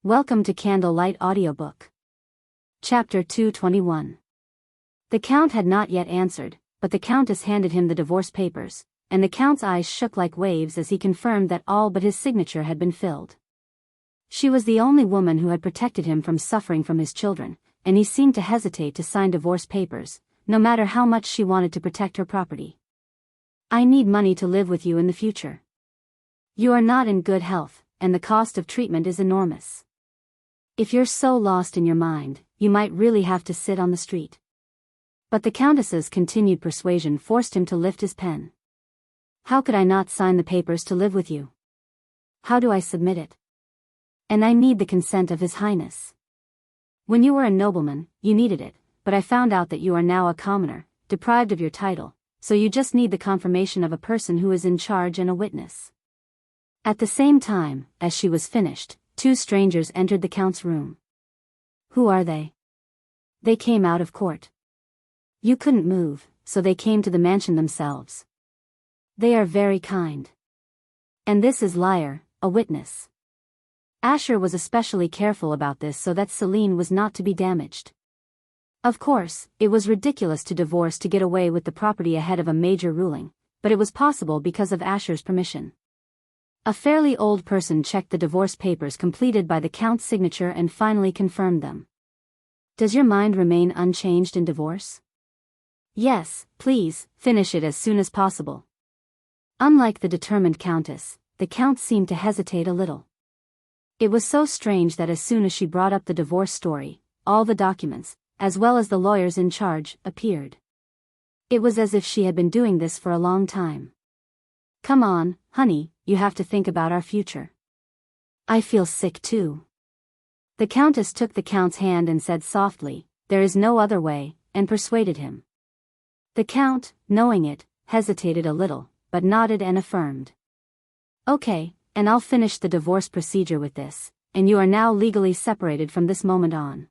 Welcome to CandleLight Audiobook. Chapter 221. The Count had not yet answered, but the Countess handed him the divorce papers, and the Count's eyes shook like waves as he confirmed that all but his signature had been filled. She was the only woman who had protected him from suffering from his children, and he seemed to hesitate to sign divorce papers, no matter how much she wanted to protect her property. "I need money to live with you in the future. You are not in good health, and the cost of treatment is enormous. If you're so lost in your mind, you might really have to sit on the street." But the Countess's continued persuasion forced him to lift his pen. "How could I not sign the papers to live with you? How do I submit it? And I need the consent of His Highness. When you were a nobleman, you needed it, but I found out that you are now a commoner, deprived of your title, so you just need the confirmation of a person who is in charge and a witness." At the same time, as she was finished, two strangers entered the Count's room. "Who are they?" "They came out of court. You couldn't move, so they came to the mansion themselves. They are very kind. And this is Lyra, a witness." Asher was especially careful about this so that Celine was not to be damaged. Of course, it was ridiculous to divorce to get away with the property ahead of a major ruling, but it was possible because of Asher's permission. A fairly old person checked the divorce papers completed by the Count's signature and finally confirmed them. "Does your mind remain unchanged in divorce?" "Yes, please, finish it as soon as possible." Unlike the determined Countess, the Count seemed to hesitate a little. It was so strange that as soon as she brought up the divorce story, all the documents, as well as the lawyers in charge, appeared. It was as if she had been doing this for a long time. "Come on, honey, you have to think about our future." "I feel sick too." The Countess took the Count's hand and said softly, "There is no other way," and persuaded him. The Count, knowing it, hesitated a little, but nodded and affirmed. "Okay, and I'll finish the divorce procedure with this, and you are now legally separated from this moment on."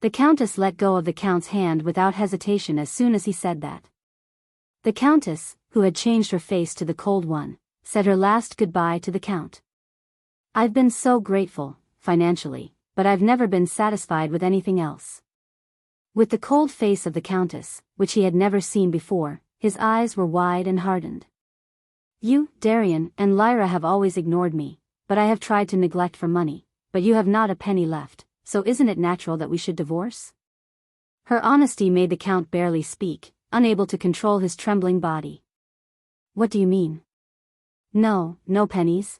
The Countess let go of the Count's hand without hesitation as soon as he said that. The Countess, who had changed her face to the cold one, said her last goodbye to the Count. "I've been so grateful, financially, but I've never been satisfied with anything else." With the cold face of the Countess, which he had never seen before, his eyes were wide and hardened. "You, Darian, and Lyra have always ignored me, but I have tried to neglect for money, but you have not a penny left, so isn't it natural that we should divorce?" Her honesty made the Count barely speak, unable to control his trembling body. "What do you mean?" No pennies?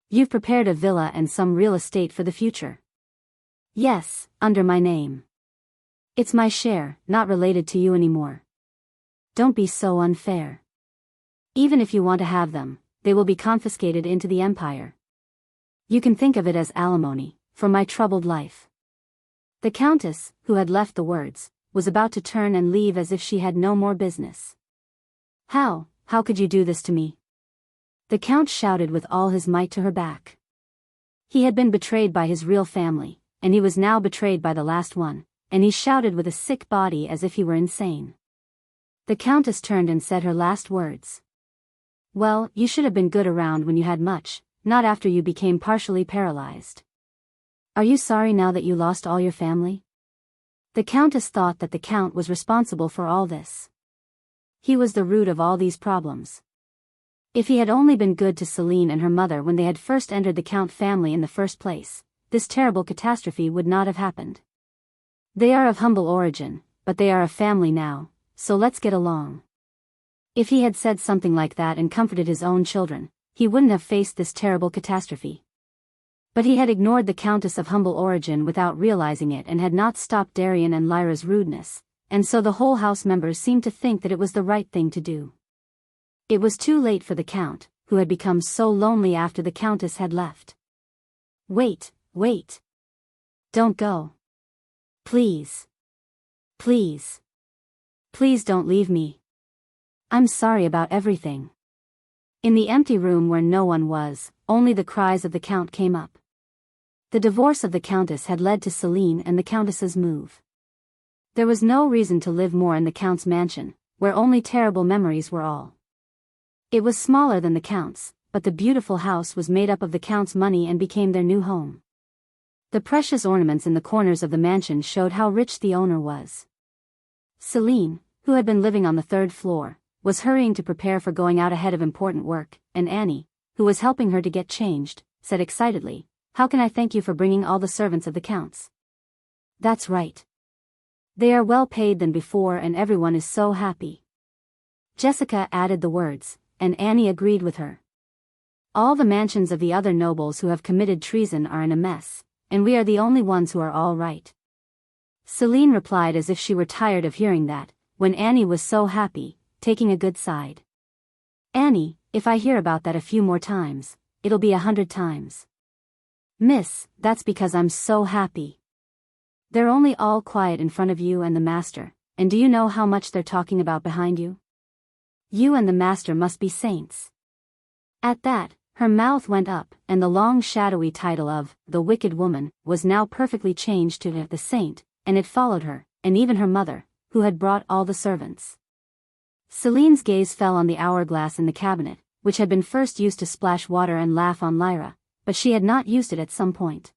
You've prepared a villa and some real estate for the future." "Yes, under my name. It's my share, not related to you anymore." "Don't be so unfair. Even if you want to have them, they will be confiscated into the Empire. You can think of it as alimony, for my troubled life." The Countess, who had left the words, was about to turn and leave as if she had no more business. How could you do this to me?" The Count shouted with all his might to her back. He had been betrayed by his real family, and he was now betrayed by the last one, and he shouted with a sick body as if he were insane. The Countess turned and said her last words. "Well, you should have been good around when you had much, not after you became partially paralyzed. Are you sorry now that you lost all your family?" The Countess thought that the Count was responsible for all this. He was the root of all these problems. If he had only been good to Celine and her mother when they had first entered the Count family in the first place, this terrible catastrophe would not have happened. They are of humble origin, but they are a family now, so let's get along. If he had said something like that and comforted his own children, he wouldn't have faced this terrible catastrophe. But he had ignored the Countess of humble origin without realizing it and had not stopped Darian and Lyra's rudeness, and so the whole house members seemed to think that it was the right thing to do. It was too late for the Count, who had become so lonely after the Countess had left. Wait. Don't go. Please. Please don't leave me. I'm sorry about everything." In the empty room where no one was, only the cries of the Count came up. The divorce of the Countess had led to Celine and the Countess's move. There was no reason to live more in the Count's mansion, where only terrible memories were all. It was smaller than the Count's, but the beautiful house was made up of the Count's money and became their new home. The precious ornaments in the corners of the mansion showed how rich the owner was. Celine, who had been living on the third floor, was hurrying to prepare for going out ahead of important work, and Annie, who was helping her to get changed, said excitedly, "How can I thank you for bringing all the servants of the Count's?" "That's right. They are well paid than before and everyone is so happy." Jessica added the words, and Annie agreed with her. "All the mansions of the other nobles who have committed treason are in a mess, and we are the only ones who are all right." Celine replied as if she were tired of hearing that, when Annie was so happy, taking a good side. "Annie, if I hear about that a few more times, it'll be 100 times. Miss, that's because I'm so happy. They're only all quiet in front of you and the master, and do you know how much they're talking about behind you? You and the master must be saints." At that, her mouth went up, and the long shadowy title of the Wicked Woman was now perfectly changed to the Saint, and it followed her, and even her mother, who had brought all the servants. Celine's gaze fell on the hourglass in the cabinet, which had been first used to splash water and laugh on Lyra, but she had not used it at some point.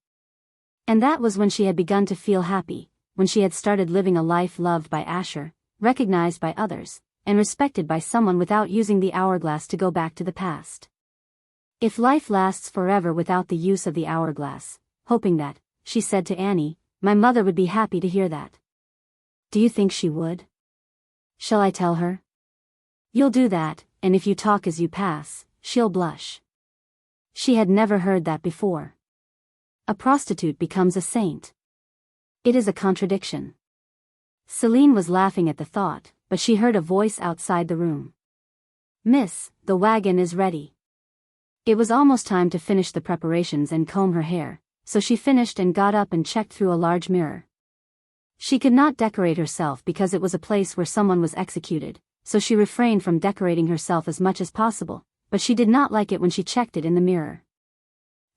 And that was when she had begun to feel happy, when she had started living a life loved by Asher, recognized by others, and respected by someone without using the hourglass to go back to the past. If life lasts forever without the use of the hourglass, hoping that, she said to Annie, my mother would be happy to hear that. Do you think she would? Shall I tell her? You'll do that, and if you talk as you pass, she'll blush. She had never heard that before. A prostitute becomes a saint. It is a contradiction. Celine was laughing at the thought, but she heard a voice outside the room. Miss, the wagon is ready. It was almost time to finish the preparations and comb her hair, so she finished and got up and checked through a large mirror. She could not decorate herself because it was a place where someone was executed, so she refrained from decorating herself as much as possible, but she did not like it when she checked it in the mirror.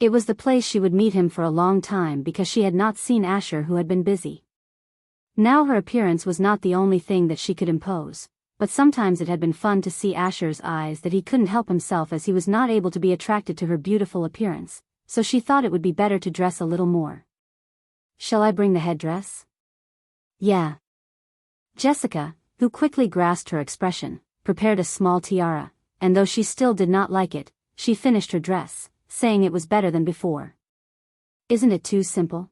It was the place she would meet him for a long time because she had not seen Asher, who had been busy. Now her appearance was not the only thing that she could impose, but sometimes it had been fun to see Asher's eyes that he couldn't help himself as he was not able to be attracted to her beautiful appearance, so she thought it would be better to dress a little more. Shall I bring the headdress? Yeah. Jessica, who quickly grasped her expression, prepared a small tiara, and though she still did not like it, she finished her dress, saying it was better than before. Isn't it too simple?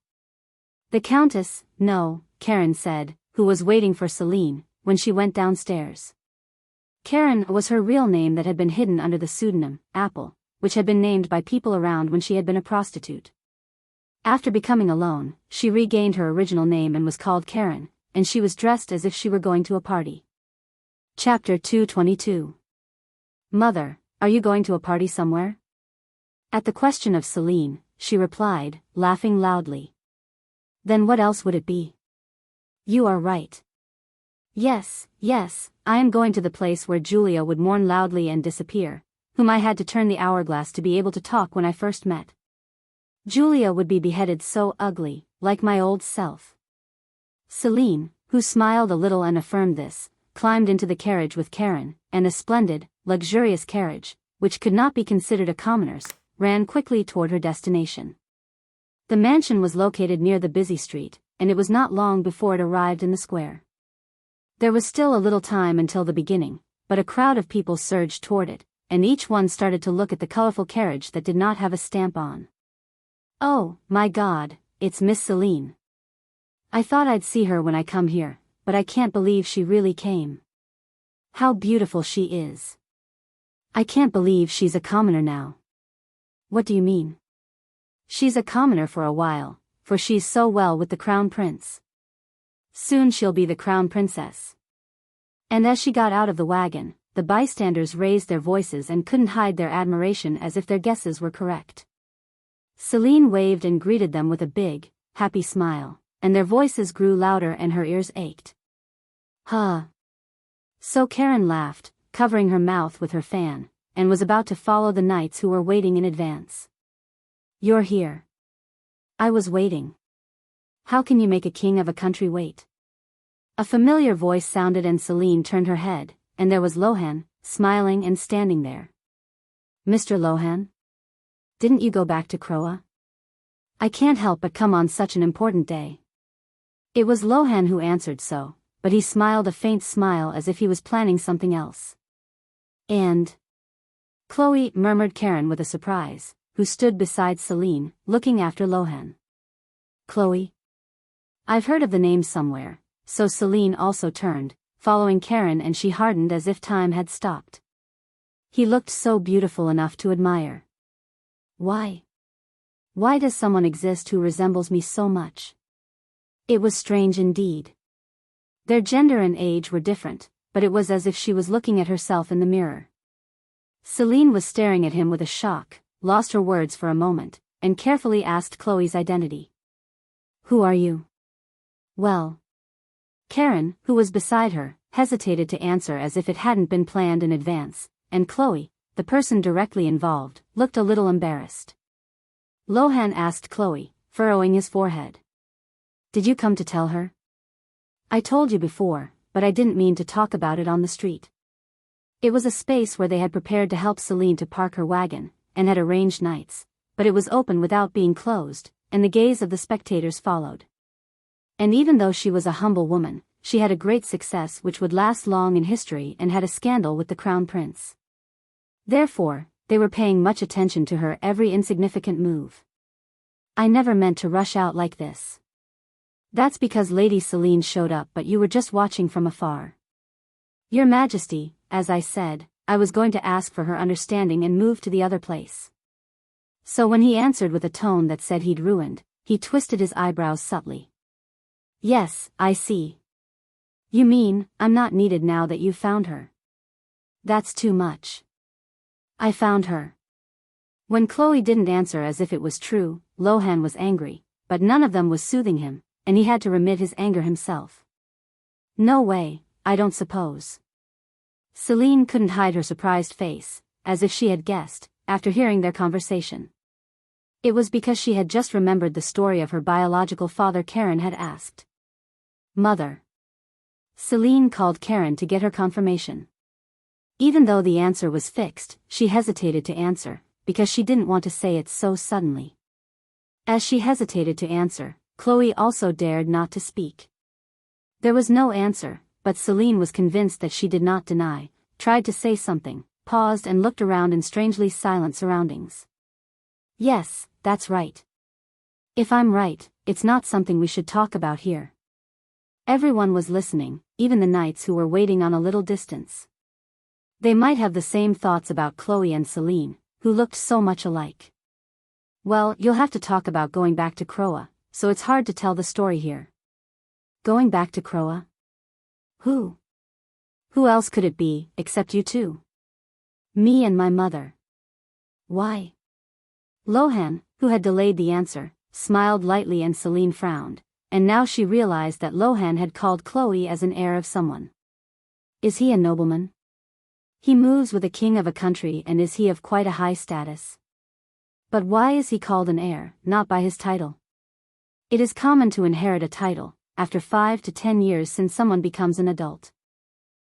The Countess, no, Karen said, who was waiting for Celine, when she went downstairs. Karen was her real name that had been hidden under the pseudonym, Apple, which had been named by people around when she had been a prostitute. After becoming alone, she regained her original name and was called Karen, and she was dressed as if she were going to a party. Chapter 222. Mother, are you going to a party somewhere? At the question of Celine, she replied, laughing loudly. Then what else would it be? You are right. Yes, I am going to the place where Julia would mourn loudly and disappear, whom I had to turn the hourglass to be able to talk when I first met. Julia would be beheaded so ugly, like my old self. Celine, who smiled a little and affirmed this, climbed into the carriage with Karen, and a splendid, luxurious carriage, which could not be considered a commoner's, ran quickly toward her destination. The mansion was located near the busy street, and it was not long before it arrived in the square. There was still a little time until the beginning, but a crowd of people surged toward it, and each one started to look at the colorful carriage that did not have a stamp on. Oh, my God, it's Miss Celine. I thought I'd see her when I come here, but I can't believe she really came. How beautiful she is. I can't believe she's a commoner now. What do you mean? She's a commoner for a while, for she's so well with the crown prince. Soon she'll be the crown princess. And as she got out of the wagon, the bystanders raised their voices and couldn't hide their admiration as if their guesses were correct. Celine waved and greeted them with a big, happy smile, and their voices grew louder and her ears ached. Huh. So Karen laughed, covering her mouth with her fan, and was about to follow the knights who were waiting in advance. You're here. I was waiting. How can you make a king of a country wait? A familiar voice sounded and Celine turned her head, and there was Lohan, smiling and standing there. Mr. Lohan? Didn't you go back to Croa? I can't help but come on such an important day. It was Lohan who answered so, but he smiled a faint smile as if he was planning something else. And Chloe, murmured Karen with a surprise, who stood beside Celine, looking after Lohan. Chloe? I've heard of the name somewhere, so Celine also turned, following Karen, and she hardened as if time had stopped. He looked so beautiful enough to admire. Why? Why does someone exist who resembles me so much? It was strange indeed. Their gender and age were different, but it was as if she was looking at herself in the mirror. Celine was staring at him with a shock, lost her words for a moment, and carefully asked Chloe's identity. Who are you? Well. Karen, who was beside her, hesitated to answer as if it hadn't been planned in advance, and Chloe, the person directly involved, looked a little embarrassed. Lohan asked Chloe, furrowing his forehead. Did you come to tell her? I told you before, but I didn't mean to talk about it on the street. It was a space where they had prepared to help Celine to park her wagon, and had arranged nights, but it was open without being closed, and the gaze of the spectators followed. And even though she was a humble woman, she had a great success which would last long in history and had a scandal with the crown prince. Therefore, they were paying much attention to her every insignificant move. I never meant to rush out like this. That's because Lady Celine showed up, but you were just watching from afar. Your Majesty, as I said, I was going to ask for her understanding and move to the other place. So when he answered with a tone that said he'd ruined, he twisted his eyebrows subtly. Yes, I see. You mean, I'm not needed now that you've found her? That's too much. I found her. When Chloe didn't answer as if it was true, Lohan was angry, but none of them was soothing him, and he had to remit his anger himself. No way, I don't suppose. Celine couldn't hide her surprised face, as if she had guessed, after hearing their conversation. It was because she had just remembered the story of her biological father. Karen had asked. Mother. Celine called Karen to get her confirmation. Even though the answer was fixed, she hesitated to answer, because she didn't want to say it so suddenly. As she hesitated to answer, Chloe also dared not to speak. There was no answer, but Celine was convinced that she did not deny, tried to say something, paused and looked around in strangely silent surroundings. Yes, that's right. If I'm right, it's not something we should talk about here. Everyone was listening, even the knights who were waiting on a little distance. They might have the same thoughts about Chloe and Celine, who looked so much alike. Well, you'll have to talk about going back to Croa, so it's hard to tell the story here. Going back to Croa? Who? Who else could it be, except you two? Me and my mother. Why? Lohan, who had delayed the answer, smiled lightly and Celine frowned, and now she realized that Lohan had called Chloe as an heir of someone. Is he a nobleman? He moves with a king of a country, and is he of quite a high status? But why is he called an heir, not by his title? It is common to inherit a title, after 5 to 10 years since someone becomes an adult.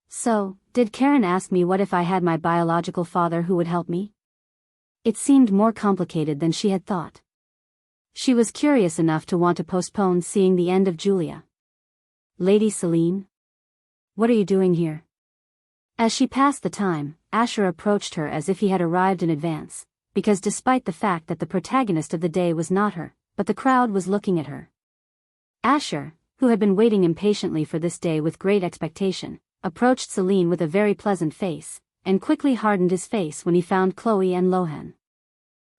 So, did Karen ask me what if I had my biological father who would help me? It seemed more complicated than she had thought. She was curious enough to want to postpone seeing the end of Julia. Lady Celine? What are you doing here? As she passed the time, Asher approached her as if he had arrived in advance, because despite the fact that the protagonist of the day was not her, but the crowd was looking at her. Asher, who had been waiting impatiently for this day with great expectation, approached Celine with a very pleasant face, and quickly hardened his face when he found Chloe and Lohan.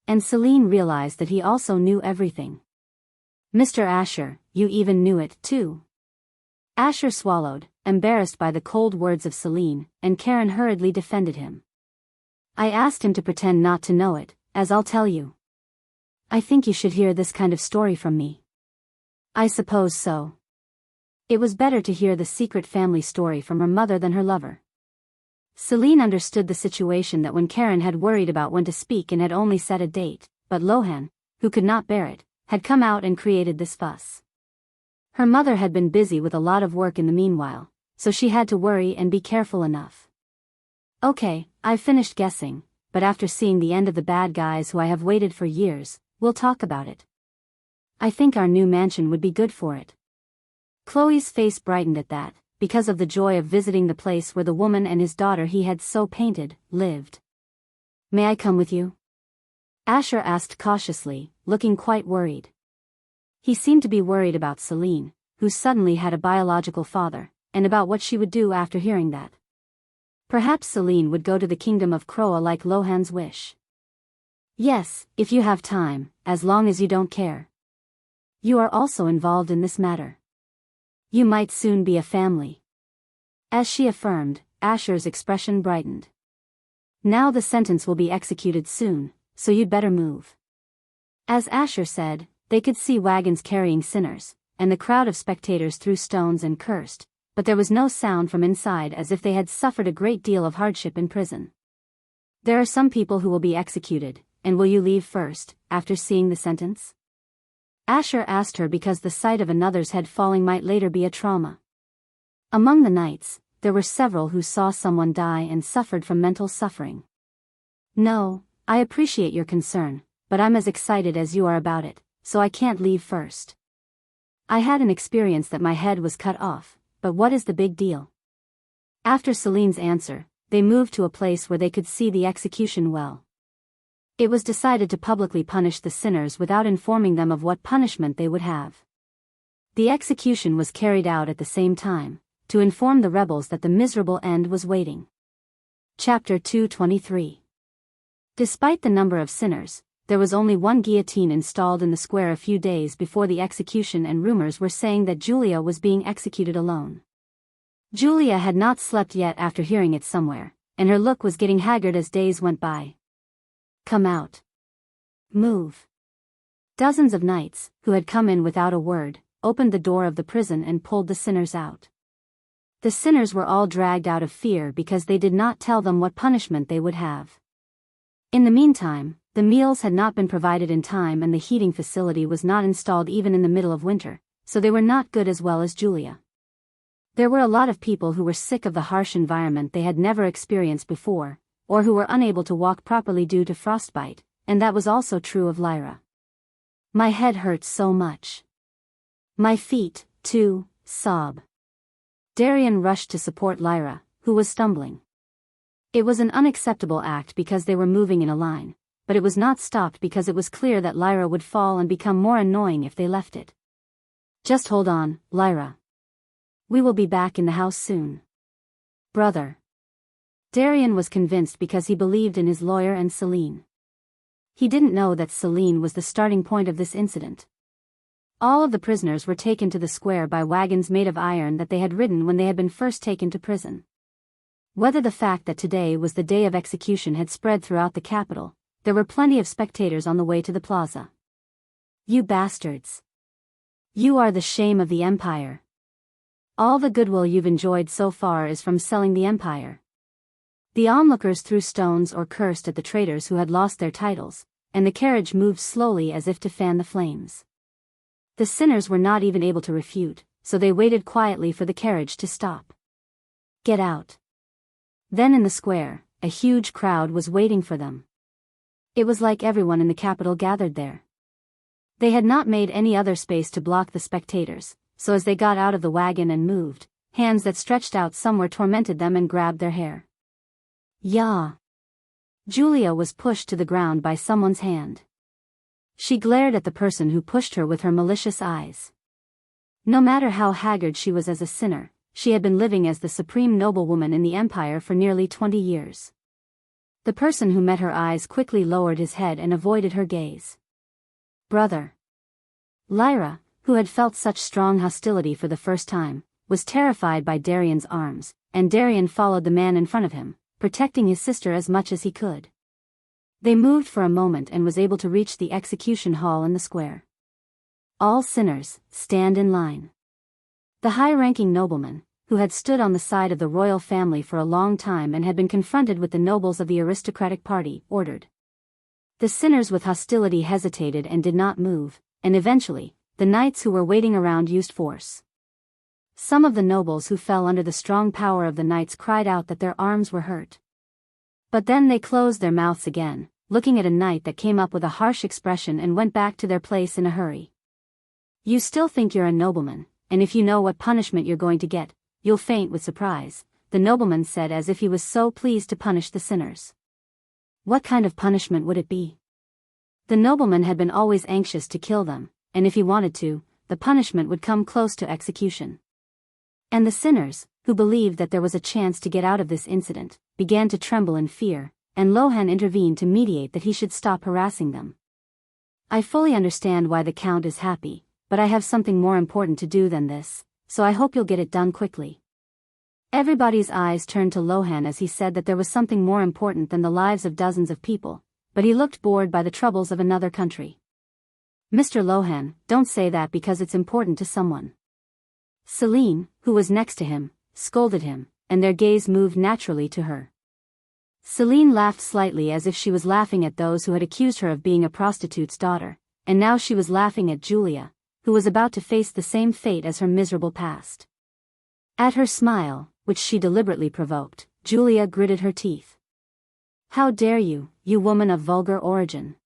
And Celine realized that he also knew everything. Mr. Asher, you even knew it, too. Asher swallowed, embarrassed by the cold words of Celine, and Karen hurriedly defended him. I asked him to pretend not to know it, as I'll tell you. I think you should hear this kind of story from me. I suppose so. It was better to hear the secret family story from her mother than her lover. Celine understood the situation, that when Karen had worried about when to speak and had only set a date, but Lohan, who could not bear it, had come out and created this fuss. Her mother had been busy with a lot of work in the meanwhile, so she had to worry and be careful enough. Okay, I've finished guessing, but after seeing the end of the bad guys who I have waited for years, we'll talk about it. I think our new mansion would be good for it. Chloe's face brightened at that, because of the joy of visiting the place where the woman and his daughter he had so painted, lived. May I come with you? Asher asked cautiously, looking quite worried. He seemed to be worried about Celine, who suddenly had a biological father, and about what she would do after hearing that. Perhaps Celine would go to the kingdom of Croa like Lohan's wish. Yes, if you have time, as long as you don't care. You are also involved in this matter. You might soon be a family. As she affirmed, Asher's expression brightened. Now the sentence will be executed soon, so you'd better move. As Asher said, they could see wagons carrying sinners, and the crowd of spectators threw stones and cursed, but there was no sound from inside as if they had suffered a great deal of hardship in prison. There are some people who will be executed, and will you leave first, after seeing the sentence? Asher asked her because the sight of another's head falling might later be a trauma. Among the knights, there were several who saw someone die and suffered from mental suffering. No, I appreciate your concern, but I'm as excited as you are about it, so I can't leave first. I had an experience that my head was cut off, but what is the big deal? After Celine's answer, they moved to a place where they could see the execution well. It was decided to publicly punish the sinners without informing them of what punishment they would have. The execution was carried out at the same time, to inform the rebels that the miserable end was waiting. Chapter 223. Despite the number of sinners, there was only one guillotine installed in the square a few days before the execution, and rumors were saying that Julia was being executed alone. Julia had not slept yet after hearing it somewhere, and her look was getting haggard as days went by. Come out. Move. Dozens of knights, who had come in without a word, opened the door of the prison and pulled the sinners out. The sinners were all dragged out of fear because they did not tell them what punishment they would have. In the meantime, the meals had not been provided in time and the heating facility was not installed even in the middle of winter, so they were not good as well as Julia. There were a lot of people who were sick of the harsh environment they had never experienced before, or who were unable to walk properly due to frostbite, and that was also true of Lyra. My head hurts so much. My feet, too, sob. Darian rushed to support Lyra, who was stumbling. It was an unacceptable act because they were moving in a line, but it was not stopped because it was clear that Lyra would fall and become more annoying if they left it. Just hold on, Lyra. We will be back in the house soon. Brother. Darian was convinced because he believed in his lawyer and Celine. He didn't know that Celine was the starting point of this incident. All of the prisoners were taken to the square by wagons made of iron that they had ridden when they had been first taken to prison. Whether the fact that today was the day of execution had spread throughout the capital, there were plenty of spectators on the way to the plaza. You bastards. You are the shame of the empire. All the goodwill you've enjoyed so far is from selling the empire. The onlookers threw stones or cursed at the traitors who had lost their titles, and the carriage moved slowly as if to fan the flames. The sinners were not even able to refute, so they waited quietly for the carriage to stop. Get out. Then in the square, a huge crowd was waiting for them. It was like everyone in the capital gathered there. They had not made any other space to block the spectators, so as they got out of the wagon and moved, hands that stretched out somewhere tormented them and grabbed their hair. Yeah. Julia was pushed to the ground by someone's hand. She glared at the person who pushed her with her malicious eyes. No matter how haggard she was as a sinner, she had been living as the supreme noblewoman in the empire for nearly 20 years. The person who met her eyes quickly lowered his head and avoided her gaze. Brother. Lyra, who had felt such strong hostility for the first time, was terrified by Darian's arms, and Darian followed the man in front of him, protecting his sister as much as he could. They moved for a moment and was able to reach the execution hall in the square. All sinners, stand in line. The high-ranking nobleman, who had stood on the side of the royal family for a long time and had been confronted with the nobles of the aristocratic party, ordered. The sinners with hostility hesitated and did not move, and eventually, the knights who were waiting around used force. Some of the nobles who fell under the strong power of the knights cried out that their arms were hurt. But then they closed their mouths again, looking at a knight that came up with a harsh expression and went back to their place in a hurry. You still think you're a nobleman, and if you know what punishment you're going to get, you'll faint with surprise, the nobleman said as if he was so pleased to punish the sinners. What kind of punishment would it be? The nobleman had been always anxious to kill them, and if he wanted to, the punishment would come close to execution. And the sinners, who believed that there was a chance to get out of this incident, began to tremble in fear, and Lohan intervened to mediate that he should stop harassing them. I fully understand why the Count is happy, but I have something more important to do than this, so I hope you'll get it done quickly. Everybody's eyes turned to Lohan as he said that there was something more important than the lives of dozens of people, but he looked bored by the troubles of another country. Mr. Lohan, don't say that because it's important to someone. Celine, who was next to him, scolded him, and their gaze moved naturally to her. Celine laughed slightly as if she was laughing at those who had accused her of being a prostitute's daughter, and now she was laughing at Julia, who was about to face the same fate as her miserable past. At her smile, which she deliberately provoked, Julia gritted her teeth. How dare you, you woman of vulgar origin?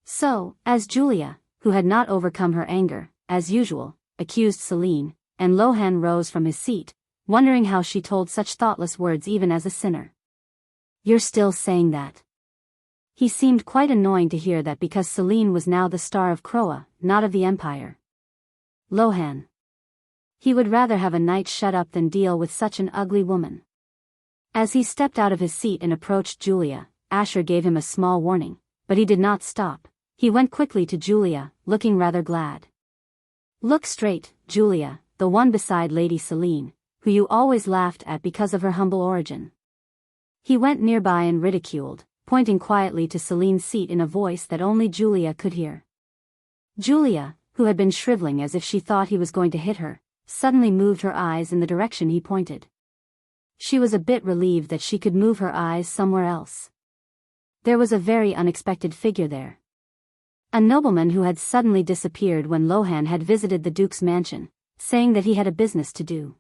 So, as Julia, who had not overcome her anger, as usual, accused Celine, and Lohan rose from his seat, wondering how she told such thoughtless words even as a sinner. You're still saying that? He seemed quite annoying to hear that because Celine was now the star of Croa, not of the Empire. Lohan. He would rather have a knight shut up than deal with such an ugly woman. As he stepped out of his seat and approached Julia, Asher gave him a small warning, but he did not stop. He went quickly to Julia, looking rather glad. Look straight, Julia, the one beside Lady Celine, who you always laughed at because of her humble origin. He went nearby and ridiculed, pointing quietly to Celine's seat in a voice that only Julia could hear. Julia, who had been shriveling as if she thought he was going to hit her, suddenly moved her eyes in the direction he pointed. She was a bit relieved that she could move her eyes somewhere else. There was a very unexpected figure there. A nobleman who had suddenly disappeared when Lohan had visited the Duke's mansion, saying that he had a business to do.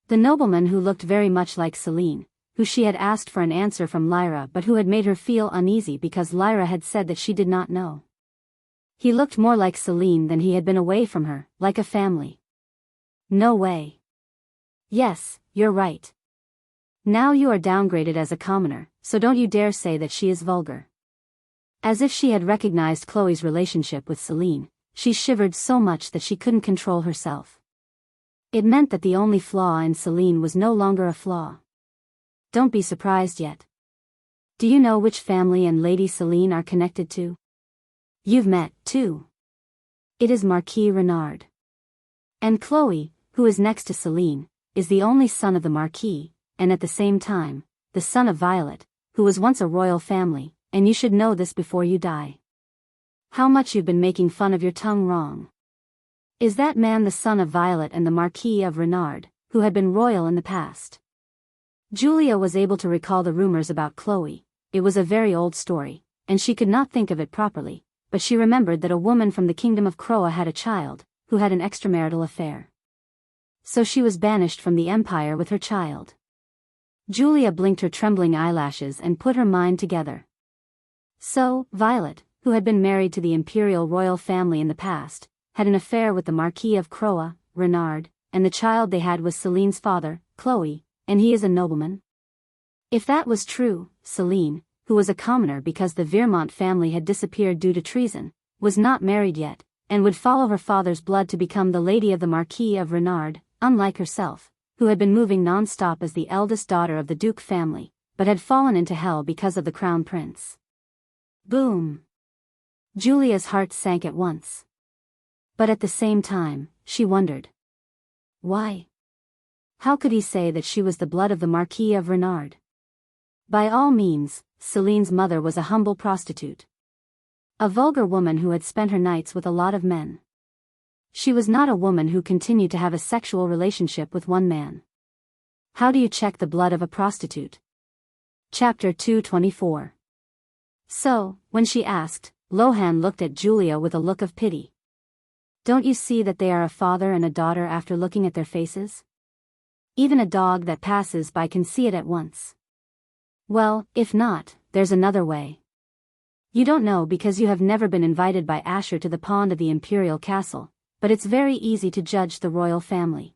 The nobleman who looked very much like Celine, who she had asked for an answer from Lyra but who had made her feel uneasy because Lyra had said that she did not know. He looked more like Celine than he had been away from her, like a family. No way. Yes, you're right. Now you are downgraded as a commoner, so don't you dare say that she is vulgar. As if she had recognized Chloe's relationship with Celine, she shivered so much that she couldn't control herself. It meant that the only flaw in Celine was no longer a flaw. Don't be surprised yet. Do you know which family and Lady Celine are connected to? You've met, too. It is Marquis Renard. And Chloe, who is next to Celine, is the only son of the Marquis, and at the same time, the son of Violet, who was once a royal family, and you should know this before you die. How much you've been making fun of your tongue wrong. Is that man the son of Violet and the Marquis of Renard, who had been royal in the past? Julia was able to recall the rumors about Chloe. It was a very old story, and she could not think of it properly, but she remembered that a woman from the kingdom of Croa had a child, who had an extramarital affair. So she was banished from the empire with her child. Julia blinked her trembling eyelashes and put her mind together. So, Violet, who had been married to the imperial royal family in the past, had an affair with the Marquis of Croa, Renard, and the child they had was Celine's father, Chloe, and he is a nobleman? If that was true, Celine, who was a commoner because the Vermont family had disappeared due to treason, was not married yet, and would follow her father's blood to become the lady of the Marquis of Renard, unlike herself, who had been moving non-stop as the eldest daughter of the Duke family, but had fallen into hell because of the crown prince. Boom! Julia's heart sank at once. But at the same time, she wondered. Why? How could he say that she was the blood of the Marquis of Renard? By all means, Celine's mother was a humble prostitute. A vulgar woman who had spent her nights with a lot of men. She was not a woman who continued to have a sexual relationship with one man. How do you check the blood of a prostitute? Chapter 224. So, when she asked, Lohan looked at Julia with a look of pity. Don't you see that they are a father and a daughter after looking at their faces? Even a dog that passes by can see it at once. Well, if not, there's another way. You don't know because you have never been invited by Asher to the pond of the imperial castle, but it's very easy to judge the royal family.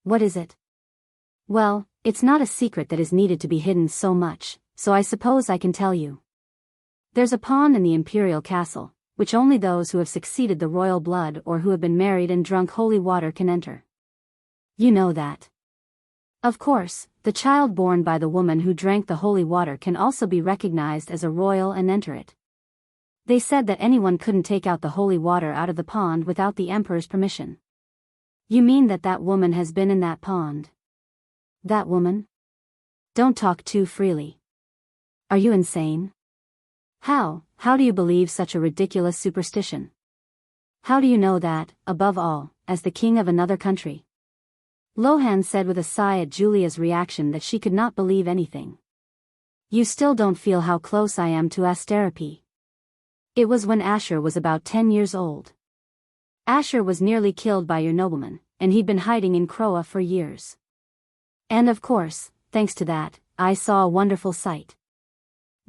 What is it? Well, it's not a secret that is needed to be hidden so much, so I suppose I can tell you. There's a pond in the imperial castle, which only those who have succeeded the royal blood or who have been married and drunk holy water can enter. You know that. Of course, the child born by the woman who drank the holy water can also be recognized as a royal and enter it. They said that anyone couldn't take out the holy water out of the pond without the emperor's permission. You mean that woman has been in that pond? That woman? Don't talk too freely. Are you insane? How do you believe such a ridiculous superstition? How do you know that, above all, as the king of another country? Lohan said with a sigh at Julia's reaction that she could not believe anything. You still don't feel how close I am to Asterope. It was when Asher was about 10 years old. Asher was nearly killed by your nobleman, and he'd been hiding in Croa for years. And of course, thanks to that, I saw a wonderful sight.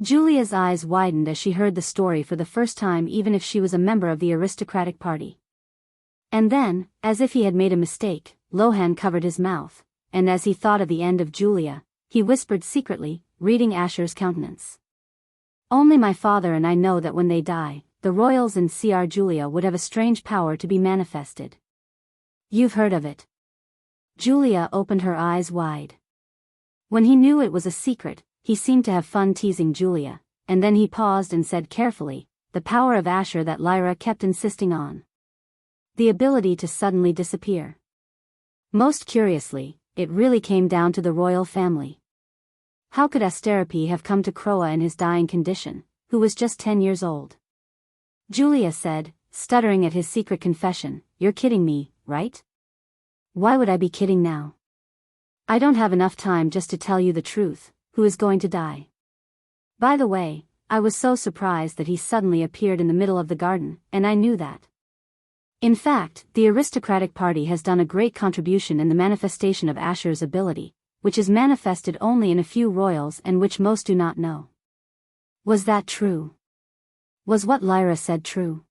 Julia's eyes widened as she heard the story for the first time, even if she was a member of the aristocratic party. And then, as if he had made a mistake, Lohan covered his mouth, and as he thought of the end of Julia, he whispered secretly, reading Asher's countenance. Only my father and I know that when they die, the royals in Cr Julia would have a strange power to be manifested. You've heard of it. Julia opened her eyes wide. When he knew it was a secret, he seemed to have fun teasing Julia, and then he paused and said carefully, the power of Asher that Lyra kept insisting on. The ability to suddenly disappear. Most curiously, it really came down to the royal family. How could Asterope have come to Croa in his dying condition, who was just 10 years old? Julia said, stuttering at his secret confession, you're kidding me, right? Why would I be kidding now? I don't have enough time just to tell you the truth, who is going to die. By the way, I was so surprised that he suddenly appeared in the middle of the garden, and I knew that. In fact, the aristocratic party has done a great contribution in the manifestation of Asher's ability, which is manifested only in a few royals and which most do not know. Was that true? Was what Lyra said true?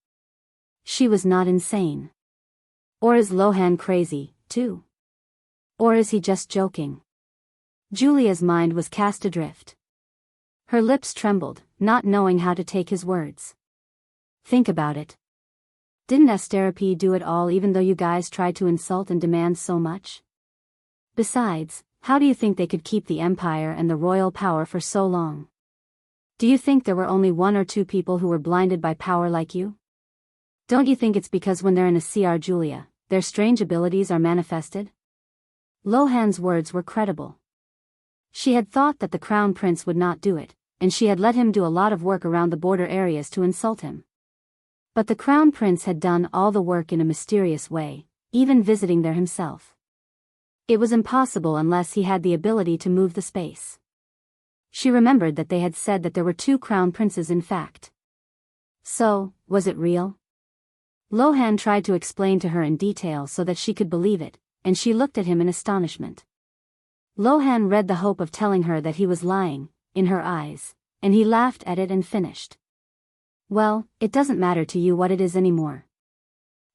She was not insane. Or is Lohan crazy, too? Or is he just joking? Julia's mind was cast adrift. Her lips trembled, not knowing how to take his words. Think about it. Didn't Asterope do it all even though you guys tried to insult and demand so much? Besides, how do you think they could keep the empire and the royal power for so long? Do you think there were only 1 or 2 people who were blinded by power like you? Don't you think it's because when they're in a Cr Julia, their strange abilities are manifested? Lohan's words were credible. She had thought that the crown prince would not do it, and she had let him do a lot of work around the border areas to insult him. But the crown prince had done all the work in a mysterious way, even visiting there himself. It was impossible unless he had the ability to move the space. She remembered that they had said that there were 2 crown princes in fact. So, was it real? Lohan tried to explain to her in detail so that she could believe it, and she looked at him in astonishment. Lohan read the hope of telling her that he was lying, in her eyes, and he laughed at it and finished. Well, it doesn't matter to you what it is anymore.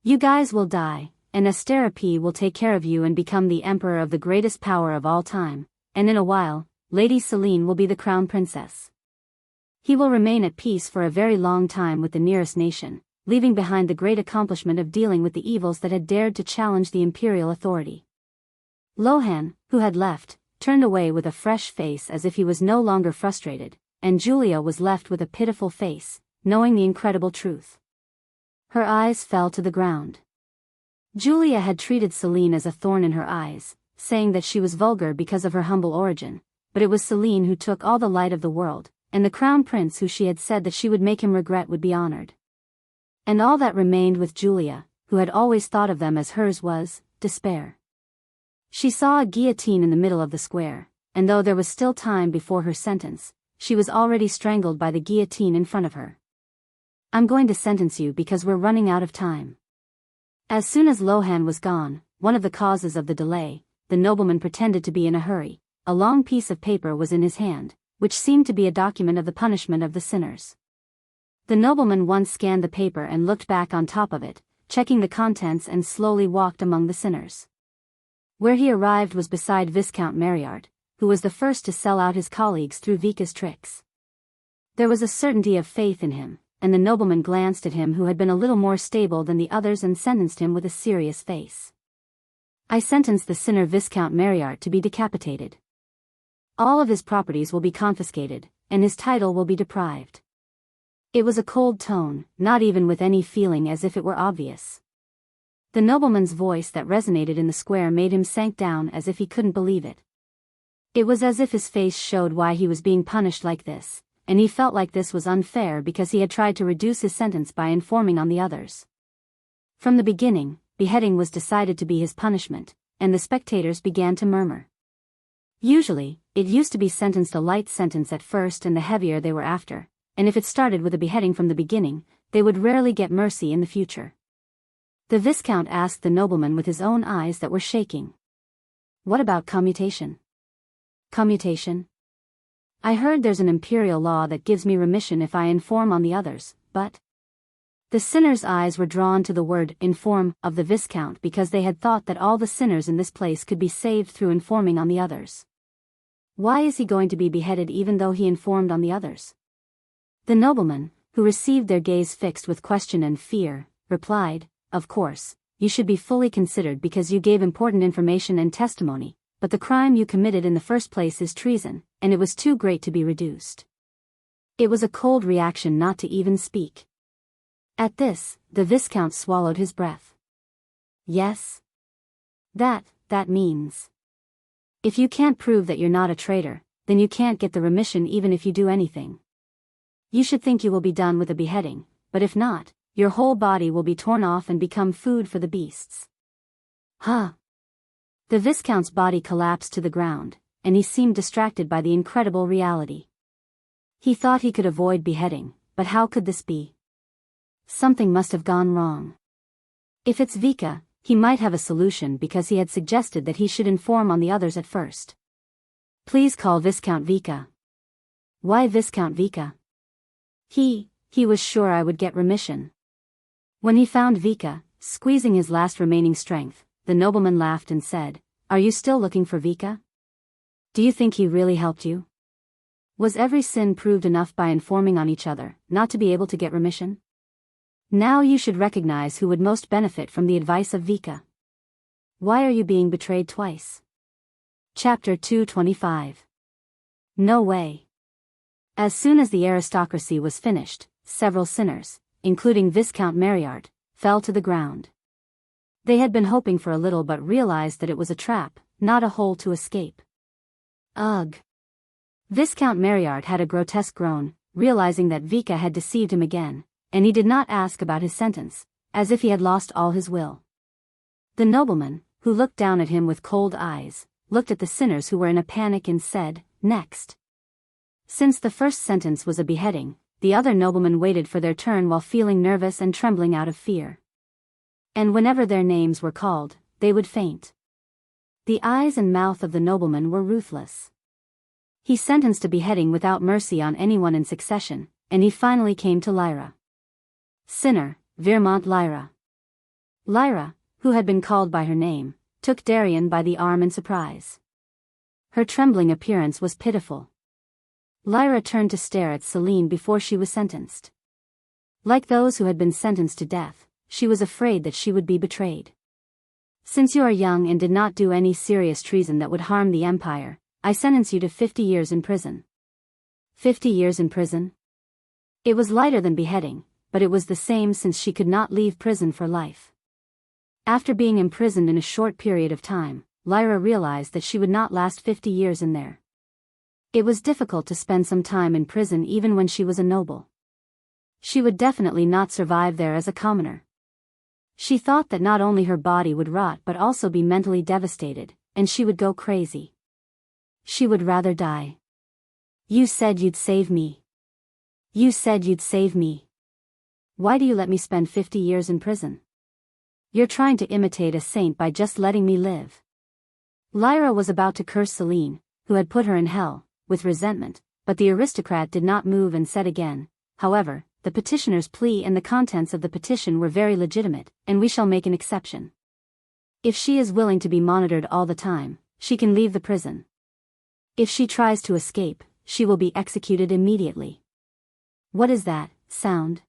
You guys will die, and Asterope will take care of you and become the emperor of the greatest power of all time, and in a while, Lady Selene will be the crown princess. He will remain at peace for a very long time with the nearest nation, leaving behind the great accomplishment of dealing with the evils that had dared to challenge the imperial authority. Lohan, who had left, turned away with a fresh face as if he was no longer frustrated, and Julia was left with a pitiful face, knowing the incredible truth. Her eyes fell to the ground. Julia had treated Selene as a thorn in her eyes, saying that she was vulgar because of her humble origin, but it was Selene who took all the light of the world, and the crown prince who she had said that she would make him regret would be honored. And all that remained with Julia, who had always thought of them as hers, was despair. She saw a guillotine in the middle of the square, and though there was still time before her sentence, she was already strangled by the guillotine in front of her. I'm going to sentence you because we're running out of time. As soon as Lohan was gone, one of the causes of the delay, the nobleman pretended to be in a hurry. A long piece of paper was in his hand, which seemed to be a document of the punishment of the sinners. The nobleman once scanned the paper and looked back on top of it, checking the contents, and slowly walked among the sinners. Where he arrived was beside Viscount Marryat, who was the first to sell out his colleagues through Vika's tricks. There was a certainty of faith in him, and the nobleman glanced at him who had been a little more stable than the others and sentenced him with a serious face. "I sentence the sinner Viscount Marryat to be decapitated. All of his properties will be confiscated, and his title will be deprived." It was a cold tone, not even with any feeling, as if it were obvious. The nobleman's voice that resonated in the square made him sink down as if he couldn't believe it. It was as if his face showed why he was being punished like this, and he felt like this was unfair because he had tried to reduce his sentence by informing on the others. From the beginning, beheading was decided to be his punishment, and the spectators began to murmur. Usually, it used to be sentenced a light sentence at first and the heavier they were after, and if it started with a beheading from the beginning, they would rarely get mercy in the future. The Viscount asked the nobleman with his own eyes that were shaking. "What about commutation?" "Commutation? I heard there's an imperial law that gives me remission if I inform on the others, but..." The sinner's eyes were drawn to the word "inform" of the Viscount because they had thought that all the sinners in this place could be saved through informing on the others. Why is he going to be beheaded even though he informed on the others? The nobleman, who received their gaze fixed with question and fear, replied, "Of course, you should be fully considered because you gave important information and testimony, but the crime you committed in the first place is treason, and it was too great to be reduced." It was a cold reaction not to even speak. At this, the Viscount swallowed his breath. "Yes? That means. If you can't prove that you're not a traitor, then you can't get the remission even if you do anything. You should think you will be done with a beheading, but if not, your whole body will be torn off and become food for the beasts." "Huh?" The Viscount's body collapsed to the ground, and he seemed distracted by the incredible reality. He thought he could avoid beheading, but how could this be? Something must have gone wrong. If it's Vika, he might have a solution because he had suggested that he should inform on the others at first. "Please call Viscount Vika." "Why Viscount Vika?" He was sure I would get remission." When he found Vika, squeezing his last remaining strength, the nobleman laughed and said, "Are you still looking for Vika? Do you think he really helped you? Was every sin proved enough by informing on each other, not to be able to get remission? Now you should recognize who would most benefit from the advice of Vika. Why are you being betrayed twice?" Chapter 225. No way. As soon as the aristocracy was finished, several sinners, including Viscount Marryat, fell to the ground. They had been hoping for a little but realized that it was a trap, not a hole to escape. Ugh. Viscount Marryat had a grotesque groan, realizing that Vika had deceived him again, and he did not ask about his sentence, as if he had lost all his will. The nobleman, who looked down at him with cold eyes, looked at the sinners who were in a panic and said, "Next." Since the first sentence was a beheading, the other noblemen waited for their turn while feeling nervous and trembling out of fear. And whenever their names were called, they would faint. The eyes and mouth of the nobleman were ruthless. He sentenced a beheading without mercy on anyone in succession, and he finally came to Lyra. Sinner, Vermont Lyra. Lyra, who had been called by her name, took Darian by the arm in surprise. Her trembling appearance was pitiful. Lyra turned to stare at Celine before she was sentenced. Like those who had been sentenced to death, she was afraid that she would be betrayed. "Since you are young and did not do any serious treason that would harm the Empire, I sentence you to 50 years in prison." 50 years in prison? It was lighter than beheading, but it was the same since she could not leave prison for life. After being imprisoned in a short period of time, Lyra realized that she would not last 50 years in there. It was difficult to spend some time in prison even when she was a noble. She would definitely not survive there as a commoner. She thought that not only her body would rot but also be mentally devastated, and she would go crazy. She would rather die. "You said you'd save me. You said you'd save me. Why do you let me spend 50 years in prison? You're trying to imitate a saint by just letting me live." Lyra was about to curse Celine, who had put her in hell, with resentment, but the aristocrat did not move and said again, "However, the petitioner's plea and the contents of the petition were very legitimate, and we shall make an exception. If she is willing to be monitored all the time, she can leave the prison. If she tries to escape, she will be executed immediately. What is that sound?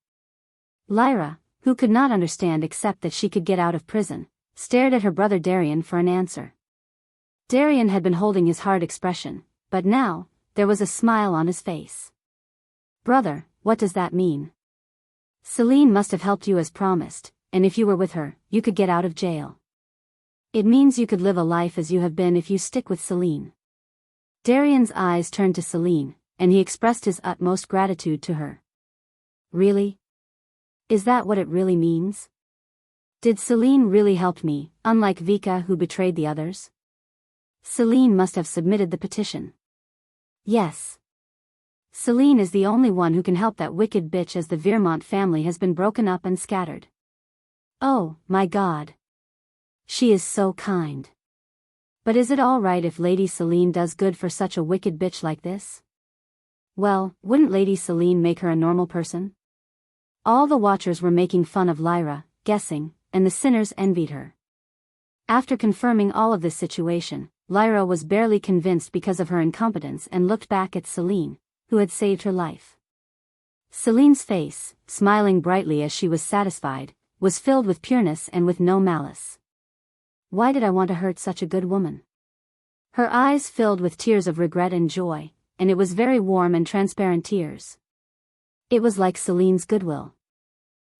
Lyra, who could not understand except that she could get out of prison, stared at her brother Darian for an answer. Darian had been holding his hard expression, but now, there was a smile on his face. Brother, what does that mean? Celine must have helped you as promised, and if you were with her, you could get out of jail. It means you could live a life as you have been if you stick with Celine. Darian's eyes turned to Celine, and he expressed his utmost gratitude to her. Really? Is that what it really means? Did Celine really help me, unlike Vika who betrayed the others? Celine must have submitted the petition. Yes. Celine is the only one who can help that wicked bitch, as the Vermont family has been broken up and scattered. Oh, my God. She is so kind. But is it all right if Lady Celine does good for such a wicked bitch like this? Well, wouldn't Lady Celine make her a normal person? All the watchers were making fun of Lyra, guessing, and the sinners envied her. After confirming all of this situation, Lyra was barely convinced because of her incompetence and looked back at Celine, who had saved her life. Celine's face, smiling brightly as she was satisfied, was filled with pureness and with no malice. Why did I want to hurt such a good woman? Her eyes filled with tears of regret and joy, and it was very warm and transparent tears. It was like Celine's goodwill.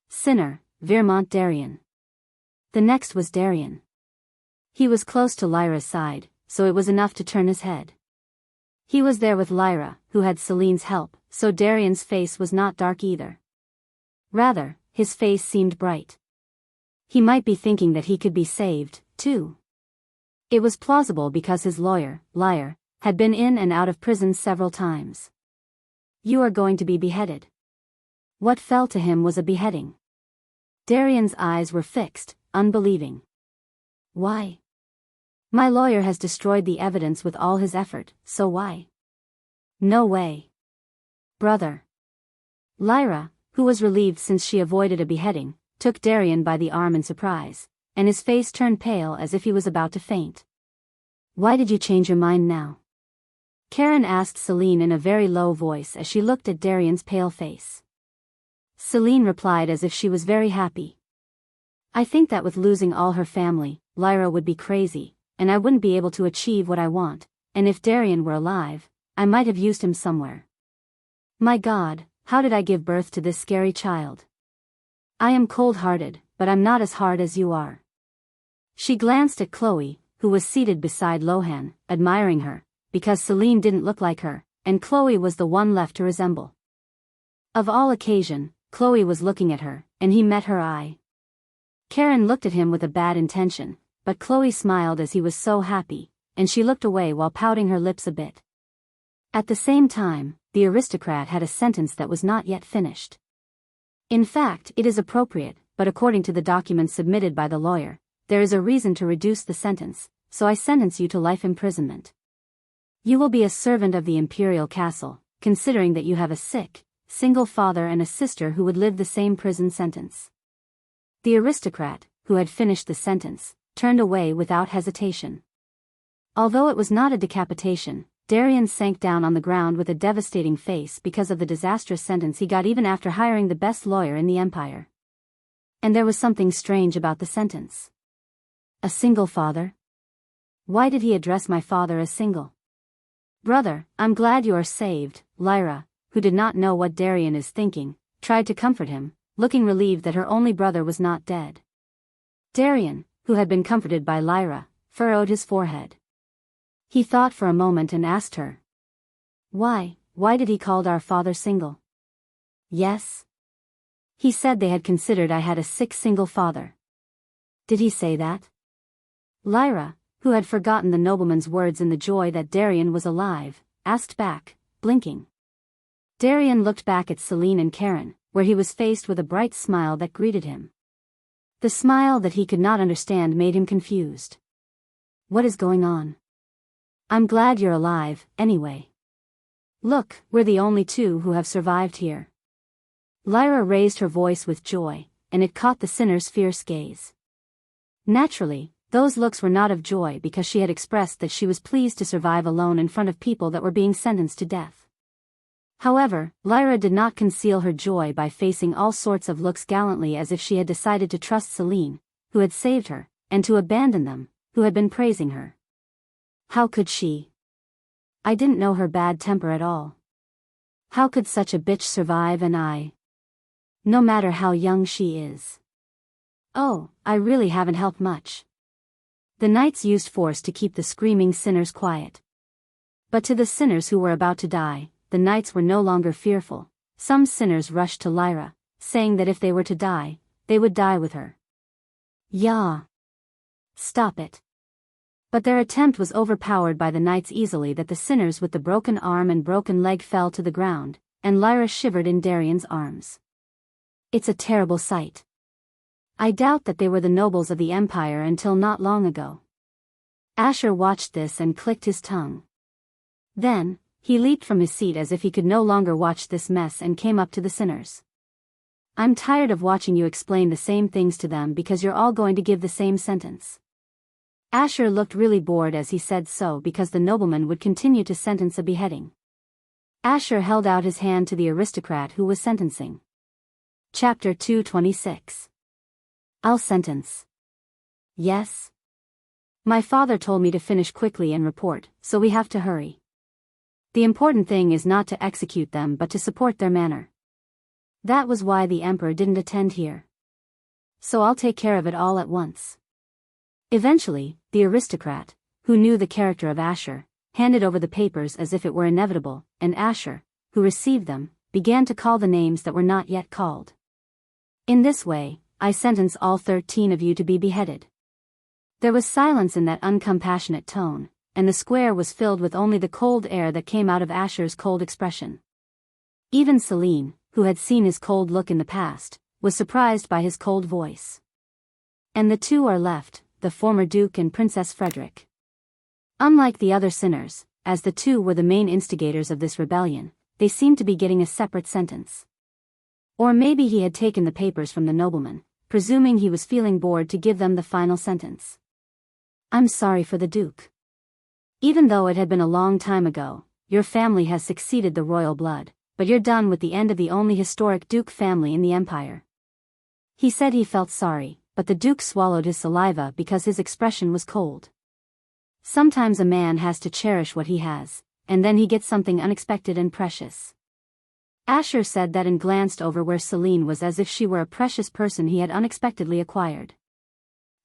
Sinner, Vermont Darian. The next was Darian. He was close to Lyra's side, so it was enough to turn his head. He was there with Lyra, who had Celine's help, so Darian's face was not dark either. Rather, his face seemed bright. He might be thinking that he could be saved, too. It was plausible because his lawyer, Lyra, had been in and out of prison several times. You are going to be beheaded. What fell to him was a beheading. Darian's eyes were fixed, unbelieving. Why? My lawyer has destroyed the evidence with all his effort, so why? No way. Brother. Lyra, who was relieved since she avoided a beheading, took Darian by the arm in surprise, and his face turned pale as if he was about to faint. Why did you change your mind now? Karen asked Celine in a very low voice as she looked at Darian's pale face. Celine replied as if she was very happy. I think that with losing all her family, Lyra would be crazy, and I wouldn't be able to achieve what I want, and if Darian were alive, I might have used him somewhere. My God, how did I give birth to this scary child? I am cold-hearted, but I'm not as hard as you are. She glanced at Chloe, who was seated beside Lohan, admiring her, because Celine didn't look like her, and Chloe was the one left to resemble. Of all occasion, Chloe was looking at her, and he met her eye. Karen looked at him with a bad intention, but Chloe smiled as he was so happy, and she looked away while pouting her lips a bit. At the same time, the aristocrat had a sentence that was not yet finished. In fact, it is appropriate, but according to the documents submitted by the lawyer, there is a reason to reduce the sentence, so I sentence you to life imprisonment. You will be a servant of the imperial castle, considering that you have a sick, single father and a sister who would live the same prison sentence. The aristocrat, who had finished the sentence, turned away without hesitation. Although it was not a decapitation, Darian sank down on the ground with a devastating face because of the disastrous sentence he got even after hiring the best lawyer in the empire. And there was something strange about the sentence. A single father? Why did he address my father as single? Brother, I'm glad you are saved, Lyra, who did not know what Darian is thinking, tried to comfort him, looking relieved that her only brother was not dead. Darian, who had been comforted by Lyra, furrowed his forehead. He thought for a moment and asked her. Why did he call our father single? Yes. He said they had considered I had a sick single father. Did he say that? Lyra, who had forgotten the nobleman's words in the joy that Darian was alive, asked back, blinking. Darian looked back at Celine and Karen, where he was faced with a bright smile that greeted him. The smile that he could not understand made him confused. What is going on? I'm glad you're alive, anyway. Look, we're the only two who have survived here. Lyra raised her voice with joy, and it caught the sinner's fierce gaze. Naturally, those looks were not of joy because she had expressed that she was pleased to survive alone in front of people that were being sentenced to death. However, Lyra did not conceal her joy by facing all sorts of looks gallantly as if she had decided to trust Celine, who had saved her, and to abandon them, who had been praising her. How could she? I didn't know her bad temper at all. How could such a bitch survive and I? No matter how young she is. Oh, I really haven't helped much. The knights used force to keep the screaming sinners quiet. But to the sinners who were about to die, the knights were no longer fearful. Some sinners rushed to Lyra, saying that if they were to die, they would die with her. Yeah. Stop it. But their attempt was overpowered by the knights easily that the sinners with the broken arm and broken leg fell to the ground, and Lyra shivered in Darian's arms. It's a terrible sight. I doubt that they were the nobles of the Empire until not long ago. Asher watched this and clicked his tongue. Then, he leaped from his seat as if he could no longer watch this mess and came up to the sinners. I'm tired of watching you explain the same things to them because you're all going to give the same sentence. Asher looked really bored as he said so because the nobleman would continue to sentence a beheading. Asher held out his hand to the aristocrat who was sentencing. Chapter 226. I'll sentence. Yes? My father told me to finish quickly and report, so we have to hurry. The important thing is not to execute them but to support their manner. That was why the emperor didn't attend here. So I'll take care of it all at once. Eventually, the aristocrat, who knew the character of Asher, handed over the papers as if it were inevitable, and Asher, who received them, began to call the names that were not yet called. In this way, I sentence all 13 of you to be beheaded. There was silence in that uncompassionate tone, and the square was filled with only the cold air that came out of Asher's cold expression. Even Celine, who had seen his cold look in the past, was surprised by his cold voice. And the two are left, the former Duke and Princess Frederick. Unlike the other sinners, as the two were the main instigators of this rebellion, they seemed to be getting a separate sentence. Or maybe he had taken the papers from the nobleman, presuming he was feeling bored to give them the final sentence. I'm sorry for the Duke. Even though it had been a long time ago, your family has succeeded the royal blood, but you're done with the end of the only historic Duke family in the Empire. He said he felt sorry, but the Duke swallowed his saliva because his expression was cold. Sometimes a man has to cherish what he has, and then he gets something unexpected and precious. Asher said that and glanced over where Celine was as if she were a precious person he had unexpectedly acquired.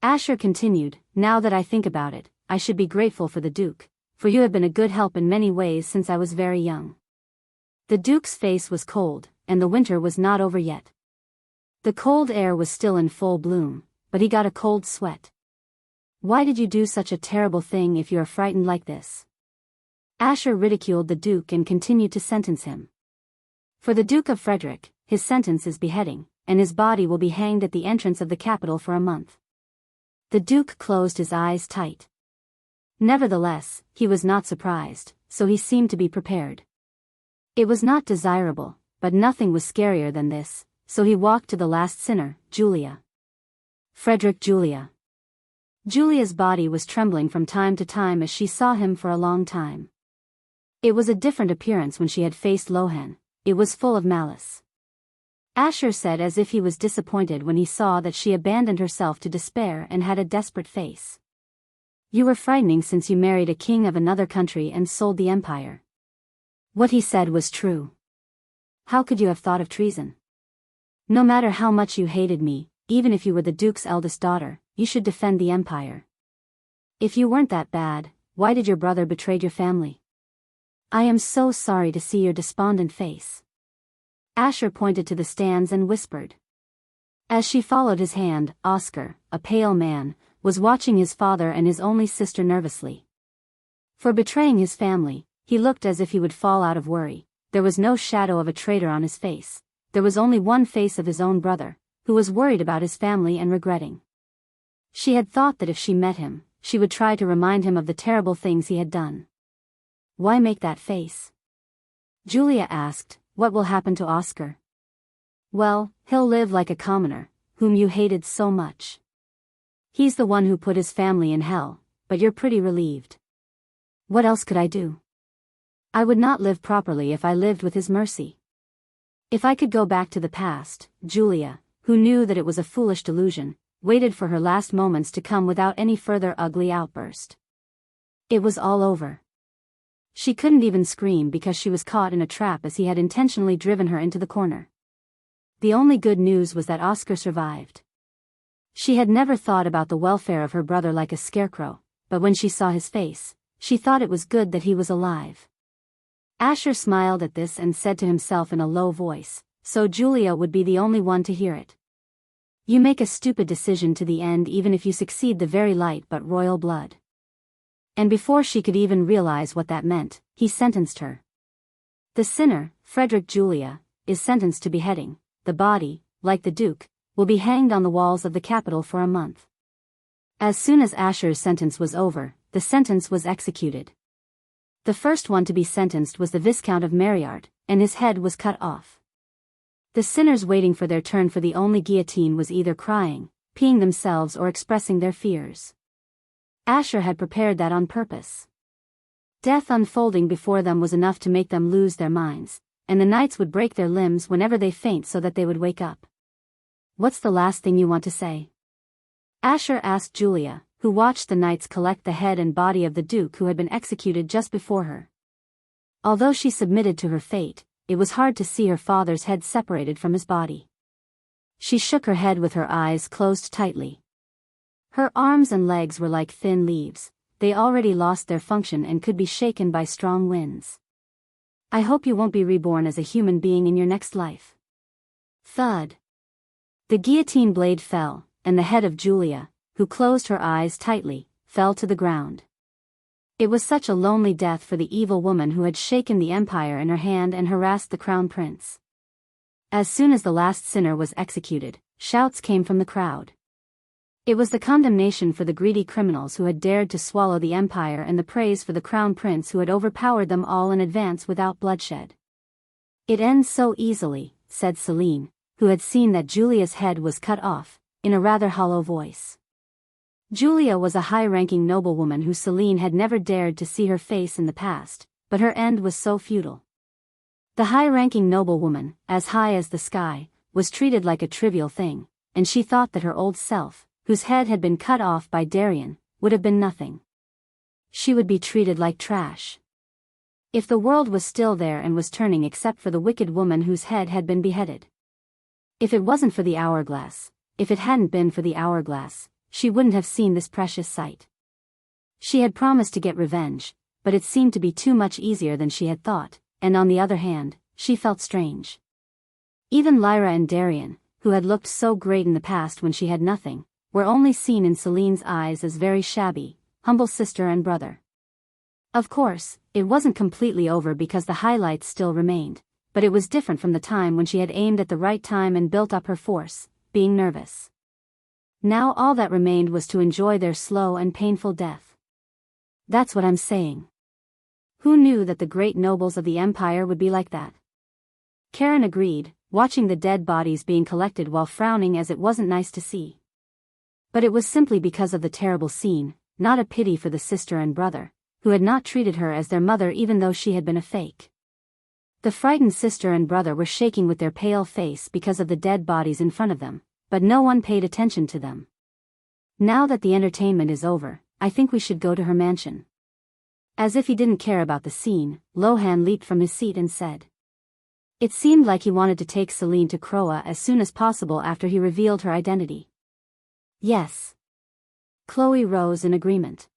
Asher continued, now that I think about it, I should be grateful for the Duke, for you have been a good help in many ways since I was very young. The Duke's face was cold, and the winter was not over yet. The cold air was still in full bloom, but he got a cold sweat. Why did you do such a terrible thing if you are frightened like this? Asher ridiculed the Duke and continued to sentence him. For the Duke of Frederick, his sentence is beheading, and his body will be hanged at the entrance of the capital for a month. The Duke closed his eyes tight. Nevertheless, he was not surprised, so he seemed to be prepared. It was not desirable, but nothing was scarier than this, so he walked to the last sinner, Julia. Frederick Julia. Julia's body was trembling from time to time as she saw him for a long time. It was a different appearance when she had faced Lohan. It was full of malice. Asher said as if he was disappointed when he saw that she abandoned herself to despair and had a desperate face. You were frightening since you married a king of another country and sold the empire. What he said was true. How could you have thought of treason? No matter how much you hated me, even if you were the Duke's eldest daughter, you should defend the empire. If you weren't that bad, why did your brother betray your family? I am so sorry to see your despondent face. Asher pointed to the stands and whispered. As she followed his hand, Oscar, a pale man, was watching his father and his only sister nervously. For betraying his family, he looked as if he would fall out of worry. There was no shadow of a traitor on his face. There was only one face of his own brother, who was worried about his family and regretting. She had thought that if she met him, she would try to remind him of the terrible things he had done. Why make that face? Julia asked, what will happen to Oscar? Well, he'll live like a commoner, whom you hated so much. He's the one who put his family in hell, but you're pretty relieved. What else could I do? I would not live properly if I lived with his mercy. If I could go back to the past, Julia, who knew that it was a foolish delusion, waited for her last moments to come without any further ugly outburst. It was all over. She couldn't even scream because she was caught in a trap as he had intentionally driven her into the corner. The only good news was that Oscar survived. She had never thought about the welfare of her brother like a scarecrow, but when she saw his face, she thought it was good that he was alive. Asher smiled at this and said to himself in a low voice, so Julia would be the only one to hear it. You make a stupid decision to the end even if you succeed the very light but royal blood. And before she could even realize what that meant, he sentenced her. The sinner, Frederick Julia, is sentenced to beheading. The body, like the Duke, will be hanged on the walls of the capital for a month. As soon as Asher's sentence was over, the sentence was executed. The first one to be sentenced was the Viscount of Marryard, and his head was cut off. The sinners waiting for their turn for the only guillotine was either crying, peeing themselves or expressing their fears. Asher had prepared that on purpose. Death unfolding before them was enough to make them lose their minds, and the knights would break their limbs whenever they faint so that they would wake up. What's the last thing you want to say? Asher asked Julia, who watched the knights collect the head and body of the Duke who had been executed just before her. Although she submitted to her fate, it was hard to see her father's head separated from his body. She shook her head with her eyes closed tightly. Her arms and legs were like thin leaves, they already lost their function and could be shaken by strong winds. I hope you won't be reborn as a human being in your next life. Thud. The guillotine blade fell, and the head of Julia, who closed her eyes tightly, fell to the ground. It was such a lonely death for the evil woman who had shaken the empire in her hand and harassed the crown prince. As soon as the last sinner was executed, shouts came from the crowd. It was the condemnation for the greedy criminals who had dared to swallow the empire and the praise for the crown prince who had overpowered them all in advance without bloodshed. It ends so easily, said Celine, who had seen that Julia's head was cut off, in a rather hollow voice. Julia was a high-ranking noblewoman who Celine had never dared to see her face in the past, but her end was so futile. The high-ranking noblewoman, as high as the sky, was treated like a trivial thing, and she thought that her old self, whose head had been cut off by Darien, would have been nothing. She would be treated like trash. If the world was still there and was turning except for the wicked woman whose head had been beheaded. If it wasn't for the hourglass, if it hadn't been for the hourglass, she wouldn't have seen this precious sight. She had promised to get revenge, but it seemed to be too much easier than she had thought, and on the other hand, she felt strange. Even Lyra and Darien, who had looked so great in the past when she had nothing, were only seen in Celine's eyes as very shabby, humble sister and brother. Of course, it wasn't completely over because the highlights still remained, but it was different from the time when she had aimed at the right time and built up her force, being nervous. Now all that remained was to enjoy their slow and painful death. That's what I'm saying. Who knew that the great nobles of the empire would be like that? Karen agreed, watching the dead bodies being collected while frowning as it wasn't nice to see. But it was simply because of the terrible scene, not a pity for the sister and brother, who had not treated her as their mother even though she had been a fake. The frightened sister and brother were shaking with their pale face because of the dead bodies in front of them, but no one paid attention to them. Now that the entertainment is over, I think we should go to her mansion. As if he didn't care about the scene, Lohan leaped from his seat and said. It seemed like he wanted to take Celine to Croa as soon as possible after he revealed her identity. Yes. Chloe rose in agreement.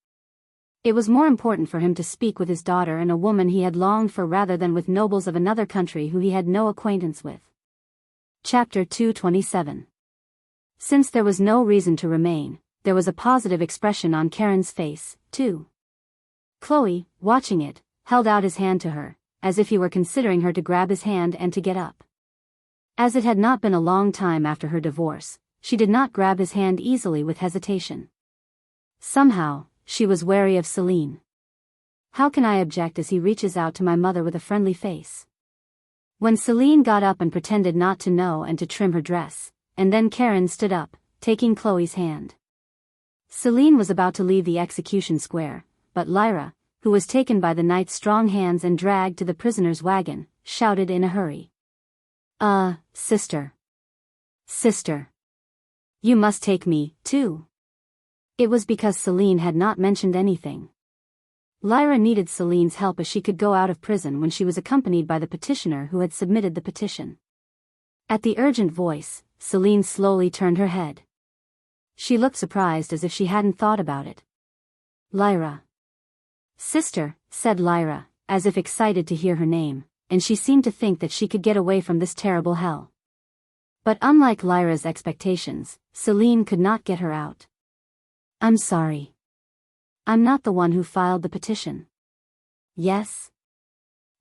It was more important for him to speak with his daughter and a woman he had longed for rather than with nobles of another country who he had no acquaintance with. Chapter 227. Since there was no reason to remain, there was a positive expression on Karen's face, too. Chloe, watching it, held out his hand to her, as if he were considering her to grab his hand and to get up. As it had not been a long time after her divorce, she did not grab his hand easily with hesitation. Somehow, she was wary of Celine. How can I object as he reaches out to my mother with a friendly face? When Celine got up and pretended not to know and to trim her dress, and then Karen stood up, taking Chloe's hand. Celine was about to leave the execution square, but Lyra, who was taken by the knight's strong hands and dragged to the prisoner's wagon, shouted in a hurry. Sister. Sister. You must take me, too. It was because Celine had not mentioned anything. Lyra needed Celine's help as she could go out of prison when she was accompanied by the petitioner who had submitted the petition. At the urgent voice, Celine slowly turned her head. She looked surprised as if she hadn't thought about it. Lyra. Sister, said Lyra, as if excited to hear her name, and she seemed to think that she could get away from this terrible hell. But unlike Lyra's expectations, Celine could not get her out. I'm sorry. I'm not the one who filed the petition. Yes?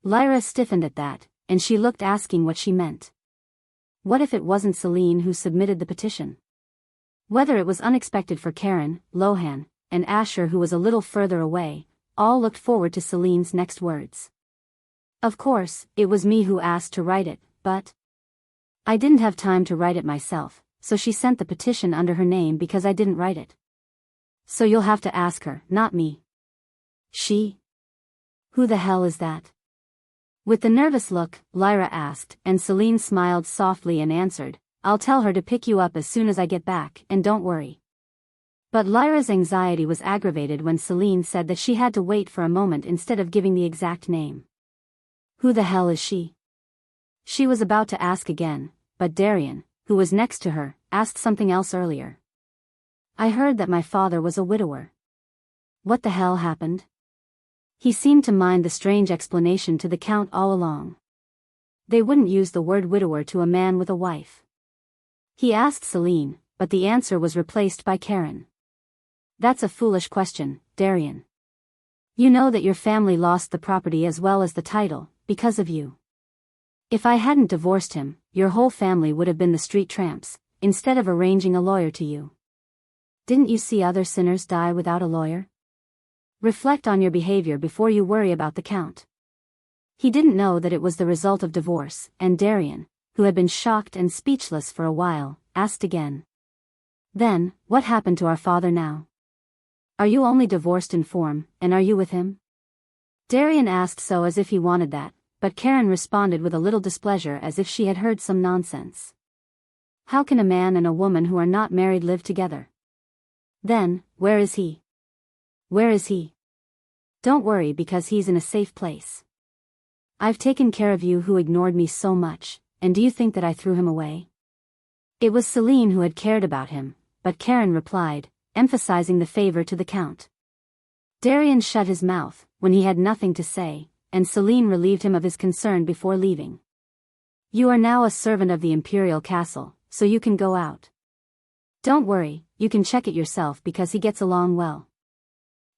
Lyra stiffened at that, and she looked asking what she meant. What if it wasn't Celine who submitted the petition? Whether it was unexpected for Karen, Lohan, and Asher, who was a little further away, all looked forward to Celine's next words. Of course, it was me who asked to write it, but I didn't have time to write it myself, so she sent the petition under her name because I didn't write it. So you'll have to ask her, not me. She? Who the hell is that? With the nervous look, Lyra asked, and Celine smiled softly and answered, I'll tell her to pick you up as soon as I get back, and don't worry. But Lyra's anxiety was aggravated when Celine said that she had to wait for a moment instead of giving the exact name. Who the hell is she? She was about to ask again, but Darian, who was next to her, asked something else earlier. I heard that my father was a widower. What the hell happened? He seemed to mind the strange explanation to the Count all along. They wouldn't use the word widower to a man with a wife. He asked Celine, but the answer was replaced by Karen. That's a foolish question, Darian. You know that your family lost the property as well as the title, because of you. If I hadn't divorced him, your whole family would have been the street tramps, instead of arranging a lawyer to you. Didn't you see other sinners die without a lawyer? Reflect on your behavior before you worry about the Count. He didn't know that it was the result of divorce, and Darian, who had been shocked and speechless for a while, asked again. Then, what happened to our father now? Are you only divorced in form, and are you with him? Darian asked so as if he wanted that, but Karen responded with a little displeasure as if she had heard some nonsense. How can a man and a woman who are not married live together? Then, where is he? Where is he? Don't worry because he's in a safe place. I've taken care of you who ignored me so much, and do you think that I threw him away? It was Celine who had cared about him, but Karen replied, emphasizing the favor to the Count. Darian shut his mouth when he had nothing to say, and Celine relieved him of his concern before leaving. You are now a servant of the Imperial Castle, so you can go out. Don't worry, you can check it yourself because he gets along well.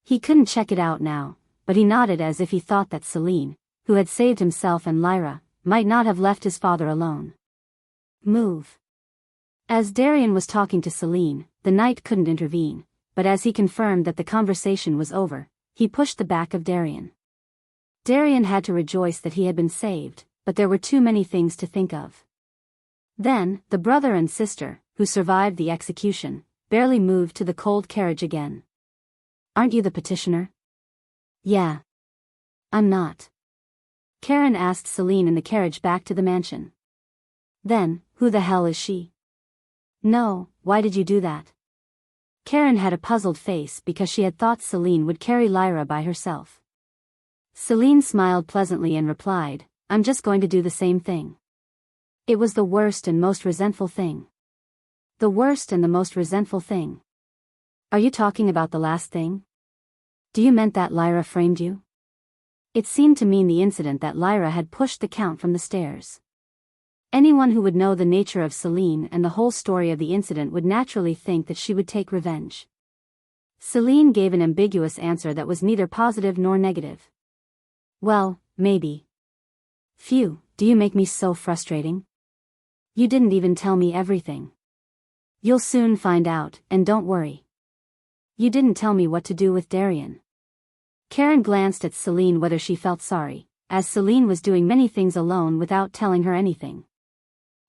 He couldn't check it out now, but he nodded as if he thought that Celine, who had saved himself and Lyra, might not have left his father alone. Move. As Darian was talking to Celine, the knight couldn't intervene, but as he confirmed that the conversation was over, he pushed the back of Darian. Darian had to rejoice that he had been saved, but there were too many things to think of. Then, the brother and sister, who survived the execution, barely moved to the cold carriage again. Aren't you the petitioner? Yeah. I'm not. Karen asked Celine in the carriage back to the mansion. Then, who the hell is she? No, why did you do that? Karen had a puzzled face because she had thought Celine would carry Lyra by herself. Celine smiled pleasantly and replied, I'm just going to do the same thing. It was the worst and most resentful thing. The worst and the most resentful thing. Are you talking about the last thing? Do you meant that Lyra framed you? It seemed to mean the incident that Lyra had pushed the Count from the stairs. Anyone who would know the nature of Celine and the whole story of the incident would naturally think that she would take revenge. Celine gave an ambiguous answer that was neither positive nor negative. Well, maybe. Phew, do you make me so frustrating? You didn't even tell me everything. You'll soon find out, and don't worry. You didn't tell me what to do with Darian. Karen glanced at Celine whether she felt sorry, as Celine was doing many things alone without telling her anything.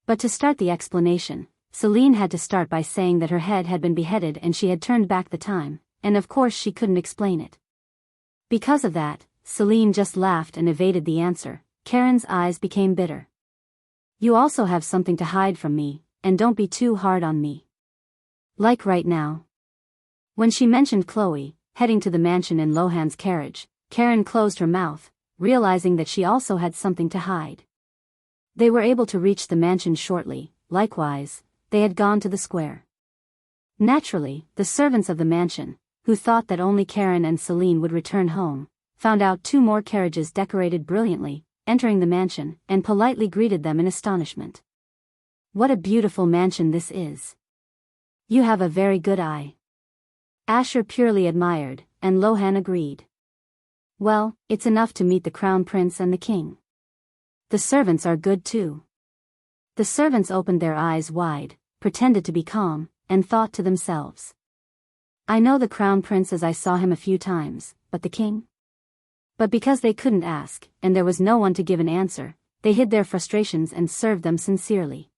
But to start the explanation, Celine had to start by saying that her head had been beheaded and she had turned back the time, and of course she couldn't explain it. Because of that, Celine just laughed and evaded the answer. Karen's eyes became bitter. You also have something to hide from me, and don't be too hard on me. Like right now. When she mentioned Chloe heading to the mansion in Lohan's carriage, Karen closed her mouth, realizing that she also had something to hide. They were able to reach the mansion shortly. Likewise, they had gone to the square. Naturally, the servants of the mansion, who thought that only Karen and Celine would return home, found out 2 more carriages decorated brilliantly, entering the mansion, and politely greeted them in astonishment. What a beautiful mansion this is. You have a very good eye. Asher purely admired, and Lohan agreed. Well, it's enough to meet the crown prince and the king. The servants are good too. The servants opened their eyes wide, pretended to be calm, and thought to themselves. I know the crown prince as I saw him a few times, but the king? But because they couldn't ask, and there was no one to give an answer, they hid their frustrations and served them sincerely.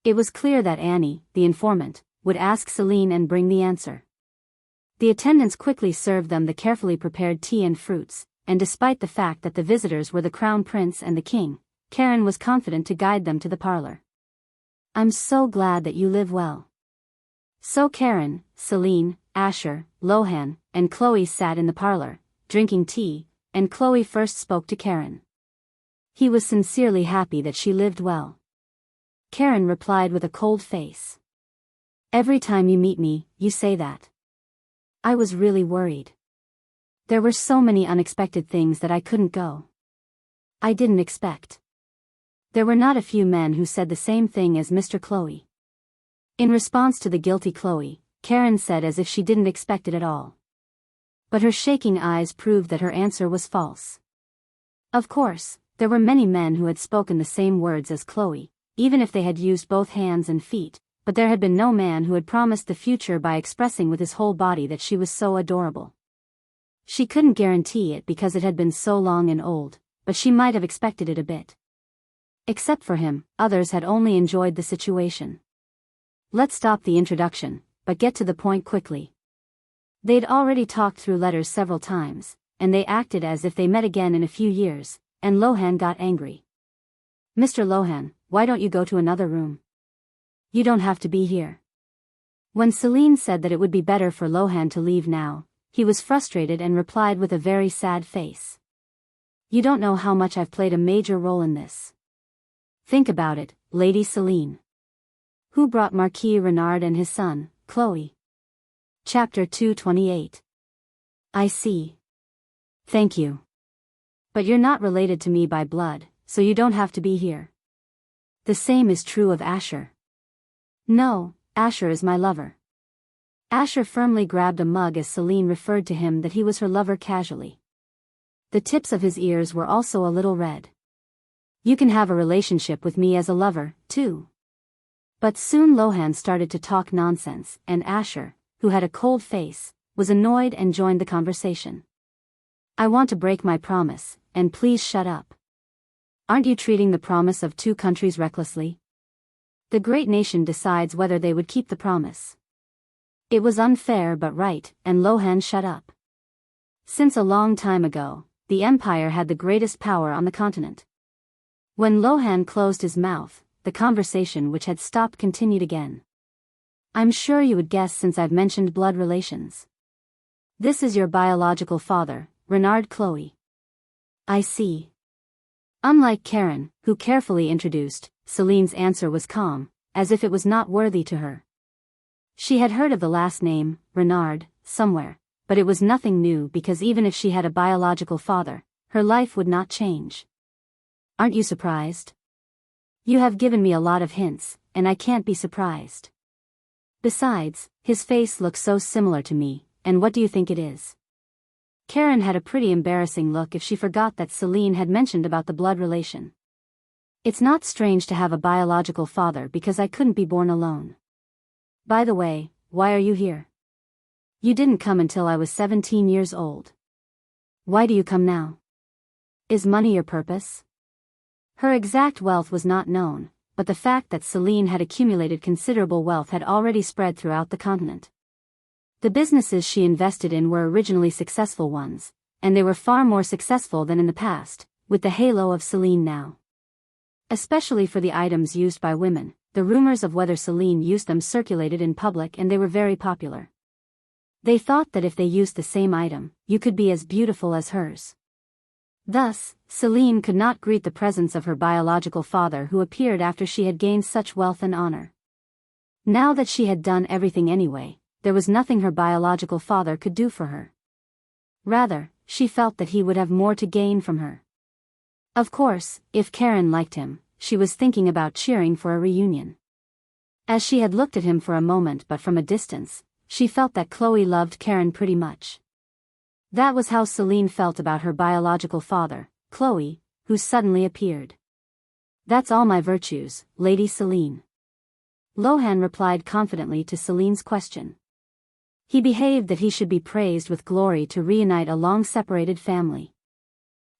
It was clear that Annie, the informant, would ask Celine and bring the answer. The attendants quickly served them the carefully prepared tea and fruits, and despite the fact that the visitors were the crown prince and the king, Karen was confident to guide them to the parlor. I'm so glad that you live well. So Karen, Celine, Asher, Lohan, and Chloe sat in the parlor, drinking tea, and Chloe first spoke to Karen. He was sincerely happy that she lived well. Karen replied with a cold face. Every time you meet me, you say that. I was really worried. There were so many unexpected things that I couldn't go. I didn't expect. There were not a few men who said the same thing as Mr. Chloe. In response to the guilty Chloe, Karen said as if she didn't expect it at all. But her shaking eyes proved that her answer was false. Of course, there were many men who had spoken the same words as Chloe, even if they had used both hands and feet, but there had been no man who had promised the future by expressing with his whole body that she was so adorable. She couldn't guarantee it because it had been so long and old, but she might have expected it a bit. Except for him, others had only enjoyed the situation. Let's stop the introduction, but get to the point quickly. They'd already talked through letters several times, and they acted as if they met again in a few years, and Lohan got angry. Mr. Lohan, why don't you go to another room? You don't have to be here. When Celine said that it would be better for Lohan to leave now, he was frustrated and replied with a very sad face. You don't know how much I've played a major role in this. Think about it, Lady Celine. Who brought Marquis Renard and his son, Chloe? Chapter 228. I see. Thank you. But you're not related to me by blood, so you don't have to be here. The same is true of Asher. No, Asher is my lover. Asher firmly grabbed a mug as Celine referred to him that he was her lover casually. The tips of his ears were also a little red. You can have a relationship with me as a lover, too. But soon Lohan started to talk nonsense, and Asher, who had a cold face, was annoyed and joined the conversation. I want to break my promise, and please shut up. Aren't you treating the promise of 2 countries recklessly? The great nation decides whether they would keep the promise. It was unfair but right, and Lohan shut up. Since a long time ago, the empire had the greatest power on the continent. When Lohan closed his mouth, the conversation which had stopped continued again. I'm sure you would guess since I've mentioned blood relations. This is your biological father, Renard Chloe. I see. Unlike Karen, who carefully introduced, Celine's answer was calm, as if it was not worthy to her. She had heard of the last name, Renard, somewhere, but it was nothing new because even if she had a biological father, her life would not change. Aren't you surprised? You have given me a lot of hints, and I can't be surprised. Besides, his face looks so similar to me, and what do you think it is? Karen had a pretty embarrassing look if she forgot that Celine had mentioned about the blood relation. It's not strange to have a biological father because I couldn't be born alone. By the way, why are you here? You didn't come until I was 17 years old. Why do you come now? Is money your purpose? Her exact wealth was not known, but the fact that Celine had accumulated considerable wealth had already spread throughout the continent. The businesses she invested in were originally successful ones, and they were far more successful than in the past, with the halo of Celine now. Especially for the items used by women, the rumors of whether Celine used them circulated in public and they were very popular. They thought that if they used the same item, you could be as beautiful as hers. Thus, Celine could not greet the presence of her biological father who appeared after she had gained such wealth and honor. Now that she had done everything anyway, there was nothing her biological father could do for her. Rather, she felt that he would have more to gain from her. Of course, if Karen liked him, she was thinking about cheering for a reunion. As she had looked at him for a moment but from a distance, she felt that Chloe loved Karen pretty much. That was how Celine felt about her biological father, Chloe, who suddenly appeared. That's all my virtues, Lady Celine. Lohan replied confidently to Celine's question. He behaved that he should be praised with glory to reunite a long-separated family.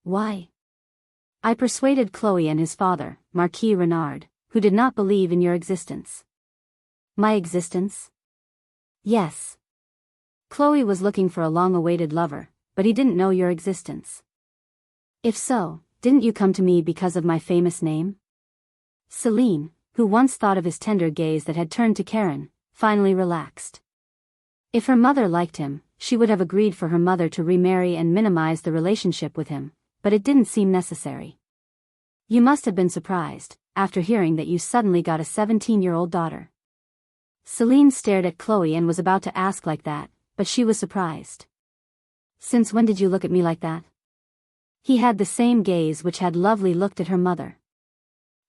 Why? I persuaded Chloe and his father, Marquis Renard, who did not believe in your existence. My existence? Yes. Chloe was looking for a long-awaited lover, but he didn't know your existence. If so, didn't you come to me because of my famous name? Celine, who once thought of his tender gaze that had turned to Karen, finally relaxed. If her mother liked him, she would have agreed for her mother to remarry and minimize the relationship with him, but it didn't seem necessary. You must have been surprised, after hearing that you suddenly got a 17-year-old daughter. Celine stared at Chloe and was about to ask like that, but she was surprised. Since when did you look at me like that? He had the same gaze which had Lovely looked at her mother.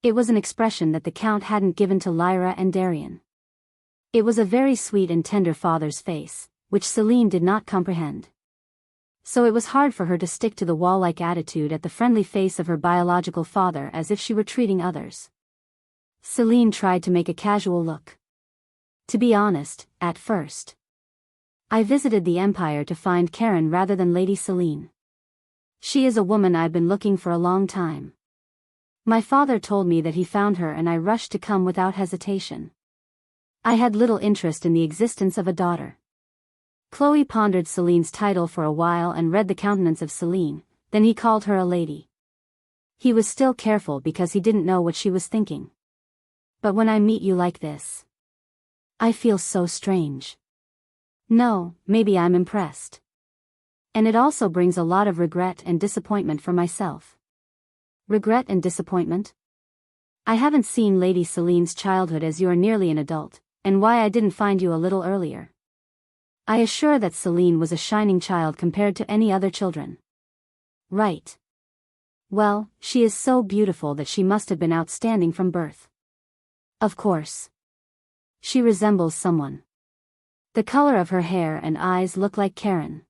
It was an expression that the Count hadn't given to Lyra and Darien. It was a very sweet and tender father's face, which Celine did not comprehend. So it was hard for her to stick to the wall-like attitude at the friendly face of her biological father as if she were treating others. Celine tried to make a casual look. To be honest, at first, I visited the Empire to find Karen rather than Lady Celine. She is a woman I've been looking for a long time. My father told me that he found her and I rushed to come without hesitation. I had little interest in the existence of a daughter. Chloe pondered Celine's title for a while and read the countenance of Celine, then he called her a lady. He was still careful because he didn't know what she was thinking. But when I meet you like this, I feel so strange. No, maybe I'm impressed. And it also brings a lot of regret and disappointment for myself. Regret and disappointment? I haven't seen Lady Celine's childhood as you're nearly an adult, and why I didn't find you a little earlier. I assure that Celine was a shining child compared to any other children. Right. Well, she is so beautiful that she must have been outstanding from birth. Of course. She resembles someone. The color of her hair and eyes look like Karen.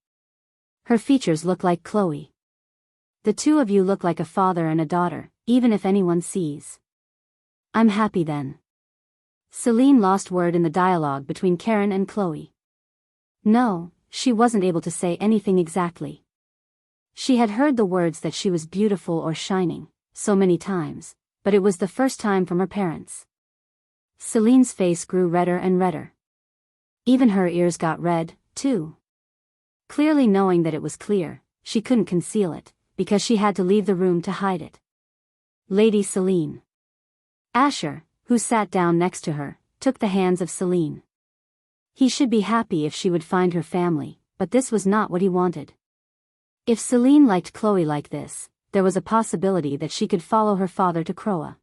Her features look like Chloe. The two of you look like a father and a daughter, even if anyone sees. I'm happy then. Celine lost word in the dialogue between Karen and Chloe. No, she wasn't able to say anything exactly. She had heard the words that she was beautiful or shining, so many times, but it was the first time from her parents. Celine's face grew redder and redder. Even her ears got red, too. Clearly knowing that it was clear, she couldn't conceal it, because she had to leave the room to hide it. Lady Celine. Asher, who sat down next to her, took the hands of Celine. He should be happy if she would find her family, but this was not what he wanted. If Celine liked Chloe like this, there was a possibility that she could follow her father to Croa.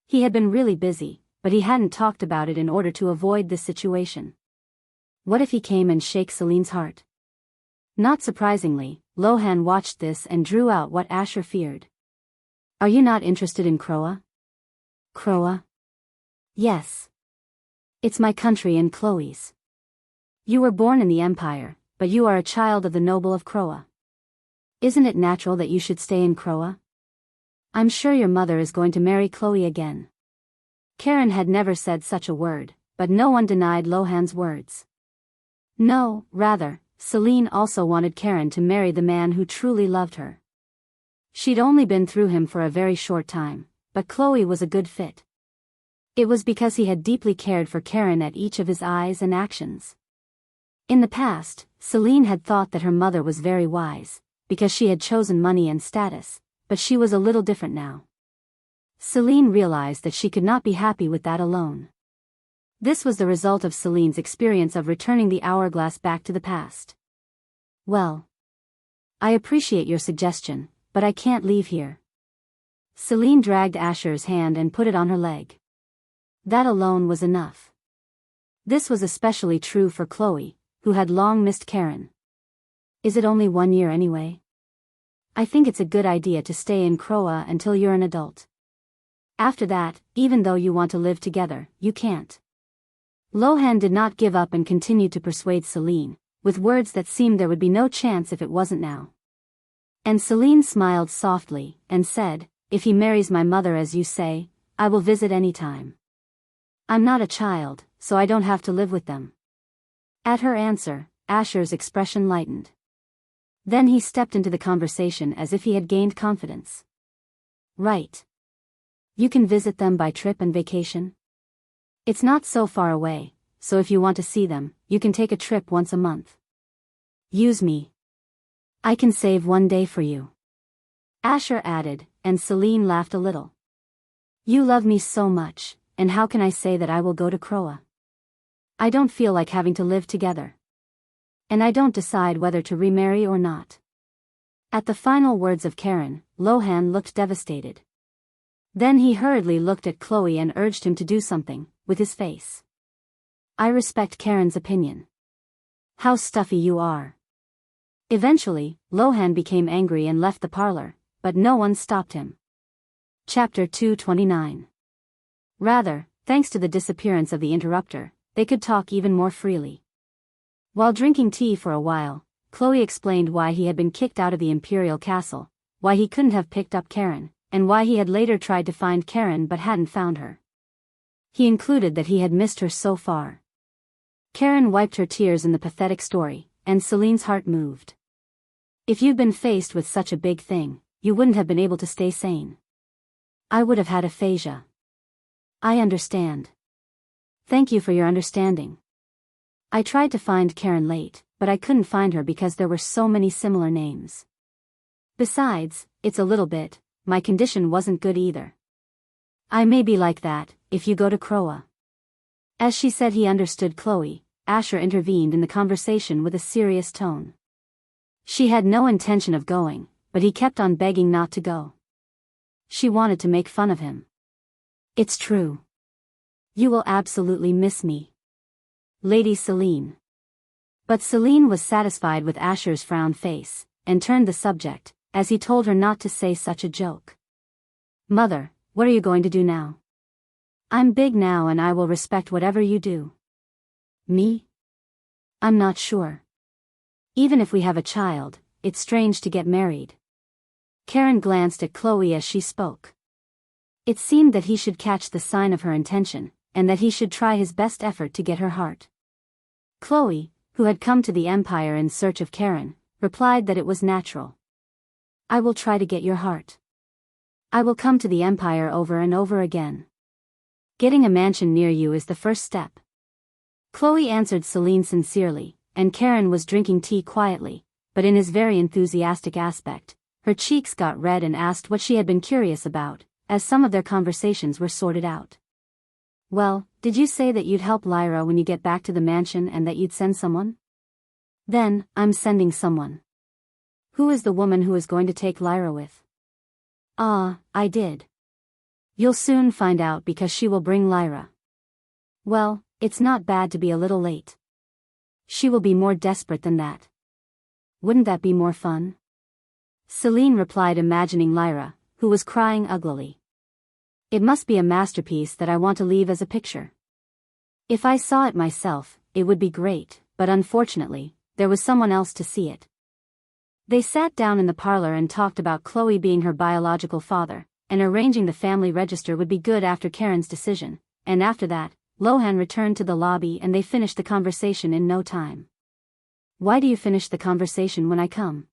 He had been really busy, but he hadn't talked about it in order to avoid this situation. What if he came and shook Celine's heart? Not surprisingly, Lohan watched this and drew out what Asher feared. Are you not interested in Croa? Croa? Yes. It's my country and Chloe's. You were born in the Empire, but you are a child of the noble of Croa. Isn't it natural that you should stay in Croa? I'm sure your mother is going to marry Chloe again. Karen had never said such a word, but no one denied Lohan's words. No, rather, Celine also wanted Karen to marry the man who truly loved her. She'd only been through him for a very short time, but Chloe was a good fit. It was because he had deeply cared for Karen at each of his eyes and actions. In the past, Celine had thought that her mother was very wise, because she had chosen money and status, but she was a little different now. Celine realized that she could not be happy with that alone. This was the result of Celine's experience of returning the hourglass back to the past. Well, I appreciate your suggestion, but I can't leave here. Celine dragged Asher's hand and put it on her leg. That alone was enough. This was especially true for Chloe, who had long missed Karen. Is it only 1 year anyway? I think it's a good idea to stay in Croa until you're an adult. After that, even though you want to live together, you can't. Lohan did not give up and continued to persuade Celine, with words that seemed there would be no chance if it wasn't now. And Celine smiled softly, and said, if he marries my mother as you say, I will visit any time. I'm not a child, so I don't have to live with them. At her answer, Asher's expression lightened. Then he stepped into the conversation as if he had gained confidence. Right. You can visit them by trip and vacation? It's not so far away, so if you want to see them, you can take a trip once a month. Use me. I can save 1 day for you. Asher added, and Celine laughed a little. You love me so much, and how can I say that I will go to Croa? I don't feel like having to live together. And I don't decide whether to remarry or not. At the final words of Karen, Lohan looked devastated. Then he hurriedly looked at Chloe and urged him to do something, with his face. I respect Karen's opinion. How stuffy you are. Eventually, Lohan became angry and left the parlor, but no one stopped him. Chapter 229. Rather, thanks to the disappearance of the interrupter, they could talk even more freely. While drinking tea for a while, Chloe explained why he had been kicked out of the Imperial Castle, why he couldn't have picked up Karen, and why he had later tried to find Karen but hadn't found her. He included that he had missed her so far. Karen wiped her tears in the pathetic story, and Celine's heart moved. If you'd been faced with such a big thing, you wouldn't have been able to stay sane. I would have had aphasia. I understand. Thank you for your understanding. I tried to find Karen late, but I couldn't find her because there were so many similar names. Besides, it's a little bit, my condition wasn't good either. I may be like that, if you go to Croa. As she said he understood Chloe, Asher intervened in the conversation with a serious tone. She had no intention of going, but he kept on begging not to go. She wanted to make fun of him. It's true. You will absolutely miss me. Lady Celine. But Celine was satisfied with Asher's frowned face, and turned the subject, as he told her not to say such a joke. Mother, what are you going to do now? I'm big now and I will respect whatever you do. Me? I'm not sure. Even if we have a child, it's strange to get married. Karen glanced at Chloe as she spoke. It seemed that he should catch the sign of her intention, and that he should try his best effort to get her heart. Chloe, who had come to the Empire in search of Karen, replied that it was natural. I will try to get your heart. I will come to the Empire over and over again. Getting a mansion near you is the first step. Chloe answered Celine sincerely, and Karen was drinking tea quietly, but in his very enthusiastic aspect, her cheeks got red and asked what she had been curious about, as some of their conversations were sorted out. Well, did you say that you'd help Lyra when you get back to the mansion and that you'd send someone? Then, I'm sending someone. Who is the woman who is going to take Lyra with? I did. You'll soon find out because she will bring Lyra. Well, it's not bad to be a little late. She will be more desperate than that. Wouldn't that be more fun? Celine replied, imagining Lyra, who was crying uglily. It must be a masterpiece that I want to leave as a picture. If I saw it myself, it would be great, but unfortunately, there was someone else to see it. They sat down in the parlor and talked about Chloe being her biological father, and arranging the family register would be good after Karen's decision, and after that, Lohan returned to the lobby and they finished the conversation in no time. Why do you finish the conversation when I come?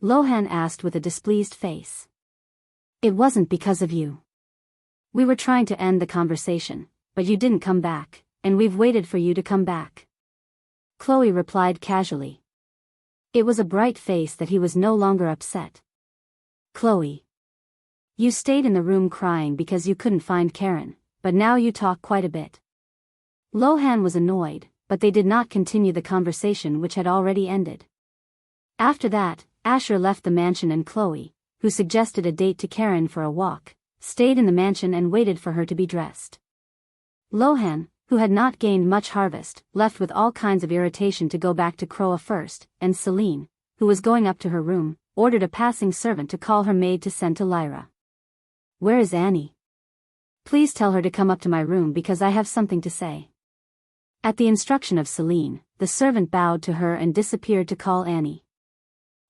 Lohan asked with a displeased face. It wasn't because of you. We were trying to end the conversation, but you didn't come back, and we've waited for you to come back. Chloe replied casually. It was a bright face that he was no longer upset. Chloe. You stayed in the room crying because you couldn't find Karen, but now you talk quite a bit. Lohan was annoyed, but they did not continue the conversation which had already ended. After that, Asher left the mansion and Chloe, who suggested a date to Karen for a walk, stayed in the mansion and waited for her to be dressed. Lohan, who had not gained much harvest, left with all kinds of irritation to go back to Croa first, and Celine, who was going up to her room, ordered a passing servant to call her maid to send to Lyra. Where is Annie? Please tell her to come up to my room because I have something to say. At the instruction of Celine, the servant bowed to her and disappeared to call Annie.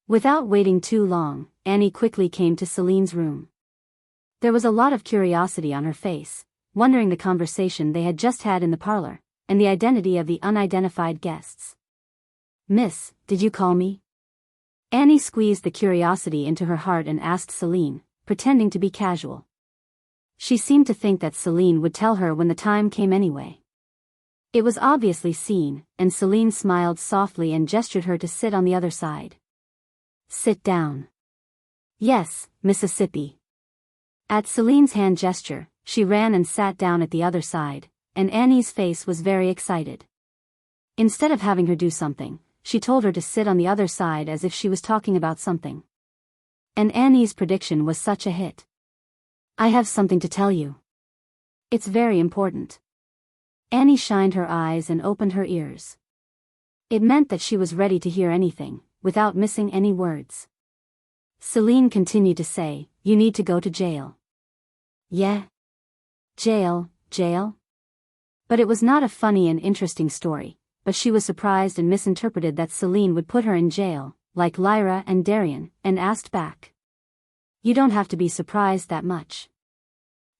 Without waiting too long, Annie quickly came to Celine's room. There was a lot of curiosity on her face, wondering the conversation they had just had in the parlor, and the identity of the unidentified guests. Miss, did you call me? Annie squeezed the curiosity into her heart and asked Celine, pretending to be casual. She seemed to think that Celine would tell her when the time came anyway. It was obviously seen, and Celine smiled softly and gestured her to sit on the other side. Sit down. Yes, Mississippi. At Celine's hand gesture, she ran and sat down at the other side, and Annie's face was very excited. Instead of having her do something, she told her to sit on the other side as if she was talking about something. And Annie's prediction was such a hit. I have something to tell you. It's very important. Annie shined her eyes and opened her ears. It meant that she was ready to hear anything, without missing any words. Celine continued to say, you need to go to jail. Yeah? Jail? But it was not a funny and interesting story, but she was surprised and misinterpreted that Celine would put her in jail, like Lyra and Darian, and asked back. You don't have to be surprised that much.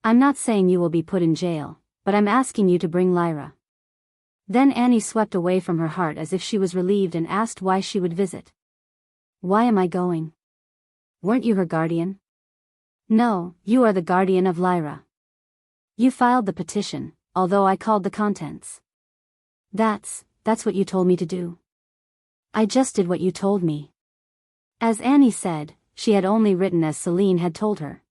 I'm not saying you will be put in jail, but I'm asking you to bring Lyra. Then Annie swept away from her heart as if she was relieved and asked why she would visit. Why am I going? Weren't you her guardian? No, you are the guardian of Lyra. You filed the petition, although I called the contents. That's what you told me to do. I just did what you told me. As Annie said, she had only written as Celine had told her.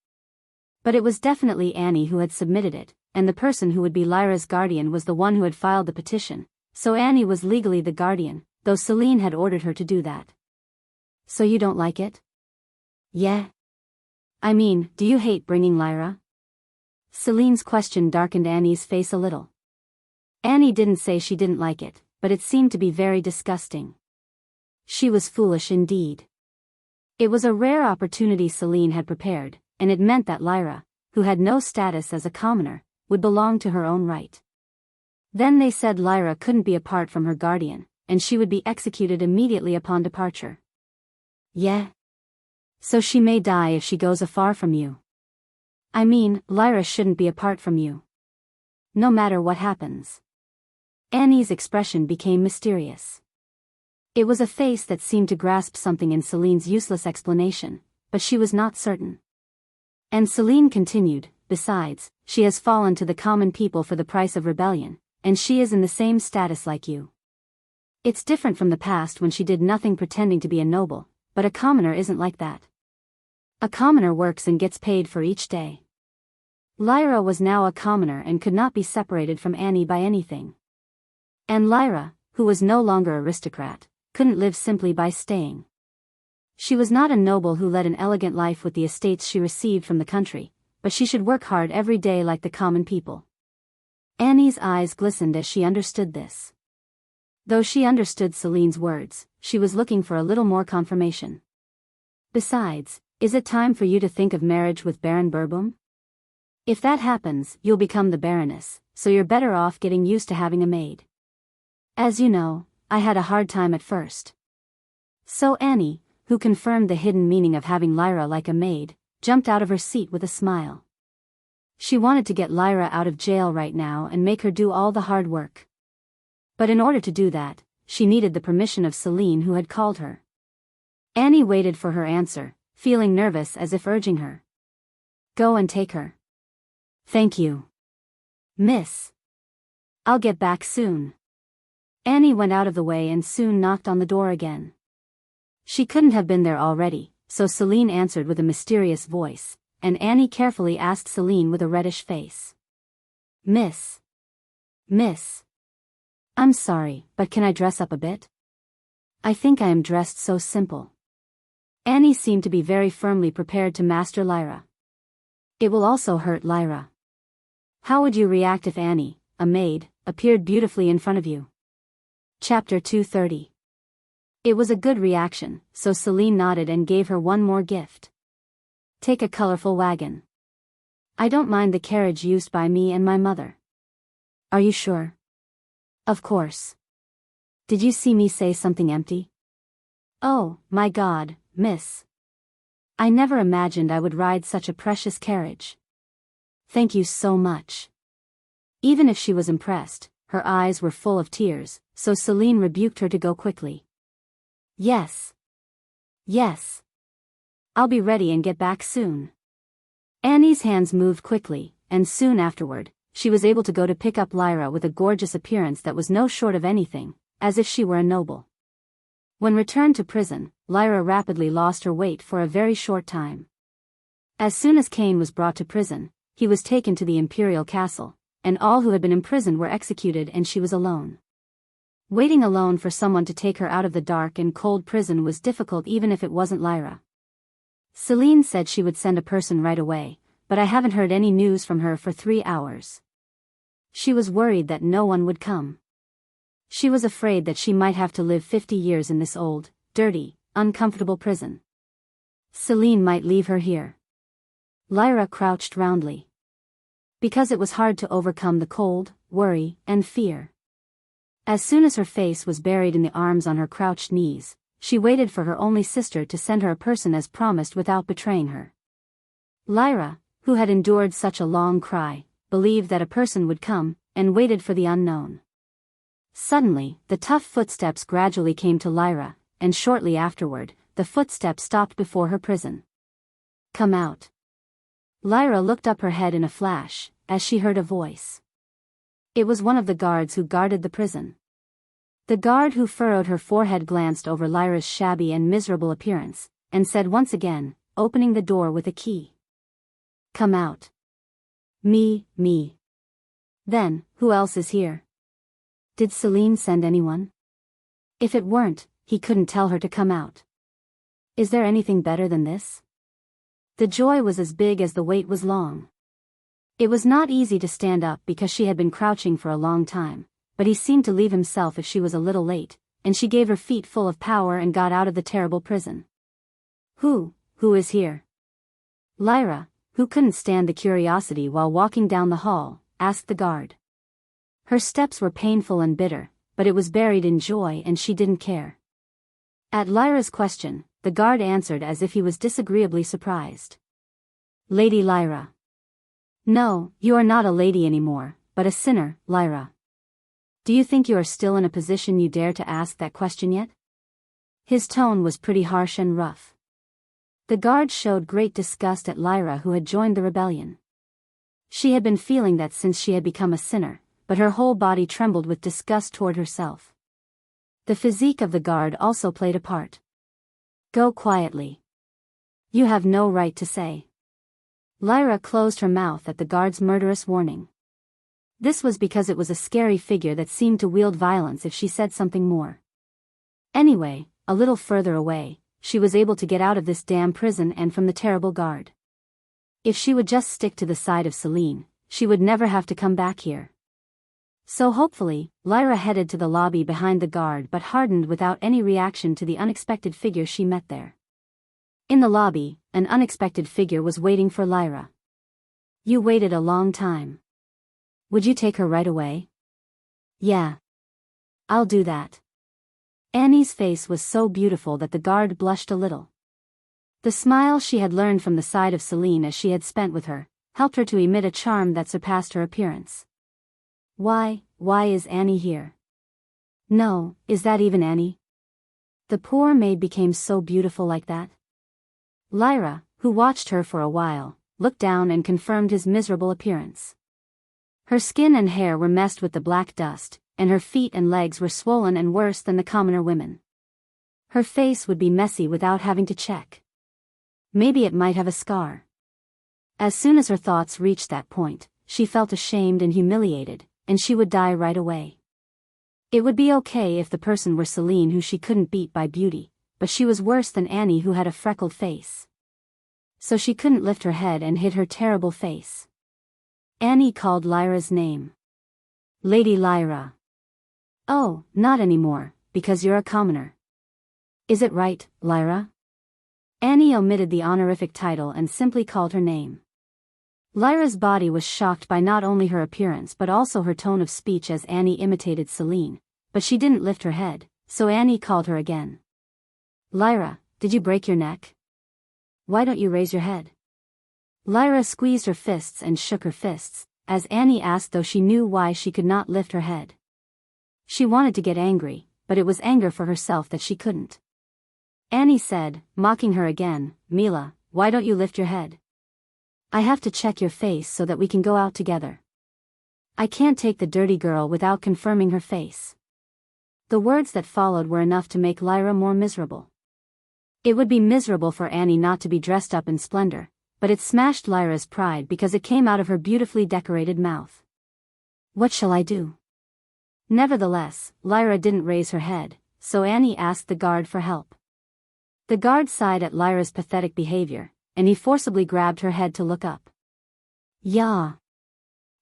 But it was definitely Annie who had submitted it, and the person who would be Lyra's guardian was the one who had filed the petition, so Annie was legally the guardian, though Celine had ordered her to do that. So you don't like it? Yeah. I mean, do you hate bringing Lyra? Celine's question darkened Annie's face a little. Annie didn't say she didn't like it, but it seemed to be very disgusting. She was foolish indeed. It was a rare opportunity Celine had prepared, and it meant that Lyra, who had no status as a commoner, would belong to her own right. Then they said Lyra couldn't be apart from her guardian, and she would be executed immediately upon departure. Yeah. So she may die if she goes afar from you. I mean, Lyra shouldn't be apart from you. No matter what happens. Annie's expression became mysterious. It was a face that seemed to grasp something in Celine's useless explanation, but she was not certain. And Celine continued, besides, she has fallen to the common people for the price of rebellion, and she is in the same status like you. It's different from the past when she did nothing pretending to be a noble, but a commoner isn't like that. A commoner works and gets paid for each day. Lyra was now a commoner and could not be separated from Annie by anything. And Lyra, who was no longer aristocrat, couldn't live simply by staying. She was not a noble who led an elegant life with the estates she received from the country, but she should work hard every day like the common people. Annie's eyes glistened as she understood this. Though she understood Celine's words, she was looking for a little more confirmation. Besides, is it time for you to think of marriage with Baron Burbum? If that happens, you'll become the Baroness, so you're better off getting used to having a maid. As you know, I had a hard time at first. So Annie, who confirmed the hidden meaning of having Lyra like a maid, jumped out of her seat with a smile. She wanted to get Lyra out of jail right now and make her do all the hard work. But in order to do that, she needed the permission of Celine who had called her. Annie waited for her answer, feeling nervous as if urging her. Go and take her. Thank you. Miss. I'll get back soon. Annie went out of the way and soon knocked on the door again. She couldn't have been there already, so Celine answered with a mysterious voice, and Annie carefully asked Celine with a reddish face. Miss. I'm sorry, but can I dress up a bit? I think I am dressed so simple. Annie seemed to be very firmly prepared to master Lyra. It will also hurt Lyra. How would you react if Annie, a maid, appeared beautifully in front of you? Chapter 230. It was a good reaction, so Celine nodded and gave her one more gift. Take a colorful wagon. I don't mind the carriage used by me and my mother. Are you sure? Of course. Did you see me say something empty? Oh, my God, miss. I never imagined I would ride such a precious carriage. Thank you so much. Even if she was impressed, her eyes were full of tears, so Celine rebuked her to go quickly. Yes. I'll be ready and get back soon. Annie's hands moved quickly, and soon afterward, she was able to go to pick up Lyra with a gorgeous appearance that was no short of anything, as if she were a noble. When returned to prison, Lyra rapidly lost her weight for a very short time. As soon as Cain was brought to prison, he was taken to the imperial castle, and all who had been imprisoned were executed and she was alone. Waiting alone for someone to take her out of the dark and cold prison was difficult even if it wasn't Lyra. Celine said she would send a person right away, but I haven't heard any news from her for 3 hours. She was worried that no one would come. She was afraid that she might have to live 50 years in this old, dirty, uncomfortable prison. Celine might leave her here. Lyra crouched roundly. Because it was hard to overcome the cold, worry, and fear. As soon as her face was buried in the arms on her crouched knees, she waited for her only sister to send her a person as promised without betraying her. Lyra, who had endured such a long cry, believed that a person would come, and waited for the unknown. Suddenly, the tough footsteps gradually came to Lyra, and shortly afterward, the footsteps stopped before her prison. Come out. Lyra looked up her head in a flash, as she heard a voice. It was one of the guards who guarded the prison. The guard who furrowed her forehead glanced over Lyra's shabby and miserable appearance, and said once again, opening the door with a key. Come out. Me. Then, who else is here? Did Celine send anyone? If it weren't, he couldn't tell her to come out. Is there anything better than this? The joy was as big as the wait was long. It was not easy to stand up because she had been crouching for a long time, but he seemed to leave himself if she was a little late, and she gave her feet full of power and got out of the terrible prison. Who is here? Lyra, who couldn't stand the curiosity while walking down the hall, asked the guard. Her steps were painful and bitter, but it was buried in joy and she didn't care. At Lyra's question, the guard answered as if he was disagreeably surprised. Lady Lyra. No, you are not a lady anymore, but a sinner, Lyra. Do you think you are still in a position you dare to ask that question yet? His tone was pretty harsh and rough. The guard showed great disgust at Lyra who had joined the rebellion. She had been feeling that since she had become a sinner, but her whole body trembled with disgust toward herself. The physique of the guard also played a part. Go quietly. You have no right to say. Lyra closed her mouth at the guard's murderous warning. This was because it was a scary figure that seemed to wield violence if she said something more. Anyway, a little further away, she was able to get out of this damn prison and from the terrible guard. If she would just stick to the side of Celine, she would never have to come back here. So hopefully, Lyra headed to the lobby behind the guard but hardened without any reaction to the unexpected figure she met there. In the lobby, an unexpected figure was waiting for Lyra. You waited a long time. Would you take her right away? Yeah. I'll do that. Annie's face was so beautiful that the guard blushed a little. The smile she had learned from the side of Celine as she had spent with her, helped her to emit a charm that surpassed her appearance. Why is Annie here? No, is that even Annie? The poor maid became so beautiful like that? Lyra, who watched her for a while, looked down and confirmed his miserable appearance. Her skin and hair were messed with the black dust, and her feet and legs were swollen and worse than the commoner women. Her face would be messy without having to check. Maybe it might have a scar. As soon as her thoughts reached that point, she felt ashamed and humiliated, and she would die right away. It would be okay if the person were Celine, who she couldn't beat by beauty, but she was worse than Annie, who had a freckled face. So she couldn't lift her head and hid her terrible face. Annie called Lyra's name. Lady Lyra. Oh, not anymore, because you're a commoner. Is it right, Lyra? Annie omitted the honorific title and simply called her name. Lyra's body was shocked by not only her appearance but also her tone of speech as Annie imitated Celine, but she didn't lift her head, so Annie called her again. Lyra, did you break your neck? Why don't you raise your head? Lyra squeezed her fists and shook her fists, as Annie asked, though she knew why she could not lift her head. She wanted to get angry, but it was anger for herself that she couldn't. Annie said, mocking her again, Mila, why don't you lift your head? I have to check your face so that we can go out together. I can't take the dirty girl without confirming her face. The words that followed were enough to make Lyra more miserable. It would be miserable for Annie not to be dressed up in splendor, but it smashed Lyra's pride because it came out of her beautifully decorated mouth. What shall I do? Nevertheless, Lyra didn't raise her head, so Annie asked the guard for help. The guard sighed at Lyra's pathetic behavior, and he forcibly grabbed her head to look up. Yah!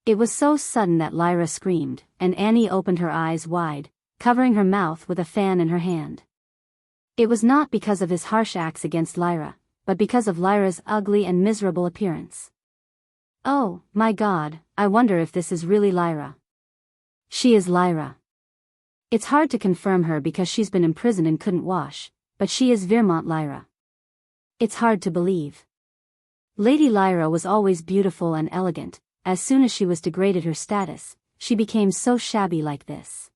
It was so sudden that Lyra screamed, and Annie opened her eyes wide, covering her mouth with a fan in her hand. It was not because of his harsh acts against Lyra, but because of Lyra's ugly and miserable appearance. Oh, my God, I wonder if this is really Lyra. She is Lyra. It's hard to confirm her because she's been imprisoned and couldn't wash, but she is Vermont Lyra. It's hard to believe. Lady Lyra was always beautiful and elegant. As soon as she was degraded her status, she became so shabby like this.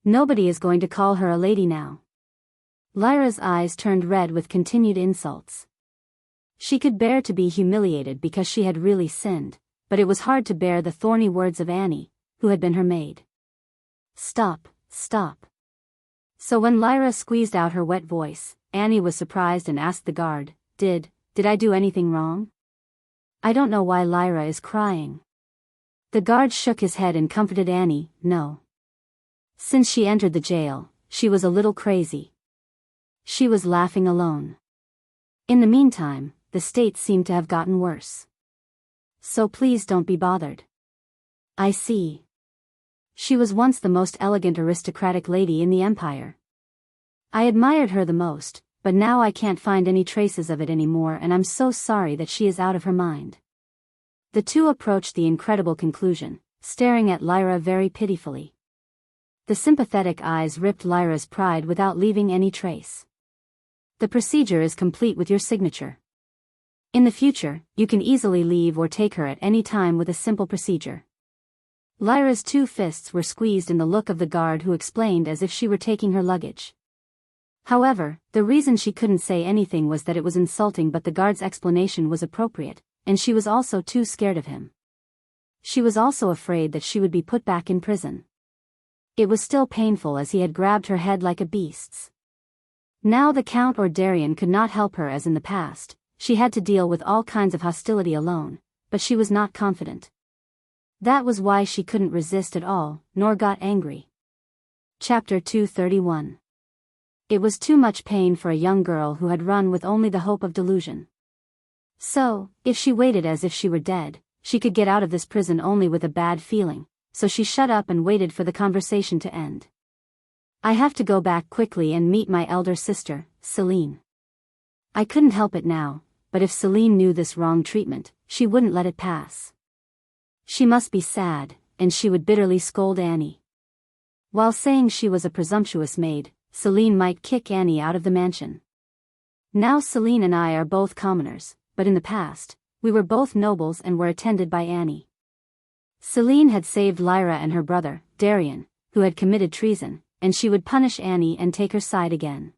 Nobody is going to call her a lady now. Lyra's eyes turned red with continued insults. She could bear to be humiliated because she had really sinned, but it was hard to bear the thorny words of Annie, who had been her maid. Stop, stop. So when Lyra squeezed out her wet voice, Annie was surprised and asked the guard, Did I do anything wrong? I don't know why Lyra is crying. The guard shook his head and comforted Annie, no. Since she entered the jail, she was a little crazy. She was laughing alone. In the meantime, the state seemed to have gotten worse. So please don't be bothered. I see. She was once the most elegant aristocratic lady in the empire. I admired her the most, but now I can't find any traces of it anymore, and I'm so sorry that she is out of her mind. The two approached the incredible conclusion, staring at Lyra very pitifully. The sympathetic eyes ripped Lyra's pride without leaving any trace. The procedure is complete with your signature. In the future, you can easily leave or take her at any time with a simple procedure. Lyra's two fists were squeezed in the look of the guard, who explained as if she were taking her luggage. However, the reason she couldn't say anything was that it was insulting, but the guard's explanation was appropriate, and she was also too scared of him. She was also afraid that she would be put back in prison. It was still painful as he had grabbed her head like a beast's. Now the Count or Darien could not help her as in the past. She had to deal with all kinds of hostility alone, but she was not confident. That was why she couldn't resist at all, nor got angry. Chapter 231. It was too much pain for a young girl who had run with only the hope of delusion. So, if she waited as if she were dead, she could get out of this prison only with a bad feeling, so she shut up and waited for the conversation to end. I have to go back quickly and meet my elder sister, Celine. I couldn't help it now, but if Celine knew this wrong treatment, she wouldn't let it pass. She must be sad, and she would bitterly scold Annie. While saying she was a presumptuous maid, Celine might kick Annie out of the mansion. Now Celine and I are both commoners, but in the past, we were both nobles and were attended by Annie. Celine had saved Lyra and her brother, Darien, who had committed treason, and she would punish Annie and take her side again.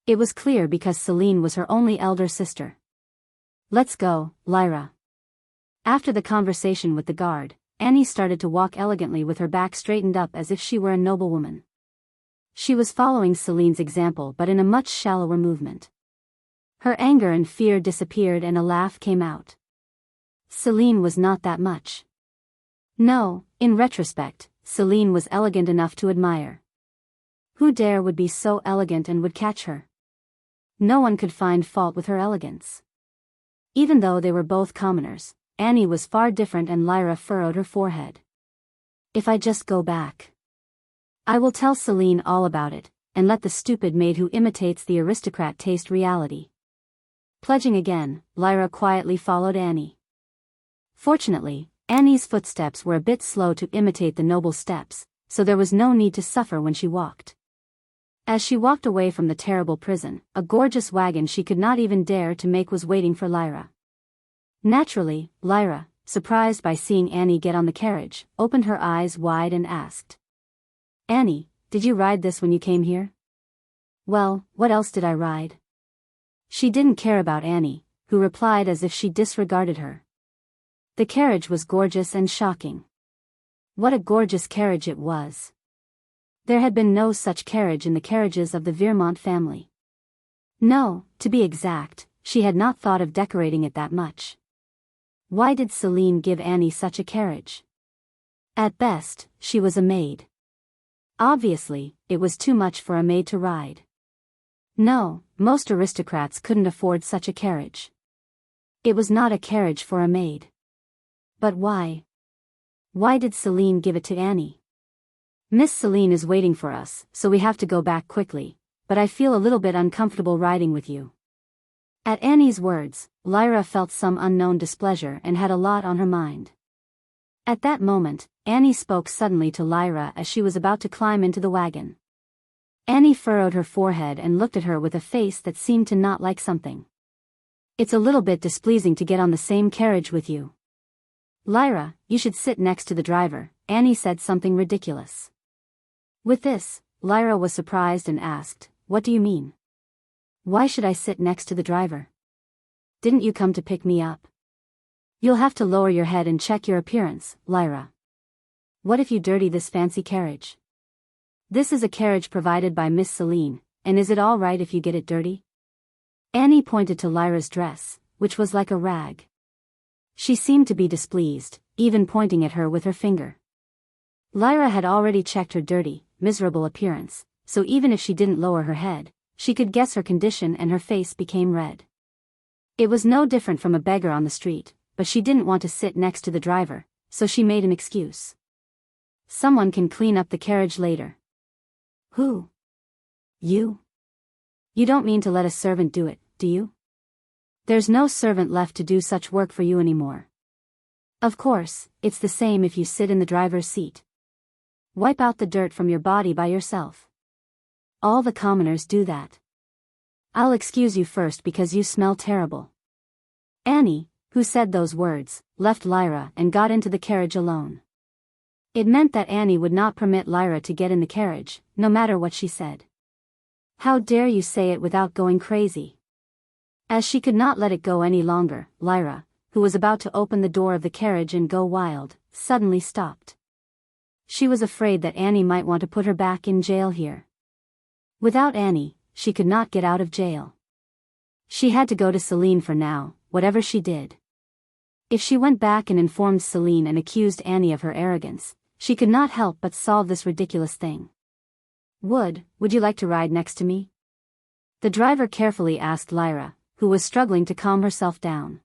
It was clear because Celine was her only elder sister. "Let's go, Lyra." After the conversation with the guard, Annie started to walk elegantly with her back straightened up as if she were a noblewoman. She was following Celine's example but in a much shallower movement. Her anger and fear disappeared and a laugh came out. Celine was not that much. No, in retrospect, Celine was elegant enough to admire. Who dare would be so elegant and would catch her? No one could find fault with her elegance. Even though they were both commoners, Annie was far different and Lyra furrowed her forehead. "If I just go back, I will tell Celine all about it, and let the stupid maid who imitates the aristocrat taste reality." Pledging again, Lyra quietly followed Annie. Fortunately, Annie's footsteps were a bit slow to imitate the noble steps, so there was no need to suffer when she walked. As she walked away from the terrible prison, a gorgeous wagon she could not even dare to make was waiting for Lyra. Naturally, Lyra, surprised by seeing Annie get on the carriage, opened her eyes wide and asked, "Annie, did you ride this when you came here?" "Well, what else did I ride?" She didn't care about Annie, who replied as if she disregarded her. The carriage was gorgeous and shocking. What a gorgeous carriage it was. There had been no such carriage in the carriages of the Vermont family. No, to be exact, she had not thought of decorating it that much. Why did Celine give Annie such a carriage? At best, she was a maid. Obviously, it was too much for a maid to ride. No, most aristocrats couldn't afford such a carriage. It was not a carriage for a maid. But why? Why did Celine give it to Annie? "Miss Celine is waiting for us, so we have to go back quickly, but I feel a little bit uncomfortable riding with you." At Annie's words, Lyra felt some unknown displeasure and had a lot on her mind. At that moment, Annie spoke suddenly to Lyra as she was about to climb into the wagon. Annie furrowed her forehead and looked at her with a face that seemed to not like something. "It's a little bit displeasing to get on the same carriage with you." "Lyra, you should sit next to the driver," Annie said something ridiculous. With this, Lyra was surprised and asked, "What do you mean? Why should I sit next to the driver? Didn't you come to pick me up?" "You'll have to lower your head and check your appearance, Lyra. What if you dirty this fancy carriage? This is a carriage provided by Miss Celine, and is it all right if you get it dirty?" Annie pointed to Lyra's dress, which was like a rag. She seemed to be displeased, even pointing at her with her finger. Lyra had already checked her dirty, miserable appearance, so even if she didn't lower her head, she could guess her condition and her face became red. It was no different from a beggar on the street, but she didn't want to sit next to the driver, so she made an excuse. "Someone can clean up the carriage later." "Who? You? You don't mean to let a servant do it, do you? There's no servant left to do such work for you anymore. Of course, it's the same if you sit in the driver's seat. Wipe out the dirt from your body by yourself. All the commoners do that. I'll excuse you first because you smell terrible." Annie, who said those words, left Lyra and got into the carriage alone. It meant that Annie would not permit Lyra to get in the carriage, no matter what she said. "How dare you say it without going crazy?" As she could not let it go any longer, Lyra, who was about to open the door of the carriage and go wild, suddenly stopped. She was afraid that Annie might want to put her back in jail here. Without Annie, she could not get out of jail. She had to go to Celine for now, whatever she did. If she went back and informed Celine and accused Annie of her arrogance, she could not help but solve this ridiculous thing. Would you like to ride next to me?" The driver carefully asked Lyra, who was struggling to calm herself down.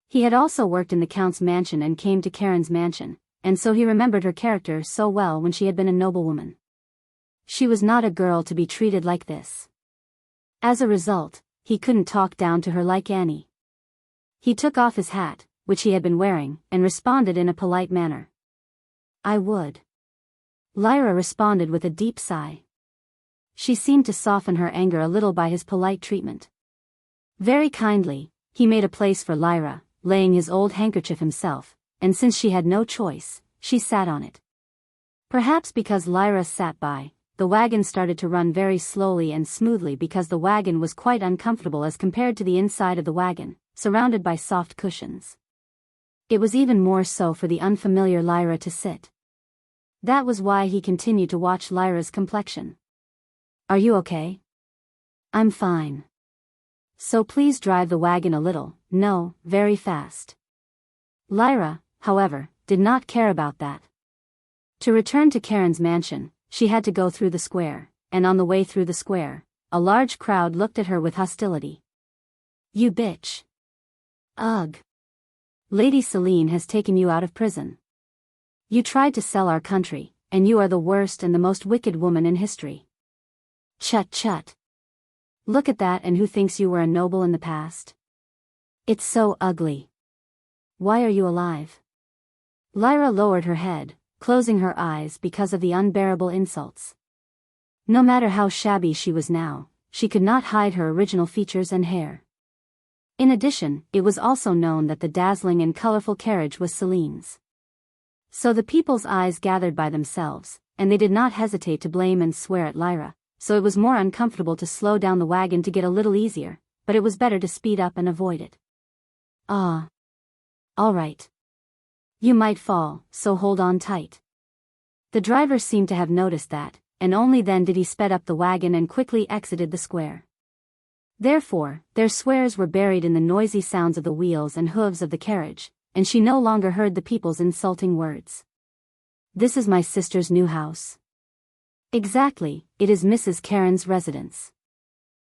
He had also worked in the Count's mansion and came to Karen's mansion, and so he remembered her character so well when she had been a noblewoman. She was not a girl to be treated like this. As a result, he couldn't talk down to her like Annie. He took off his hat, which he had been wearing, and responded in a polite manner. "I would." Lyra responded with a deep sigh. She seemed to soften her anger a little by his polite treatment. Very kindly, he made a place for Lyra, laying his old handkerchief himself, and since she had no choice, she sat on it. Perhaps because Lyra sat by, the wagon started to run very slowly and smoothly because the wagon was quite uncomfortable as compared to the inside of the wagon, surrounded by soft cushions. It was even more so for the unfamiliar Lyra to sit. That was why he continued to watch Lyra's complexion. "Are you okay?" "I'm fine. So please drive the wagon a little, no, very fast." Lyra, however, did not care about that. To return to Karen's mansion, she had to go through the square, and on the way through the square, a large crowd looked at her with hostility. "You bitch. Ugh. Lady Celine has taken you out of prison. You tried to sell our country, and you are the worst and the most wicked woman in history. Chut chut. Look at that, and who thinks you were a noble in the past? It's so ugly. Why are you alive?" Lyra lowered her head, closing her eyes because of the unbearable insults. No matter how shabby she was now, she could not hide her original features and hair. In addition, it was also known that the dazzling and colorful carriage was Celine's. So the people's eyes gathered by themselves, and they did not hesitate to blame and swear at Lyra, so it was more uncomfortable to slow down the wagon to get a little easier, but it was better to speed up and avoid it. "Ah. All right. You might fall, so hold on tight." The driver seemed to have noticed that, and only then did he sped up the wagon and quickly exited the square. Therefore, their swears were buried in the noisy sounds of the wheels and hooves of the carriage, and she no longer heard the people's insulting words. "This is my sister's new house." "Exactly, it is Mrs. Karen's residence."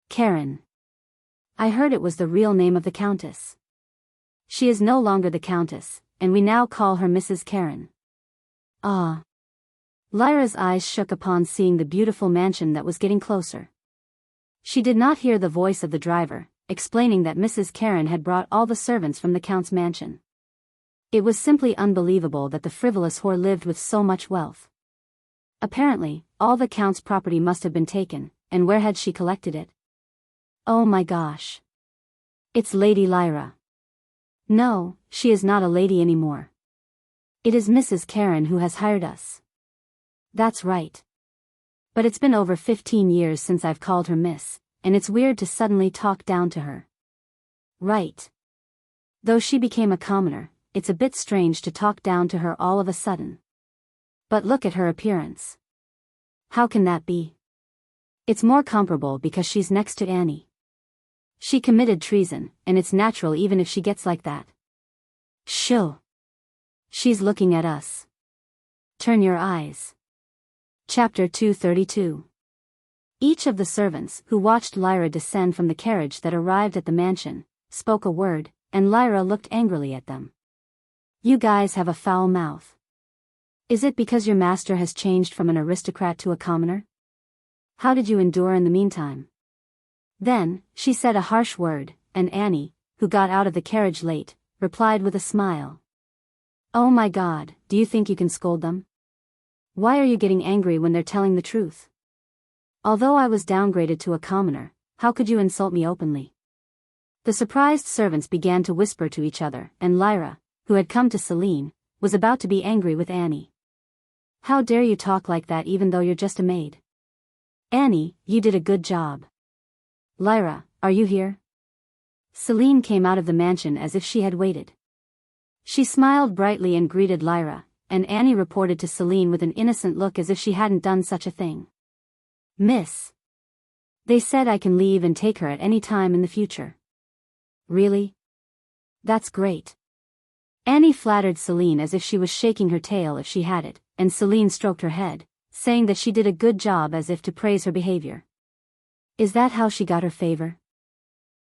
"Karen. I heard it was the real name of the Countess." "She is no longer the Countess, and we now call her Mrs. Karen." "Ah." Lyra's eyes shook upon seeing the beautiful mansion that was getting closer. She did not hear the voice of the driver, explaining that Mrs. Karen had brought all the servants from the Count's mansion. It was simply unbelievable that the frivolous whore lived with so much wealth. Apparently, all the Count's property must have been taken, and where had she collected it? Oh my gosh. It's Lady Lyra. No, she is not a lady anymore. It is Mrs. Karen who has hired us. That's right. But it's been over 15 years since I've called her miss, and it's weird to suddenly talk down to her. Right. Though she became a commoner, it's a bit strange to talk down to her all of a sudden. But look at her appearance. How can that be? It's more comparable because she's next to Annie. She committed treason, and it's natural even if she gets like that. Shoo. She's looking at us. Turn your eyes. Chapter 232. Each of the servants who watched Lyra descend from the carriage that arrived at the mansion spoke a word, and Lyra looked angrily at them. You guys have a foul mouth. Is it because your master has changed from an aristocrat to a commoner? How did you endure in the meantime? Then, she said a harsh word, and Annie, who got out of the carriage late, replied with a smile. Oh my God, do you think you can scold them? Why are you getting angry when they're telling the truth? Although I was downgraded to a commoner, how could you insult me openly? The surprised servants began to whisper to each other, and Lyra, who had come to Celine, was about to be angry with Annie. How dare you talk like that even though you're just a maid? Annie, you did a good job. Lyra, are you here? Celine came out of the mansion as if she had waited. She smiled brightly and greeted Lyra, and Annie reported to Celine with an innocent look as if she hadn't done such a thing. Miss. They said I can leave and take her at any time in the future. Really? That's great. Annie flattered Celine as if she was shaking her tail if she had it, and Celine stroked her head, saying that she did a good job as if to praise her behavior. Is that how she got her favor?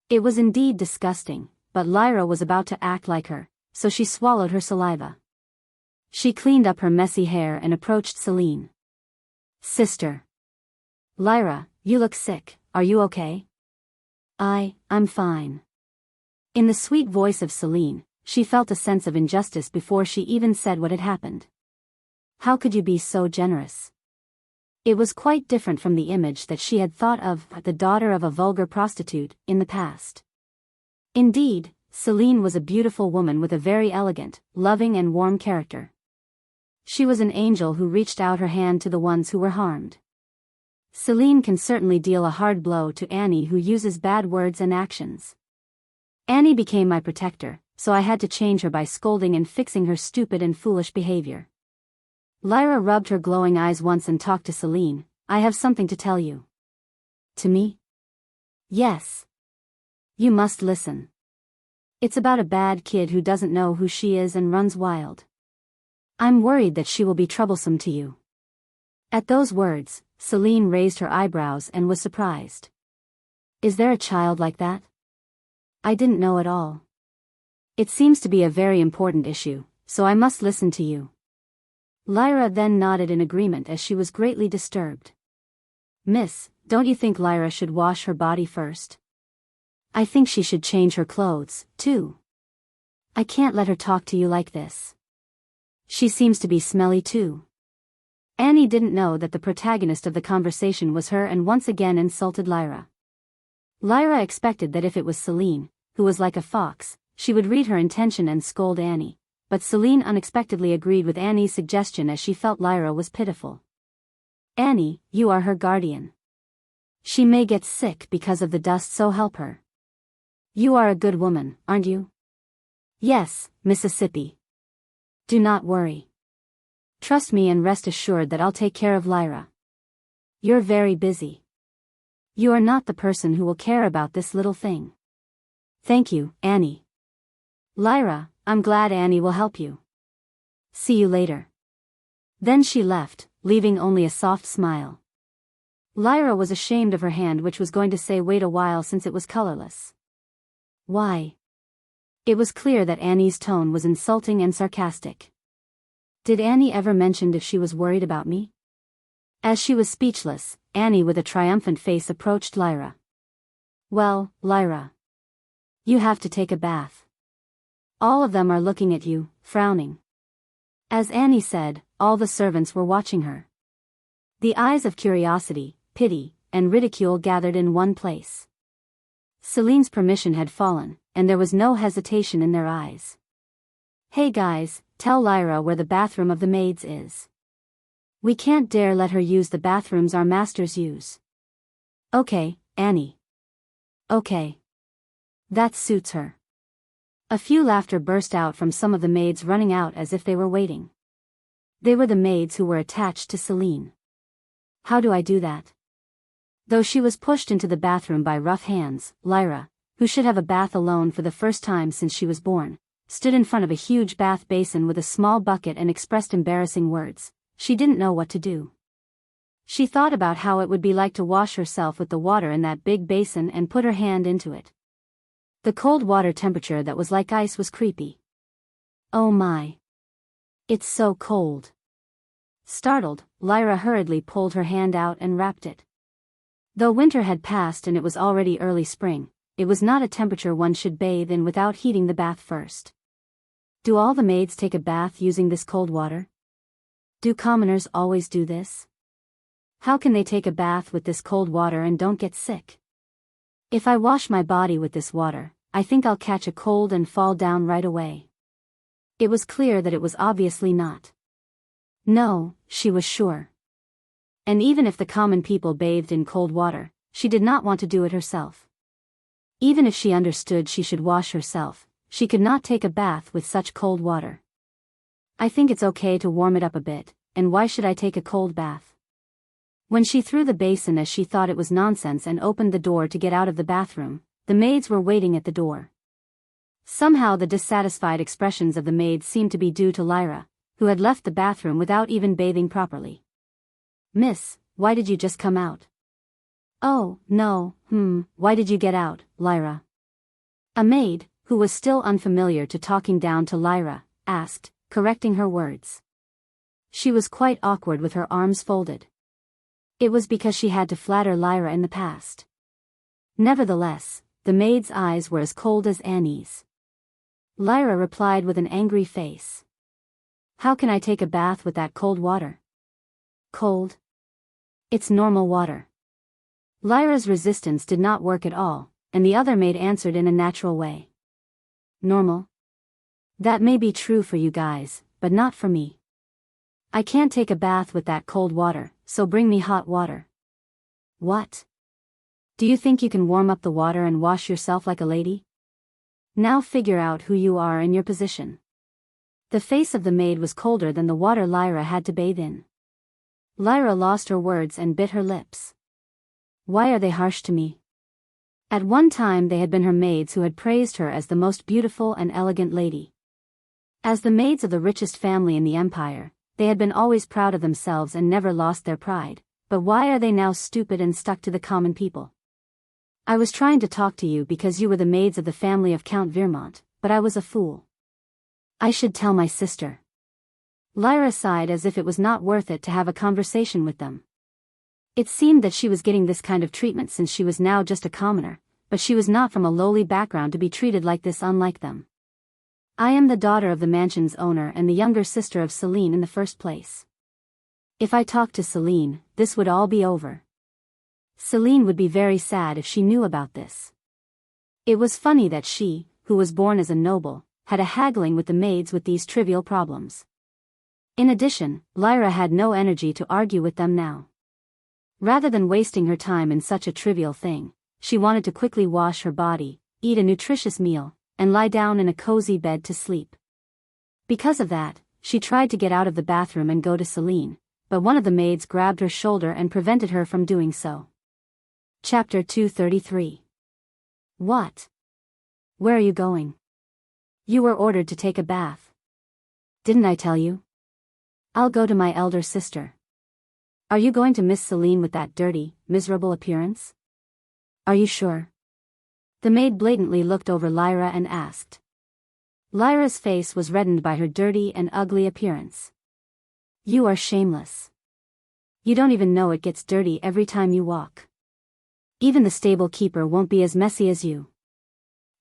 It was indeed disgusting, but Lyra was about to act like her, so she swallowed her saliva. She cleaned up her messy hair and approached Celine. Sister. Lyra, you look sick, are you okay? I'm fine. In the sweet voice of Celine, she felt a sense of injustice before she even said what had happened. How could you be so generous? It was quite different from the image that she had thought of the daughter of a vulgar prostitute in the past. Indeed, Celine was a beautiful woman with a very elegant, loving and warm character. She was an angel who reached out her hand to the ones who were harmed. Celine can certainly deal a hard blow to Annie who uses bad words and actions. Annie became my protector, so I had to change her by scolding and fixing her stupid and foolish behavior. Lyra rubbed her glowing eyes once and talked to Celine. I have something to tell you. To me? Yes. You must listen. It's about a bad kid who doesn't know who she is and runs wild. I'm worried that she will be troublesome to you. At those words, Celine raised her eyebrows and was surprised. Is there a child like that? I didn't know at all. It seems to be a very important issue, so I must listen to you. Lyra then nodded in agreement as she was greatly disturbed. Miss, don't you think Lyra should wash her body first? I think she should change her clothes, too. I can't let her talk to you like this. She seems to be smelly too. Annie didn't know that the protagonist of the conversation was her and once again insulted Lyra. Lyra expected that if it was Celine, who was like a fox, she would read her intention and scold Annie, but Celine unexpectedly agreed with Annie's suggestion as she felt Lyra was pitiful. Annie, you are her guardian. She may get sick because of the dust, so help her. You are a good woman, aren't you? Yes, Mississippi. Do not worry. Trust me and rest assured that I'll take care of Lyra. You're very busy. You are not the person who will care about this little thing. Thank you, Annie. Lyra, I'm glad Annie will help you. See you later. Then she left, leaving only a soft smile. Lyra was ashamed of her hand, which was going to say wait a while since it was colorless. Why? It was clear that Annie's tone was insulting and sarcastic. Did Annie ever mention if she was worried about me? As she was speechless, Annie with a triumphant face approached Lyra. Well, Lyra. You have to take a bath. All of them are looking at you, frowning. As Annie said, all the servants were watching her. The eyes of curiosity, pity, and ridicule gathered in one place. Celine's permission had fallen, and there was no hesitation in their eyes. Hey guys, tell Lyra where the bathroom of the maids is. We can't dare let her use the bathrooms our masters use. Okay, Annie. Okay. That suits her. A few laughter burst out from some of the maids running out as if they were waiting. They were the maids who were attached to Celine. How do I do that? Though she was pushed into the bathroom by rough hands, Lyra, who should have a bath alone for the first time since she was born, stood in front of a huge bath basin with a small bucket and expressed embarrassing words. She didn't know what to do. She thought about how it would be like to wash herself with the water in that big basin and put her hand into it. The cold water temperature that was like ice was creepy. Oh my. It's so cold. Startled, Lyra hurriedly pulled her hand out and wrapped it. Though winter had passed and it was already early spring, it was not a temperature one should bathe in without heating the bath first. Do all the maids take a bath using this cold water? Do commoners always do this? How can they take a bath with this cold water and don't get sick? If I wash my body with this water, I think I'll catch a cold and fall down right away. It was clear that it was obviously not. No, she was sure. And even if the common people bathed in cold water, she did not want to do it herself. Even if she understood she should wash herself, she could not take a bath with such cold water. I think it's okay to warm it up a bit, and why should I take a cold bath? When she threw the basin as she thought it was nonsense and opened the door to get out of the bathroom, the maids were waiting at the door. Somehow the dissatisfied expressions of the maids seemed to be due to Lyra, who had left the bathroom without even bathing properly. Miss, why did you just come out? Oh, no, why did you get out, Lyra? A maid, who was still unfamiliar to talking down to Lyra, asked, correcting her words. She was quite awkward with her arms folded. It was because she had to flatter Lyra in the past. Nevertheless, the maid's eyes were as cold as Annie's. Lyra replied with an angry face. How can I take a bath with that cold water? Cold? It's normal water. Lyra's resistance did not work at all, and the other maid answered in a natural way. Normal? That may be true for you guys, but not for me. I can't take a bath with that cold water, so bring me hot water. What? Do you think you can warm up the water and wash yourself like a lady? Now figure out who you are in your position. The face of the maid was colder than the water Lyra had to bathe in. Lyra lost her words and bit her lips. Why are they harsh to me? At one time they had been her maids who had praised her as the most beautiful and elegant lady. As the maids of the richest family in the empire, they had been always proud of themselves and never lost their pride, but why are they now stupid and stuck to the common people? I was trying to talk to you because you were the maids of the family of Count Vermont, but I was a fool. I should tell my sister. Lyra sighed as if it was not worth it to have a conversation with them. It seemed that she was getting this kind of treatment since she was now just a commoner, but she was not from a lowly background to be treated like this unlike them. I am the daughter of the mansion's owner and the younger sister of Celine in the first place. If I talked to Celine, this would all be over. Celine would be very sad if she knew about this. It was funny that she, who was born as a noble, had a haggling with the maids with these trivial problems. In addition, Lyra had no energy to argue with them now. Rather than wasting her time in such a trivial thing, she wanted to quickly wash her body, eat a nutritious meal, and lie down in a cozy bed to sleep. Because of that, she tried to get out of the bathroom and go to Celine, but one of the maids grabbed her shoulder and prevented her from doing so. Chapter 233. What? Where are you going? You were ordered to take a bath. Didn't I tell you? I'll go to my elder sister. Are you going to miss Celine with that dirty, miserable appearance? Are you sure? The maid blatantly looked over Lyra and asked. Lyra's face was reddened by her dirty and ugly appearance. You are shameless. You don't even know it gets dirty every time you walk. Even the stable keeper won't be as messy as you.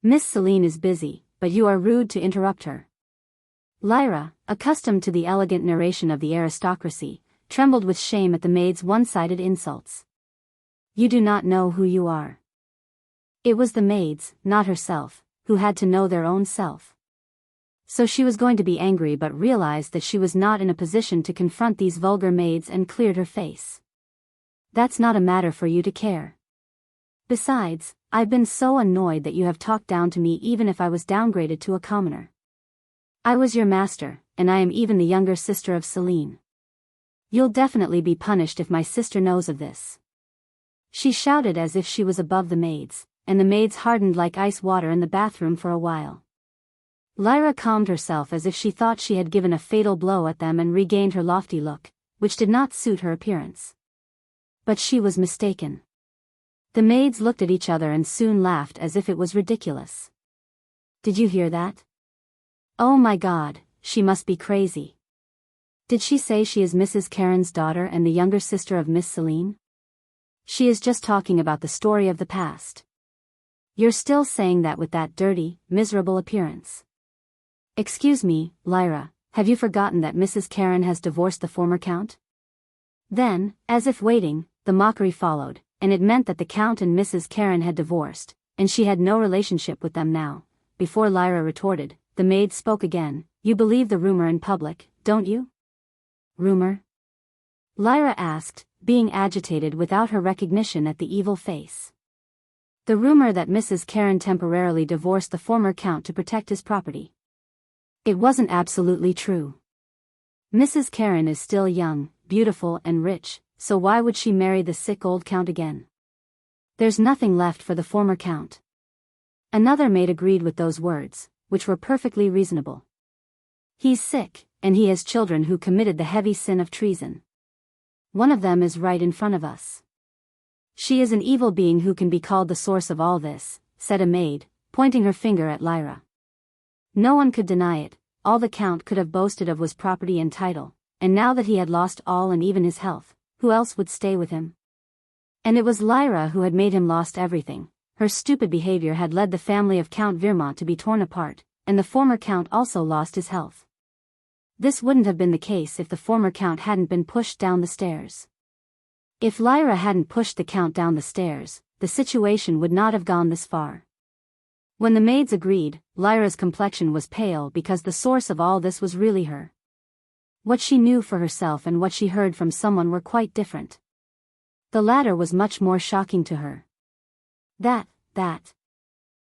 Miss Celine is busy, but you are rude to interrupt her. Lyra, accustomed to the elegant narration of the aristocracy, trembled with shame at the maid's one-sided insults. You do not know who you are. It was the maids, not herself, who had to know their own self. So she was going to be angry but realized that she was not in a position to confront these vulgar maids and cleared her face. That's not a matter for you to care. Besides, I've been so annoyed that you have talked down to me even if I was downgraded to a commoner. I was your master, and I am even the younger sister of Celine. You'll definitely be punished if my sister knows of this. She shouted as if she was above the maids, and the maids hardened like ice water in the bathroom for a while. Lyra calmed herself as if she thought she had given a fatal blow at them and regained her lofty look, which did not suit her appearance. But she was mistaken. The maids looked at each other and soon laughed as if it was ridiculous. Did you hear that? Oh my God, she must be crazy. Did she say she is Mrs. Karen's daughter and the younger sister of Miss Celine? She is just talking about the story of the past. You're still saying that with that dirty, miserable appearance. Excuse me, Lyra, have you forgotten that Mrs. Karen has divorced the former count? Then, as if waiting, the mockery followed, and it meant that the Count and Mrs. Karen had divorced, and she had no relationship with them now. Before Lyra retorted, the maid spoke again. You believe the rumor in public, don't you? Rumor? Lyra asked, being agitated without her recognition at the evil face. The rumor that Mrs. Karen temporarily divorced the former Count to protect his property. It wasn't absolutely true. Mrs. Karen is still young, beautiful and rich, so why would she marry the sick old Count again? There's nothing left for the former Count. Another maid agreed with those words, which were perfectly reasonable. He's sick, and he has children who committed the heavy sin of treason. One of them is right in front of us. She is an evil being who can be called the source of all this, said a maid, pointing her finger at Lyra. No one could deny it. All the Count could have boasted of was property and title, and now that he had lost all and even his health, who else would stay with him? And it was Lyra who had made him lost everything. Her stupid behavior had led the family of Count Vermont to be torn apart, and the former Count also lost his health. This wouldn't have been the case if the former Count hadn't been pushed down the stairs. If Lyra hadn't pushed the Count down the stairs, the situation would not have gone this far. When the maids agreed, Lyra's complexion was pale because the source of all this was really her. What she knew for herself and what she heard from someone were quite different. The latter was much more shocking to her. That.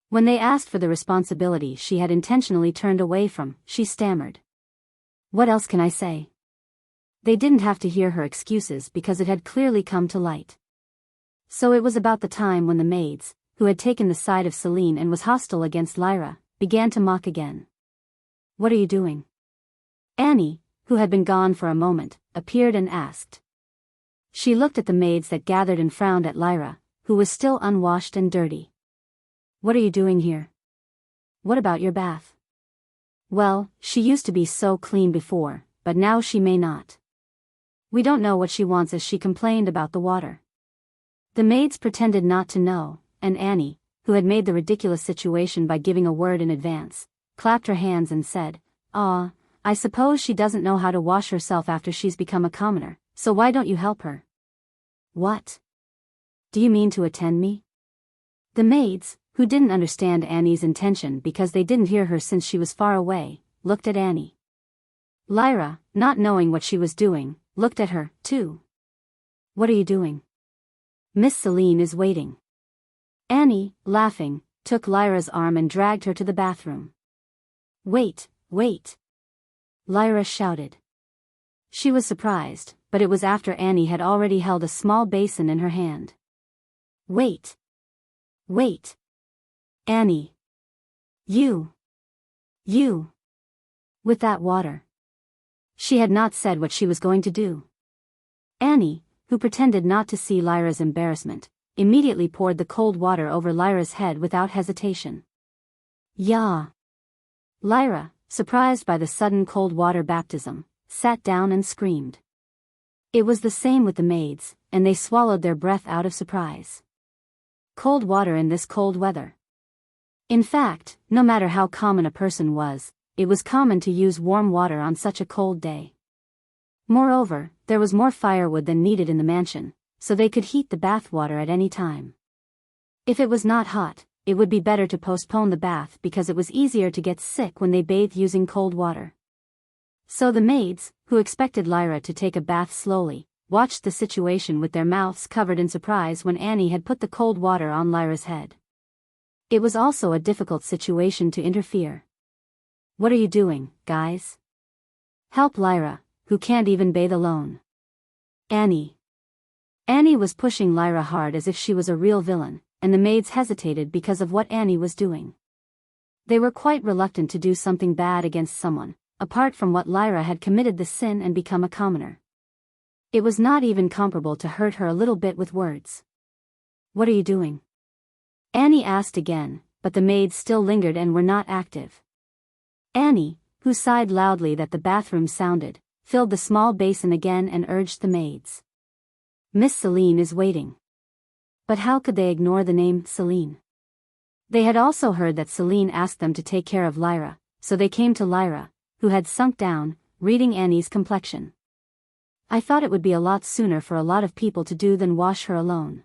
When they asked for the responsibility she had intentionally turned away from, she stammered. What else can I say? They didn't have to hear her excuses because it had clearly come to light. So it was about the time when the maids, who had taken the side of Celine and was hostile against Lyra, began to mock again. What are you doing? Annie, who had been gone for a moment, appeared and asked. She looked at the maids that gathered and frowned at Lyra, who was still unwashed and dirty. What are you doing here? What about your bath? Well, she used to be so clean before, but now she may not. We don't know what she wants, as she complained about the water. The maids pretended not to know, and Annie, who had made the ridiculous situation by giving a word in advance, clapped her hands and said, I suppose she doesn't know how to wash herself after she's become a commoner, so why don't you help her? What? Do you mean to attend me? The maids, who didn't understand Annie's intention because they didn't hear her since she was far away, looked at Annie. Lyra, not knowing what she was doing, looked at her, too. What are you doing? Miss Celine is waiting. Annie, laughing, took Lyra's arm and dragged her to the bathroom. Wait. Lyra shouted. She was surprised, but it was after Annie had already held a small basin in her hand. Wait. Annie. You. With that water. She had not said what she was going to do. Annie, who pretended not to see Lyra's embarrassment, immediately poured the cold water over Lyra's head without hesitation. Yah! Lyra, surprised by the sudden cold water baptism, sat down and screamed. It was the same with the maids, and they swallowed their breath out of surprise. Cold water in this cold weather. In fact, no matter how common a person was, it was common to use warm water on such a cold day. Moreover, there was more firewood than needed in the mansion, so they could heat the bath water at any time. If it was not hot, it would be better to postpone the bath because it was easier to get sick when they bathed using cold water. So the maids, who expected Lyra to take a bath slowly, watched the situation with their mouths covered in surprise when Annie had put the cold water on Lyra's head. It was also a difficult situation to interfere. What are you doing, guys? Help Lyra, who can't even bathe alone. Annie was pushing Lyra hard as if she was a real villain, and the maids hesitated because of what Annie was doing. They were quite reluctant to do something bad against someone, apart from what Lyra had committed the sin and become a commoner. It was not even comparable to hurt her a little bit with words. What are you doing? Annie asked again, but the maids still lingered and were not active. Annie, who sighed loudly that the bathroom sounded, filled the small basin again and urged the maids. Miss Celine is waiting. But how could they ignore the name Celine? They had also heard that Celine asked them to take care of Lyra, so they came to Lyra, who had sunk down, reading Annie's complexion. I thought it would be a lot sooner for a lot of people to do than wash her alone.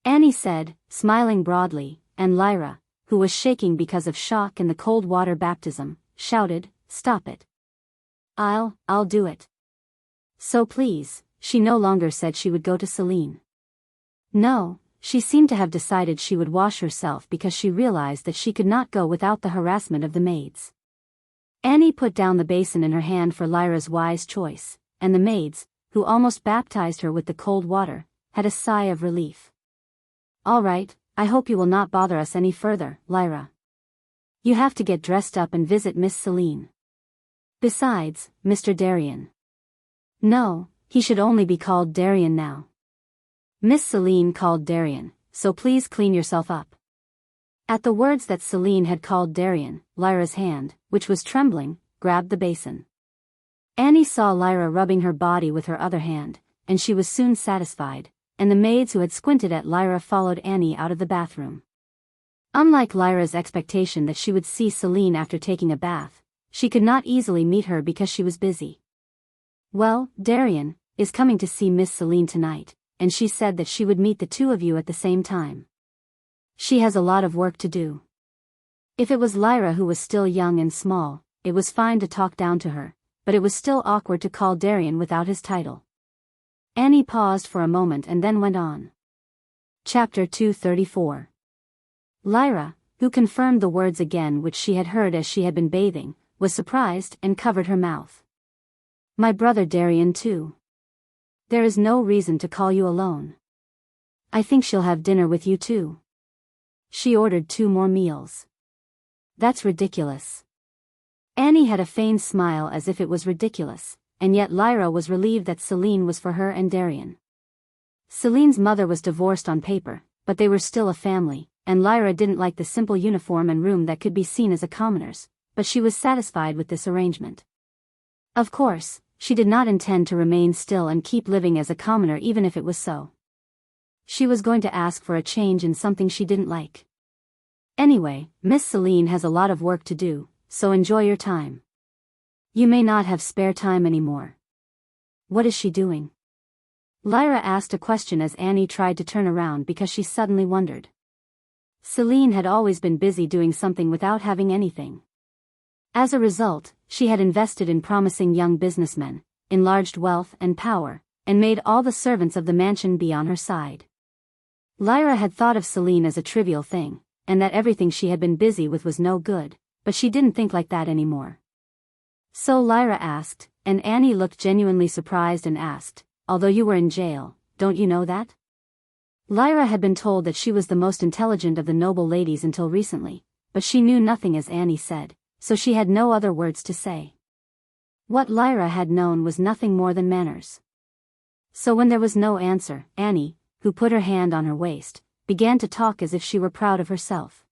Annie said, smiling broadly, and Lyra, who was shaking because of shock and the cold water baptism, shouted, Stop it. I'll do it. So please, she no longer said she would go to Celine. No, she seemed to have decided she would wash herself because she realized that she could not go without the harassment of the maids. Annie put down the basin in her hand for Lyra's wise choice, and the maids, who almost baptized her with the cold water, had a sigh of relief. All right, I hope you will not bother us any further, Lyra. You have to get dressed up and visit Miss Celine. Besides, Mr. Darien. No, he should only be called Darien now. Miss Celine called Darien, so please clean yourself up. At the words that Celine had called Darien, Lyra's hand, which was trembling, grabbed the basin. Annie saw Lyra rubbing her body with her other hand, and she was soon satisfied, and the maids who had squinted at Lyra followed Annie out of the bathroom. Unlike Lyra's expectation that she would see Celine after taking a bath, she could not easily meet her because she was busy. Well, Darien is coming to see Miss Celine tonight, and she said that she would meet the two of you at the same time. She has a lot of work to do. If it was Lyra who was still young and small, it was fine to talk down to her, but it was still awkward to call Darien without his title. Annie paused for a moment and then went on. Chapter 234. Lyra, who confirmed the words again which she had heard as she had been bathing, was surprised and covered her mouth. My brother Darian too. There is no reason to call you alone. I think she'll have dinner with you too. She ordered 2 more meals. That's ridiculous. Annie had a feigned smile as if it was ridiculous, and yet Lyra was relieved that Celine was for her and Darian. Celine's mother was divorced on paper, but they were still a family, and Lyra didn't like the simple uniform and room that could be seen as a commoner's, but she was satisfied with this arrangement. Of course, she did not intend to remain still and keep living as a commoner even if it was so. She was going to ask for a change in something she didn't like. Anyway, Miss Celine has a lot of work to do, so enjoy your time. You may not have spare time anymore. What is she doing? Lyra asked a question as Annie tried to turn around because she suddenly wondered. Celine had always been busy doing something without having anything. As a result, she had invested in promising young businessmen, enlarged wealth and power, and made all the servants of the mansion be on her side. Lyra had thought of Celine as a trivial thing, and that everything she had been busy with was no good, but she didn't think like that anymore. So Lyra asked, and Annie looked genuinely surprised and asked, although you were in jail, don't you know that? Lyra had been told that she was the most intelligent of the noble ladies until recently, but she knew nothing as Annie said, so she had no other words to say. What Lyra had known was nothing more than manners. So when there was no answer, Annie, who put her hand on her waist, began to talk as if she were proud of herself.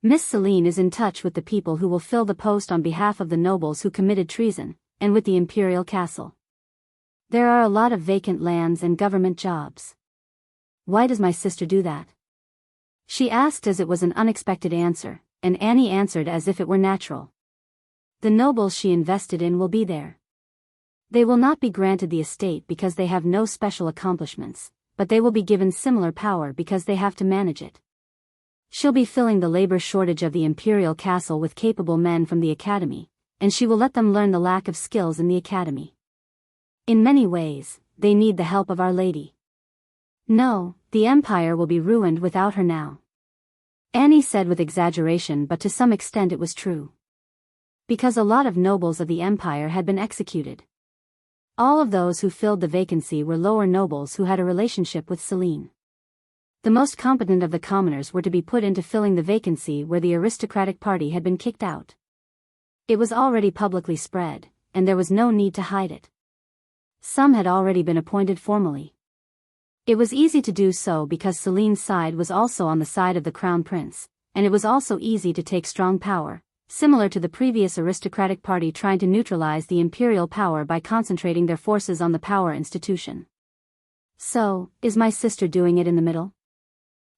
Miss Celine is in touch with the people who will fill the post on behalf of the nobles who committed treason, and with the imperial castle. There are a lot of vacant lands and government jobs. Why does my sister do that? She asked as it was an unexpected answer, and Annie answered as if it were natural. The nobles she invested in will be there. They will not be granted the estate because they have no special accomplishments, but they will be given similar power because they have to manage it. She'll be filling the labor shortage of the imperial castle with capable men from the academy, and she will let them learn the lack of skills in the academy. In many ways, they need the help of Our Lady. No, the empire will be ruined without her now. Annie said with exaggeration, but to some extent it was true. Because a lot of nobles of the empire had been executed. All of those who filled the vacancy were lower nobles who had a relationship with Celine. The most competent of the commoners were to be put into filling the vacancy where the aristocratic party had been kicked out. It was already publicly spread, and there was no need to hide it. Some had already been appointed formally. It was easy to do so because Celine's side was also on the side of the crown prince, and it was also easy to take strong power, similar to the previous aristocratic party trying to neutralize the imperial power by concentrating their forces on the power institution. So, is my sister doing it in the middle?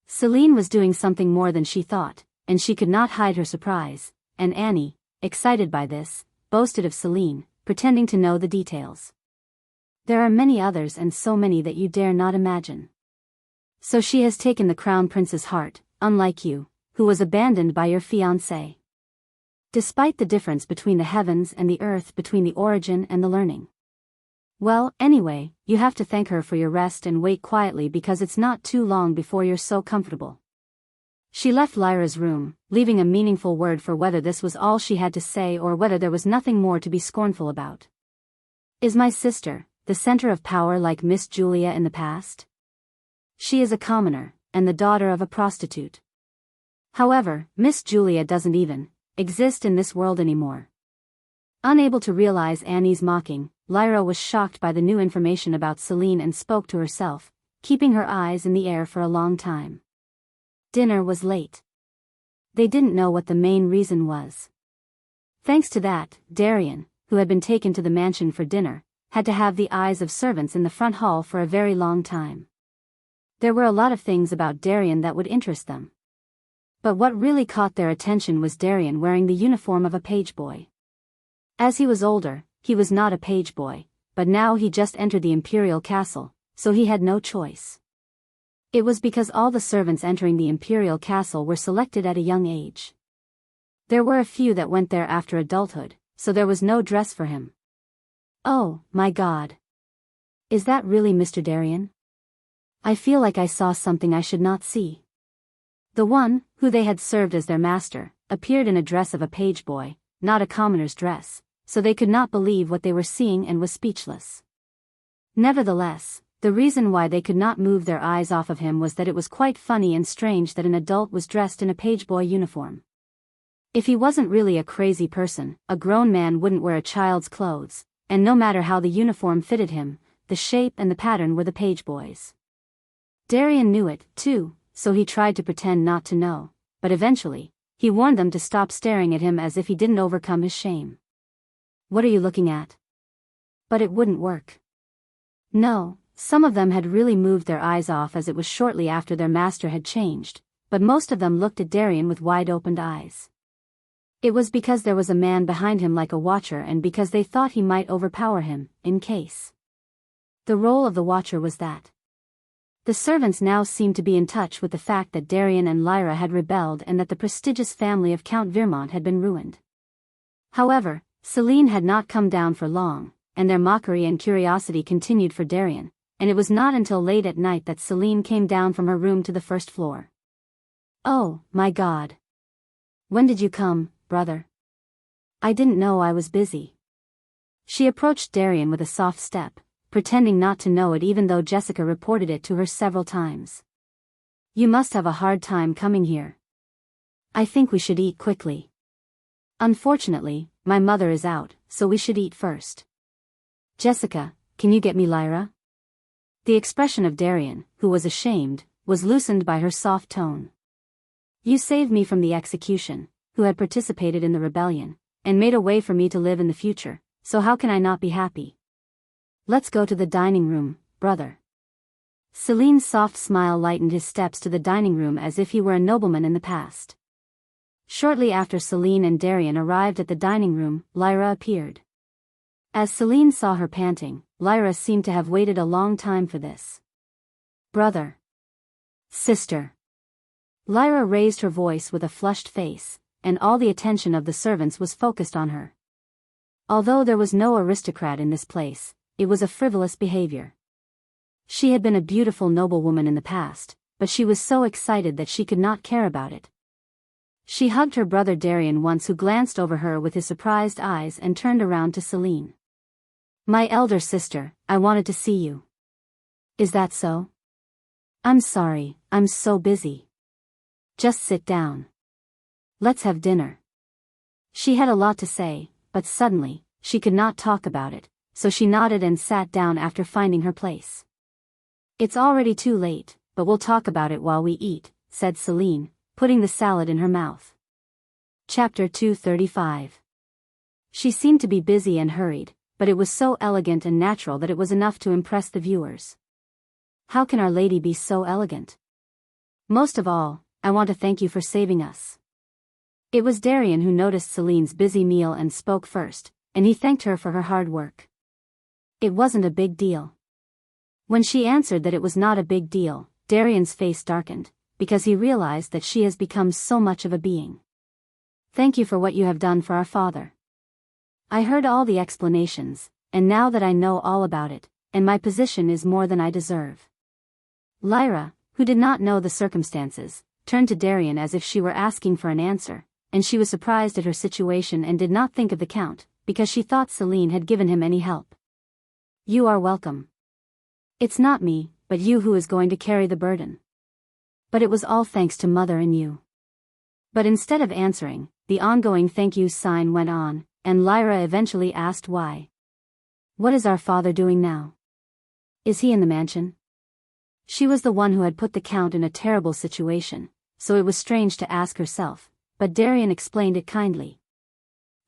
Celine was doing something more than she thought, and she could not hide her surprise, and Annie, excited by this, boasted of Celine, pretending to know the details. There are many others and so many that you dare not imagine. So she has taken the crown prince's heart, unlike you, who was abandoned by your fiancé. Despite the difference between the heavens and the earth, between the origin and the learning. Well, anyway, you have to thank her for your rest and wait quietly because it's not too long before you're so comfortable. She left Lyra's room, leaving a meaningful word for whether this was all she had to say or whether there was nothing more to be scornful about. Is my sister the center of power like Miss Julia in the past? She is a commoner, and the daughter of a prostitute. However, Miss Julia doesn't even exist in this world anymore. Unable to realize Annie's mocking, Lyra was shocked by the new information about Celine and spoke to herself, keeping her eyes in the air for a long time. Dinner was late. They didn't know what the main reason was. Thanks to that, Darian, who had been taken to the mansion for dinner, had to have the eyes of servants in the front hall for a very long time. There were a lot of things about Darian that would interest them. But what really caught their attention was Darian wearing the uniform of a page boy. As he was older, he was not a page boy, but now he just entered the imperial castle, so he had no choice. It was because all the servants entering the imperial castle were selected at a young age. There were a few that went there after adulthood, so there was no dress for him. Oh, my God. Is that really Mr. Darien? I feel like I saw something I should not see. The one, who they had served as their master, appeared in a dress of a page boy, not a commoner's dress, so they could not believe what they were seeing and was speechless. Nevertheless, the reason why they could not move their eyes off of him was that it was quite funny and strange that an adult was dressed in a page boy uniform. If he wasn't really a crazy person, a grown man wouldn't wear a child's clothes, and no matter how the uniform fitted him, the shape and the pattern were the page boy's. Darien knew it, too, so he tried to pretend not to know, but eventually, he warned them to stop staring at him as if he didn't overcome his shame. What are you looking at? But it wouldn't work. No, some of them had really moved their eyes off as it was shortly after their master had changed, but most of them looked at Darien with wide-opened eyes. It was because there was a man behind him like a watcher and because they thought he might overpower him, in case. The role of the watcher was that. The servants now seemed to be in touch with the fact that Darien and Lyra had rebelled and that the prestigious family of Count Vermont had been ruined. However, Celine had not come down for long, and their mockery and curiosity continued for Darien, and it was not until late at night that Celine came down from her room to the first floor. "Oh, my God. When did you come, brother? I didn't know I was busy." She approached Darien with a soft step, pretending not to know it even though Jessica reported it to her several times. "You must have a hard time coming here. I think we should eat quickly. Unfortunately, my mother is out, so we should eat first. Jessica, can you get me Lyra?" The expression of Darien, who was ashamed, was loosened by her soft tone. "You saved me from the execution, who had participated in the rebellion, and made a way for me to live in the future, so how can I not be happy? Let's go to the dining room, brother." Celine's soft smile lightened his steps to the dining room as if he were a nobleman in the past. Shortly after Celine and Darien arrived at the dining room, Lyra appeared. As Celine saw her panting, Lyra seemed to have waited a long time for this. "Brother. Sister." Lyra raised her voice with a flushed face, and all the attention of the servants was focused on her. Although there was no aristocrat in this place, it was a frivolous behavior. She had been a beautiful noblewoman in the past, but she was so excited that she could not care about it. She hugged her brother Darien once, who glanced over her with his surprised eyes and turned around to Celine. "My elder sister, I wanted to see you." "Is that so?" "I'm sorry, I'm so busy." "Just sit down. Let's have dinner." She had a lot to say, but suddenly, she could not talk about it, so she nodded and sat down after finding her place. "It's already too late, but we'll talk about it while we eat," said Celine, putting the salad in her mouth. Chapter 235. She seemed to be busy and hurried, but it was so elegant and natural that it was enough to impress the viewers. How can Our Lady be so elegant? Most of all, I want to thank you for saving us. It was Darien who noticed Celine's busy meal and spoke first, and he thanked her for her hard work. It wasn't a big deal. When she answered that it was not a big deal, Darien's face darkened, because he realized that she has become so much of a being. "Thank you for what you have done for our father. I heard all the explanations, and now that I know all about it, and my position is more than I deserve." Lyra, who did not know the circumstances, turned to Darien as if she were asking for an answer, and she was surprised at her situation and did not think of the Count, because she thought Celine had given him any help. "You are welcome. It's not me, but you who is going to carry the burden. But it was all thanks to Mother and you." But instead of answering, the ongoing thank you sign went on, and Lyra eventually asked why. "What is our father doing now? Is he in the mansion?" She was the one who had put the Count in a terrible situation, so it was strange to ask herself, but Darien explained it kindly.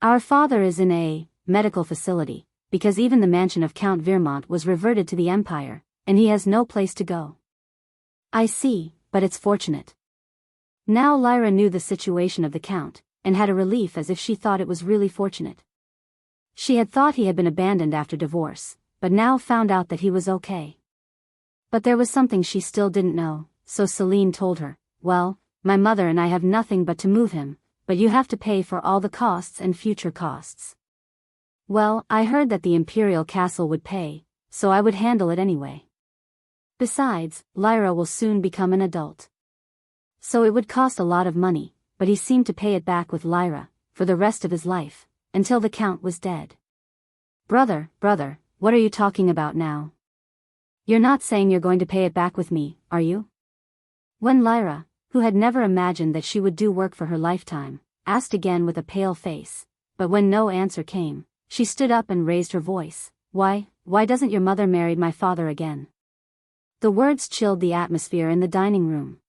"Our father is in a medical facility, because even the mansion of Count Vermont was reverted to the Empire, and he has no place to go." "I see, but it's fortunate." Now Lyra knew the situation of the Count, and had a relief as if she thought it was really fortunate. She had thought he had been abandoned after divorce, but now found out that he was okay. But there was something she still didn't know, so Celine told her, "Well, my mother and I have nothing but to move him, but you have to pay for all the costs and future costs." "Well, I heard that the Imperial Castle would pay, so I would handle it anyway. Besides, Lyra will soon become an adult. So it would cost a lot of money, but he seemed to pay it back with Lyra, for the rest of his life, until the Count was dead. Brother, what are you talking about now? You're not saying you're going to pay it back with me, are you? When Lyra, who had never imagined that she would do work for her lifetime, asked again with a pale face, but when no answer came, she stood up and raised her voice. Why doesn't your mother marry my father again? The words chilled the atmosphere in the dining room.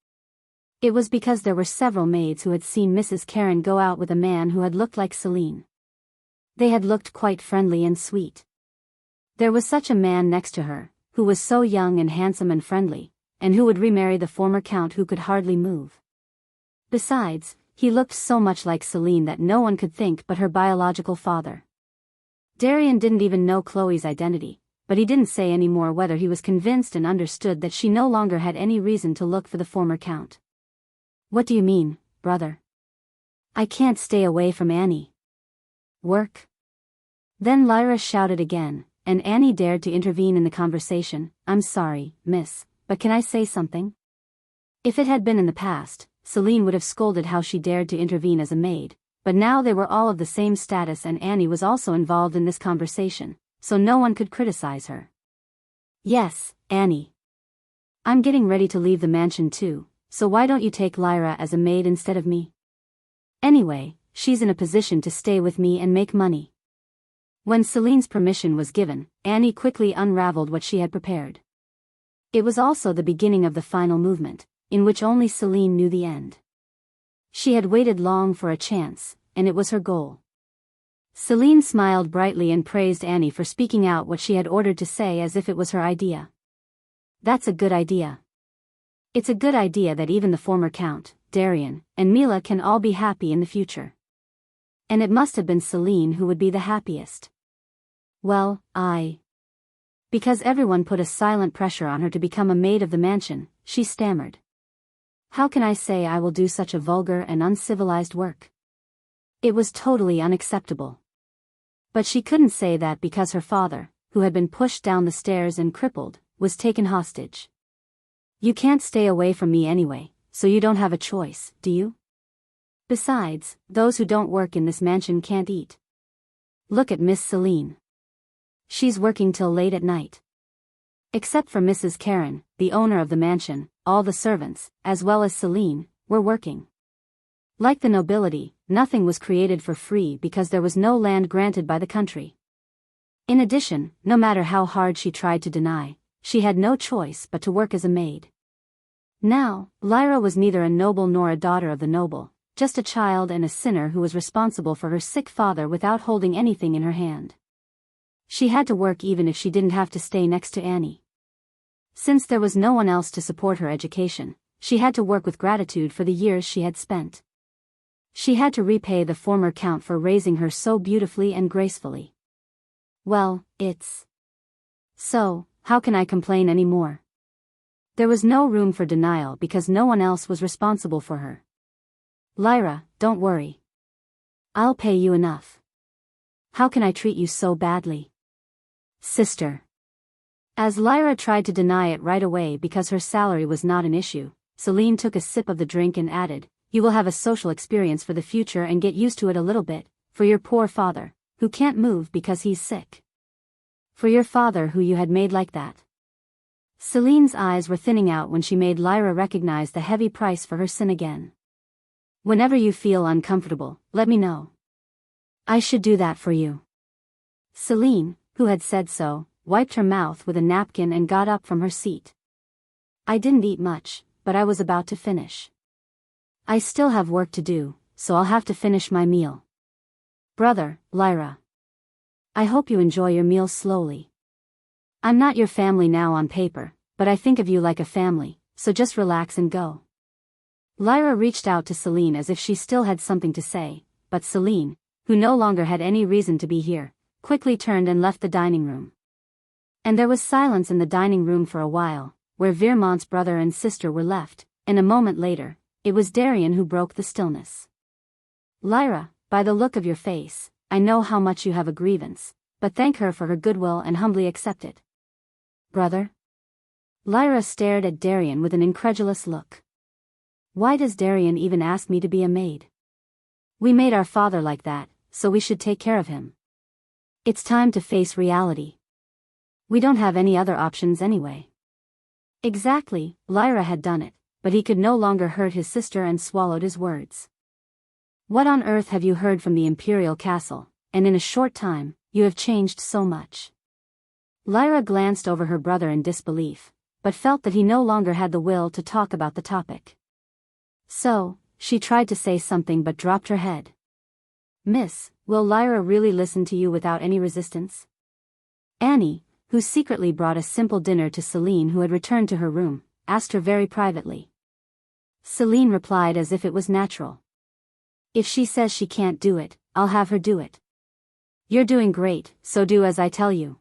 It was because there were several maids who had seen Mrs. Karen go out with a man who had looked like Celine. They had looked quite friendly and sweet. There was such a man next to her, who was so young and handsome and friendly, and who would remarry the former Count who could hardly move. Besides, he looked so much like Celine that no one could think but her biological father. Darian didn't even know Chloe's identity, but he didn't say any more whether he was convinced and understood that she no longer had any reason to look for the former Count. What do you mean, brother? I can't stay away from Annie. Work? Then Lyra shouted again, and Annie dared to intervene in the conversation. I'm sorry, miss, but can I say something? If it had been in the past, Celine would have scolded how she dared to intervene as a maid, but now they were all of the same status and Annie was also involved in this conversation, so no one could criticize her. Yes, Annie. I'm getting ready to leave the mansion too, so why don't you take Lyra as a maid instead of me? Anyway, she's in a position to stay with me and make money. When Celine's permission was given, Annie quickly unraveled what she had prepared. It was also the beginning of the final movement, in which only Celine knew the end. She had waited long for a chance, and it was her goal. Celine smiled brightly and praised Annie for speaking out what she had ordered to say as if it was her idea. That's a good idea. It's a good idea that even the former Count, Darian, and Mila can all be happy in the future. And it must have been Celine who would be the happiest. Well, because everyone put a silent pressure on her to become a maid of the mansion, she stammered. How can I say I will do such a vulgar and uncivilized work? It was totally unacceptable. But she couldn't say that because her father, who had been pushed down the stairs and crippled, was taken hostage. You can't stay away from me anyway, so you don't have a choice, do you? Besides, those who don't work in this mansion can't eat. Look at Miss Celine. She's working till late at night. Except for Mrs. Karen, the owner of the mansion, all the servants, as well as Celine, were working. Like the nobility, nothing was created for free because there was no land granted by the country. In addition, no matter how hard she tried to deny, she had no choice but to work as a maid. Now, Lyra was neither a noble nor a daughter of the noble, just a child and a sinner who was responsible for her sick father without holding anything in her hand. She had to work even if she didn't have to stay next to Annie. Since there was no one else to support her education, she had to work with gratitude for the years she had spent. She had to repay the former Count for raising her so beautifully and gracefully. Well, it's so, how can I complain anymore? There was no room for denial because no one else was responsible for her. Lyra, don't worry. I'll pay you enough. How can I treat you so badly? Sister. As Lyra tried to deny it right away because her salary was not an issue, Celine took a sip of the drink and added, You will have a social experience for the future and get used to it a little bit, for your poor father, who can't move because he's sick. For your father who you had made like that. Celine's eyes were thinning out when she made Lyra recognize the heavy price for her sin again. Whenever you feel uncomfortable, let me know. I should do that for you. Celine, who had said so, wiped her mouth with a napkin and got up from her seat. I didn't eat much, but I was about to finish. I still have work to do, so I'll have to finish my meal. Brother, Lyra. I hope you enjoy your meal slowly. I'm not your family now on paper, but I think of you like a family, so just relax and go. Lyra reached out to Celine as if she still had something to say, but Celine, who no longer had any reason to be here, quickly turned and left the dining room. And there was silence in the dining room for a while, where Vermont's brother and sister were left, and a moment later, it was Darian who broke the stillness. Lyra, by the look of your face, I know how much you have a grievance, but thank her for her goodwill and humbly accept it. Brother? Lyra stared at Darian with an incredulous look. Why does Darian even ask me to be a maid? We made our father like that, so we should take care of him. It's time to face reality. We don't have any other options anyway. Exactly, Lyra had done it, but he could no longer hurt his sister and swallowed his words. What on earth have you heard from the Imperial Castle, and in a short time, you have changed so much? Lyra glanced over her brother in disbelief, but felt that he no longer had the will to talk about the topic. So, she tried to say something but dropped her head. Miss, will Lyra really listen to you without any resistance? Annie, who secretly brought a simple dinner to Celine who had returned to her room, asked her very privately. Celine replied as if it was natural. If she says she can't do it, I'll have her do it. You're doing great, so do as I tell you.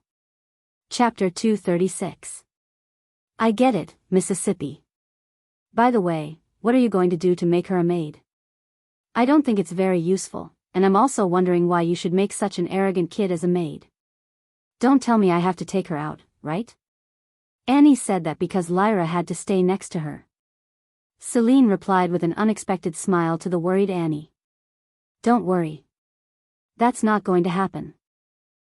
Chapter 236. I get it, Mississippi. By the way, what are you going to do to make her a maid? I don't think it's very useful, and I'm also wondering why you should make such an arrogant kid as a maid. Don't tell me I have to take her out, right? Annie said that because Lyra had to stay next to her. Celine replied with an unexpected smile to the worried Annie. Don't worry. That's not going to happen.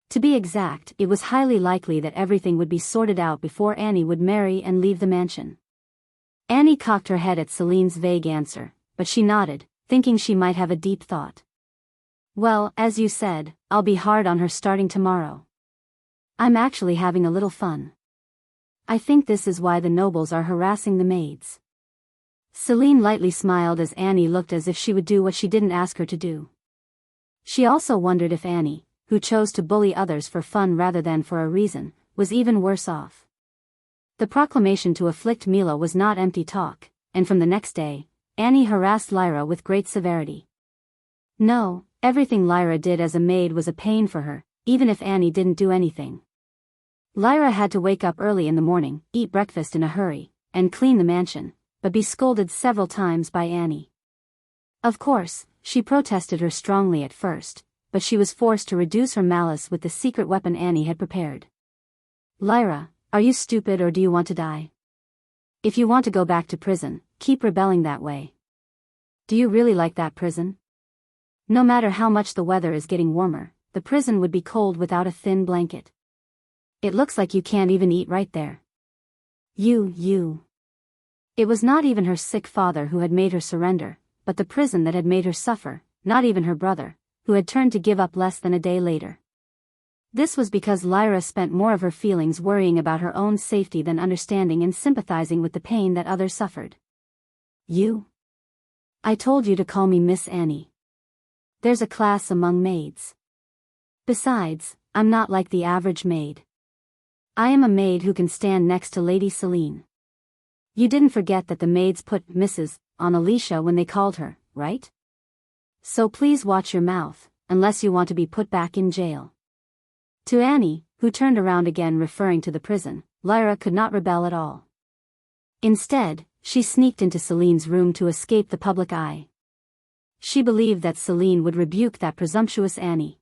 To be exact, it was highly likely that everything would be sorted out before Annie would marry and leave the mansion. Annie cocked her head at Celine's vague answer, but she nodded, thinking she might have a deep thought. Well, as you said, I'll be hard on her starting tomorrow. I'm actually having a little fun. I think this is why the nobles are harassing the maids. Celine lightly smiled as Annie looked as if she would do what she didn't ask her to do. She also wondered if Annie, who chose to bully others for fun rather than for a reason, was even worse off. The proclamation to afflict Mila was not empty talk, and from the next day, Annie harassed Lyra with great severity. No, everything Lyra did as a maid was a pain for her, even if Annie didn't do anything. Lyra had to wake up early in the morning, eat breakfast in a hurry, and clean the mansion, but be scolded several times by Annie. Of course, she protested her strongly at first, but she was forced to reduce her malice with the secret weapon Annie had prepared. Lyra, are you stupid or do you want to die? If you want to go back to prison, keep rebelling that way. Do you really like that prison? No matter how much the weather is getting warmer, the prison would be cold without a thin blanket. It looks like you can't even eat right there. You. It was not even her sick father who had made her surrender, but the prison that had made her suffer, not even her brother, who had turned to give up less than a day later. This was because Lyra spent more of her feelings worrying about her own safety than understanding and sympathizing with the pain that others suffered. You? I told you to call me Miss Annie. There's a class among maids. Besides, I'm not like the average maid. I am a maid who can stand next to Lady Celine. You didn't forget that the maids put Mrs. on Alicia when they called her, right? So please watch your mouth, unless you want to be put back in jail. To Annie, who turned around again referring to the prison, Lyra could not rebel at all. Instead, she sneaked into Celine's room to escape the public eye. She believed that Celine would rebuke that presumptuous Annie.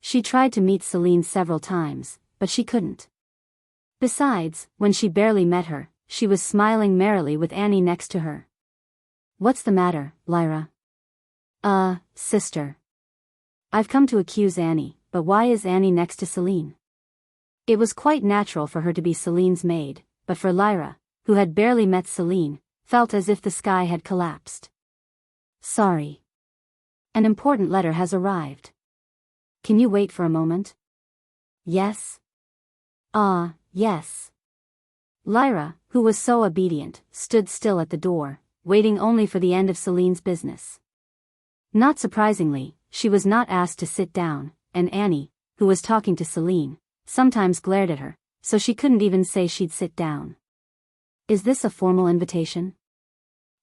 She tried to meet Celine several times, but she couldn't. Besides, when she barely met her, she was smiling merrily with Annie next to her. What's the matter, Lyra? Sister. I've come to accuse Annie, but why is Annie next to Celine? It was quite natural for her to be Celine's maid, but for Lyra, who had barely met Celine, felt as if the sky had collapsed. Sorry. An important letter has arrived. Can you wait for a moment? Yes? Yes. Lyra, who was so obedient, stood still at the door, waiting only for the end of Celine's business. Not surprisingly, she was not asked to sit down, and Annie, who was talking to Celine, sometimes glared at her, so she couldn't even say she'd sit down. Is this a formal invitation?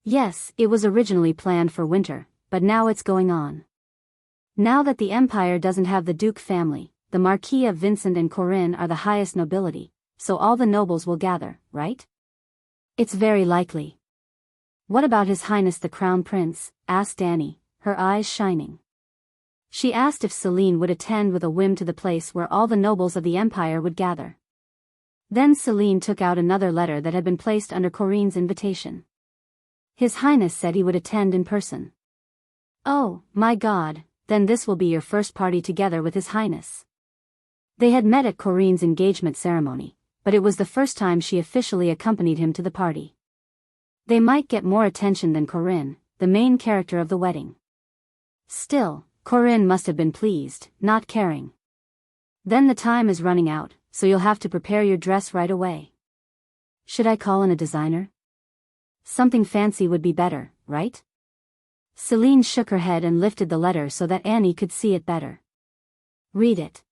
Yes, it was originally planned for winter, but now it's going on. Now that the Empire doesn't have the Duke family, the Marquis of Vincent and Corinne are the highest nobility, so all the nobles will gather, right? It's very likely. What about His Highness the Crown Prince? Asked Annie, her eyes shining. She asked if Celine would attend with a whim to the place where all the nobles of the Empire would gather. Then Celine took out another letter that had been placed under Corinne's invitation. His Highness said he would attend in person. Oh, my God, then this will be your first party together with His Highness. They had met at Corinne's engagement ceremony, but it was the first time she officially accompanied him to the party. They might get more attention than Corinne, the main character of the wedding. Still, Corinne must have been pleased, not caring. Then the time is running out, so you'll have to prepare your dress right away. Should I call in a designer? Something fancy would be better, right? Celine shook her head and lifted the letter so that Annie could see it better. Read it.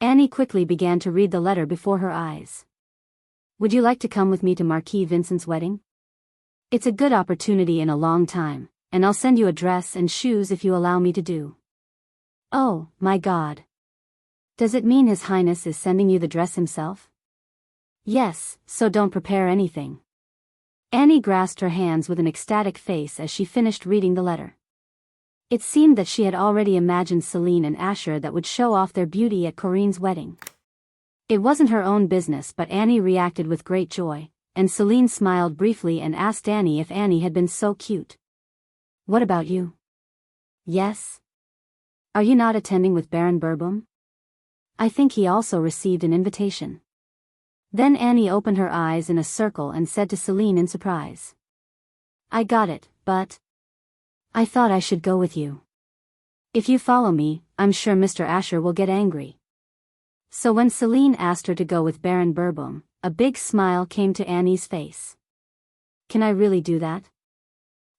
Annie quickly began to read the letter before her eyes. Would you like to come with me to Marquis Vincent's wedding? It's a good opportunity in a long time, and I'll send you a dress and shoes if you allow me to do. Oh, my God. Does it mean His Highness is sending you the dress himself? Yes, so don't prepare anything. Annie grasped her hands with an ecstatic face as she finished reading the letter. It seemed that she had already imagined Celine and Asher that would show off their beauty at Corinne's wedding. It wasn't her own business, but Annie reacted with great joy, and Celine smiled briefly and asked Annie if Annie had been so cute. What about you? Yes? Are you not attending with Baron Bourbon? I think he also received an invitation. Then Annie opened her eyes in a circle and said to Celine in surprise. I got it, but I thought I should go with you. If you follow me, I'm sure Mr. Asher will get angry. So when Celine asked her to go with Baron Bourbon, a big smile came to Annie's face. Can I really do that?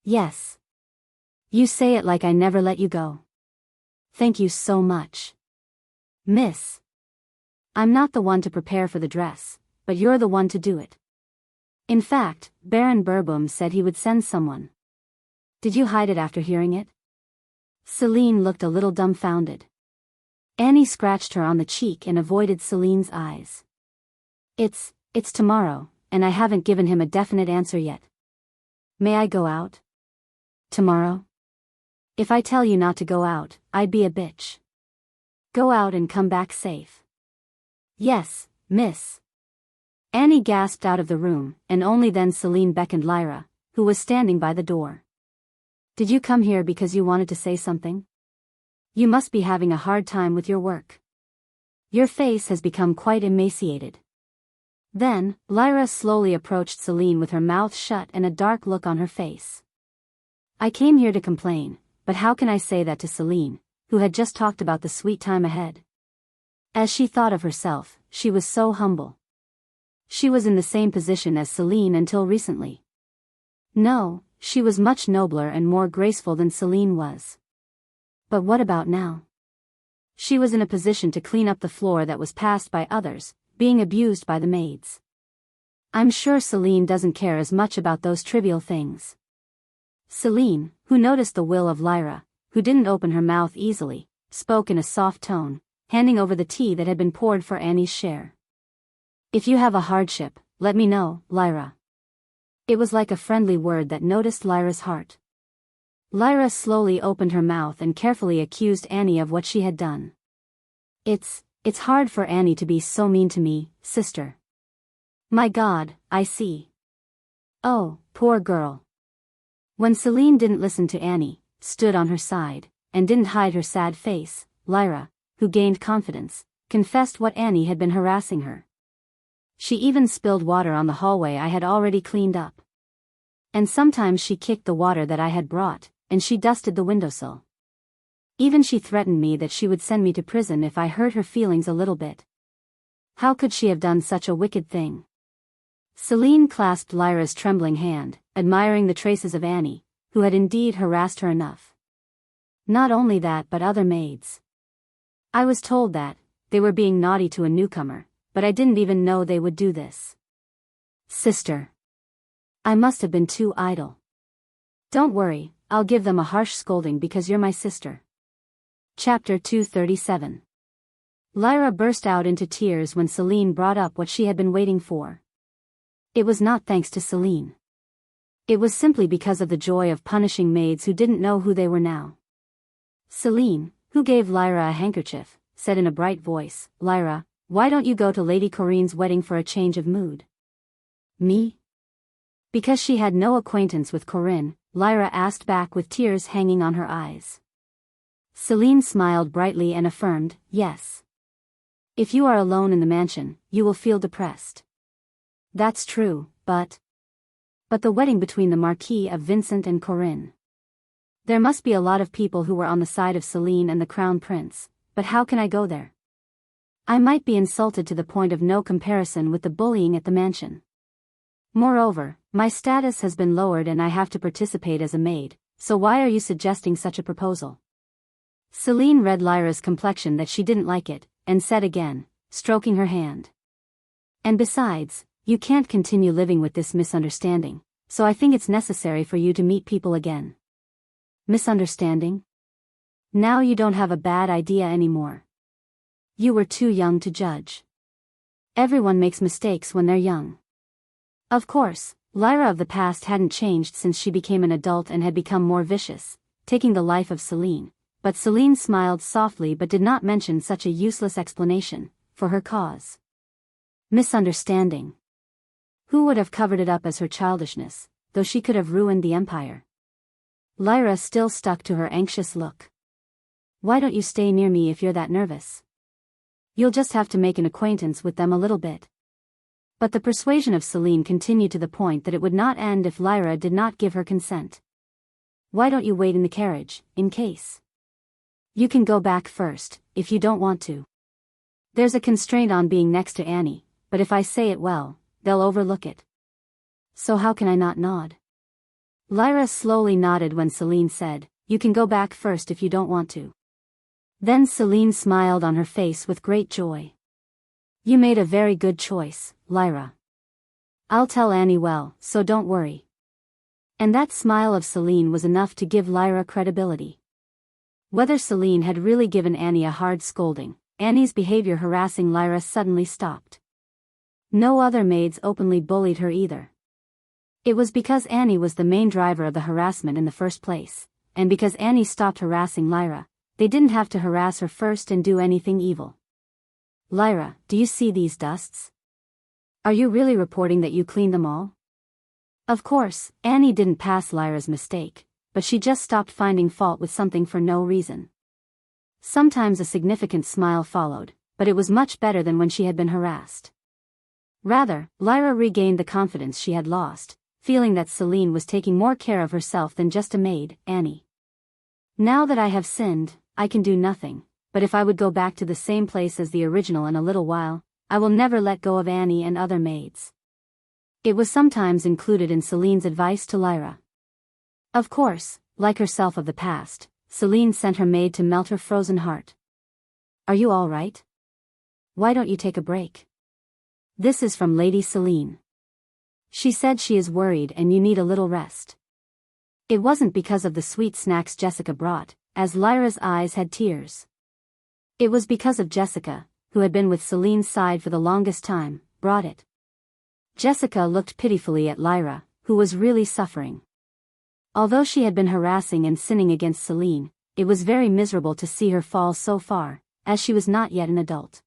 Yes. You say it like I never let you go. Thank you so much. Miss. I'm not the one to prepare for the dress, but you're the one to do it. In fact, Baron Bourbon said he would send someone. Did you hide it after hearing it? Celine looked a little dumbfounded. Annie scratched her on the cheek and avoided Celine's eyes. It's tomorrow, and I haven't given him a definite answer yet. May I go out? Tomorrow? If I tell you not to go out, I'd be a bitch. Go out and come back safe. Yes, miss. Annie gasped out of the room, and only then Celine beckoned Lyra, who was standing by the door. Did you come here because you wanted to say something? You must be having a hard time with your work. Your face has become quite emaciated. Then, Lyra slowly approached Celine with her mouth shut and a dark look on her face. I came here to complain, but how can I say that to Celine, who had just talked about the sweet time ahead? As she thought of herself, she was so humble. She was in the same position as Celine until recently. No, she was much nobler and more graceful than Celine was. But what about now? She was in a position to clean up the floor that was passed by others, being abused by the maids. I'm sure Celine doesn't care as much about those trivial things. Celine, who noticed the will of Lyra, who didn't open her mouth easily, spoke in a soft tone, handing over the tea that had been poured for Annie's share. If you have a hardship, let me know, Lyra. It was like a friendly word that noticed Lyra's heart. Lyra slowly opened her mouth and carefully accused Annie of what she had done. It's hard for Annie to be so mean to me, sister. My God, I see. Oh, poor girl. When Celine didn't listen to Annie, stood on her side, and didn't hide her sad face, Lyra, who gained confidence, confessed what Annie had been harassing her. She even spilled water on the hallway I had already cleaned up. And sometimes she kicked the water that I had brought, and she dusted the windowsill. Even she threatened me that she would send me to prison if I hurt her feelings a little bit. How could she have done such a wicked thing? Celine clasped Lyra's trembling hand, admiring the traces of Annie, who had indeed harassed her enough. Not only that but other maids. I was told that they were being naughty to a newcomer, but I didn't even know they would do this. Sister. I must have been too idle. Don't worry, I'll give them a harsh scolding because you're my sister. Chapter 237. Lyra burst out into tears when Celine brought up what she had been waiting for. It was not thanks to Celine. It was simply because of the joy of punishing maids who didn't know who they were now. Celine, who gave Lyra a handkerchief, said in a bright voice, Lyra, why don't you go to Lady Corinne's wedding for a change of mood? Me? Because she had no acquaintance with Corinne, Lyra asked back with tears hanging on her eyes. Celine smiled brightly and affirmed, yes. If you are alone in the mansion, you will feel depressed. That's true, but the wedding between the Marquis of Vincent and Corinne. There must be a lot of people who were on the side of Celine and the Crown Prince, but how can I go there? I might be insulted to the point of no comparison with the bullying at the mansion. Moreover, my status has been lowered and I have to participate as a maid, so why are you suggesting such a proposal? Celine read Lyra's complexion that she didn't like it, and said again, stroking her hand. And besides, you can't continue living with this misunderstanding, so I think it's necessary for you to meet people again. Misunderstanding? Now you don't have a bad idea anymore. You were too young to judge. Everyone makes mistakes when they're young. Of course, Lyra of the past hadn't changed since she became an adult and had become more vicious, taking the life of Celine, but Celine smiled softly but did not mention such a useless explanation, for her cause. Misunderstanding. Who would have covered it up as her childishness, though she could have ruined the empire? Lyra still stuck to her anxious look. Why don't you stay near me if you're that nervous? You'll just have to make an acquaintance with them a little bit. But the persuasion of Celine continued to the point that it would not end if Lyra did not give her consent. Why don't you wait in the carriage, in case? You can go back first, if you don't want to. There's a constraint on being next to Annie, but if I say it well, they'll overlook it. So how can I not nod? Lyra slowly nodded when Celine said, you can go back first if you don't want to. Then Celine smiled on her face with great joy. You made a very good choice, Lyra. I'll tell Annie well, so don't worry. And that smile of Celine was enough to give Lyra credibility. Whether Celine had really given Annie a hard scolding, Annie's behavior harassing Lyra suddenly stopped. No other maids openly bullied her either. It was because Annie was the main driver of the harassment in the first place, and because Annie stopped harassing Lyra, they didn't have to harass her first and do anything evil. Lyra, do you see these dusts? Are you really reporting that you cleaned them all? Of course, Annie didn't pass Lyra's mistake, but she just stopped finding fault with something for no reason. Sometimes a significant smile followed, but it was much better than when she had been harassed. Rather, Lyra regained the confidence she had lost, feeling that Celine was taking more care of herself than just a maid, Annie. Now that I have sinned, I can do nothing, but if I would go back to the same place as the original in a little while, I will never let go of Annie and other maids. It was sometimes included in Celine's advice to Lyra. Of course, like herself of the past, Celine sent her maid to melt her frozen heart. Are you all right? Why don't you take a break? This is from Lady Celine. She said she is worried and you need a little rest. It wasn't because of the sweet snacks Jessica brought, as Lyra's eyes had tears. It was because of Jessica, who had been with Celine's side for the longest time, brought it. Jessica looked pitifully at Lyra, who was really suffering. Although she had been harassing and sinning against Celine, it was very miserable to see her fall so far, as she was not yet an adult.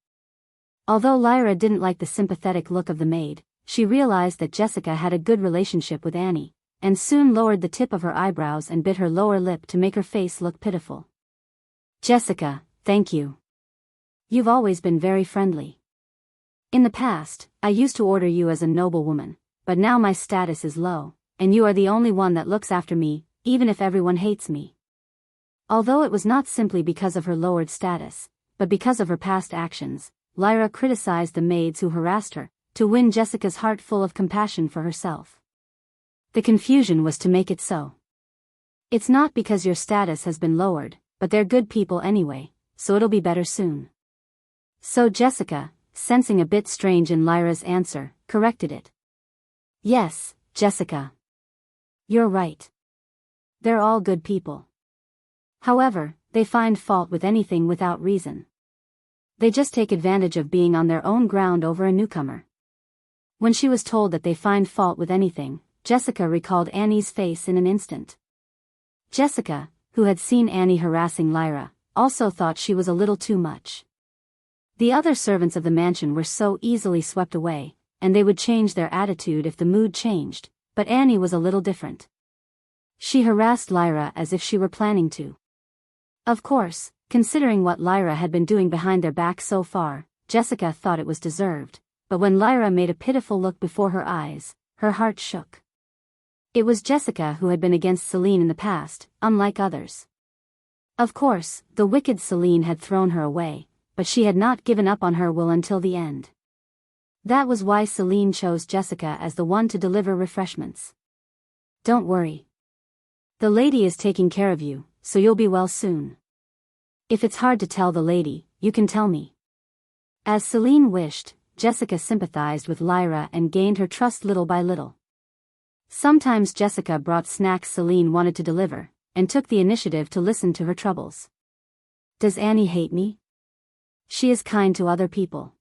Although Lyra didn't like the sympathetic look of the maid, she realized that Jessica had a good relationship with Annie, and soon lowered the tip of her eyebrows and bit her lower lip to make her face look pitiful. Jessica, thank you. You've always been very friendly. In the past, I used to order you as a noblewoman, but now my status is low, and you are the only one that looks after me, even if everyone hates me. Although it was not simply because of her lowered status, but because of her past actions, Lyra criticized the maids who harassed her, to win Jessica's heart full of compassion for herself. The confusion was to make it so. It's not because your status has been lowered, but they're good people anyway, so it'll be better soon. So Jessica, sensing a bit strange in Lyra's answer, corrected it. Yes, Jessica. You're right. They're all good people. However, they find fault with anything without reason. They just take advantage of being on their own ground over a newcomer. When she was told that they find fault with anything, Jessica recalled Annie's face in an instant. Jessica, who had seen Annie harassing Lyra, also thought she was a little too much. The other servants of the mansion were so easily swept away, and they would change their attitude if the mood changed, but Annie was a little different. She harassed Lyra as if she were planning to. Of course, considering what Lyra had been doing behind their backs so far, Jessica thought it was deserved, but when Lyra made a pitiful look before her eyes, her heart shook. It was Jessica who had been against Celine in the past, unlike others. Of course, the wicked Celine had thrown her away, but she had not given up on her will until the end. That was why Celine chose Jessica as the one to deliver refreshments. Don't worry. The lady is taking care of you, so you'll be well soon. If it's hard to tell the lady, you can tell me. As Celine wished, Jessica sympathized with Lyra and gained her trust little by little. Sometimes Jessica brought snacks Celine wanted to deliver, and took the initiative to listen to her troubles. Does Annie hate me? She is kind to other people.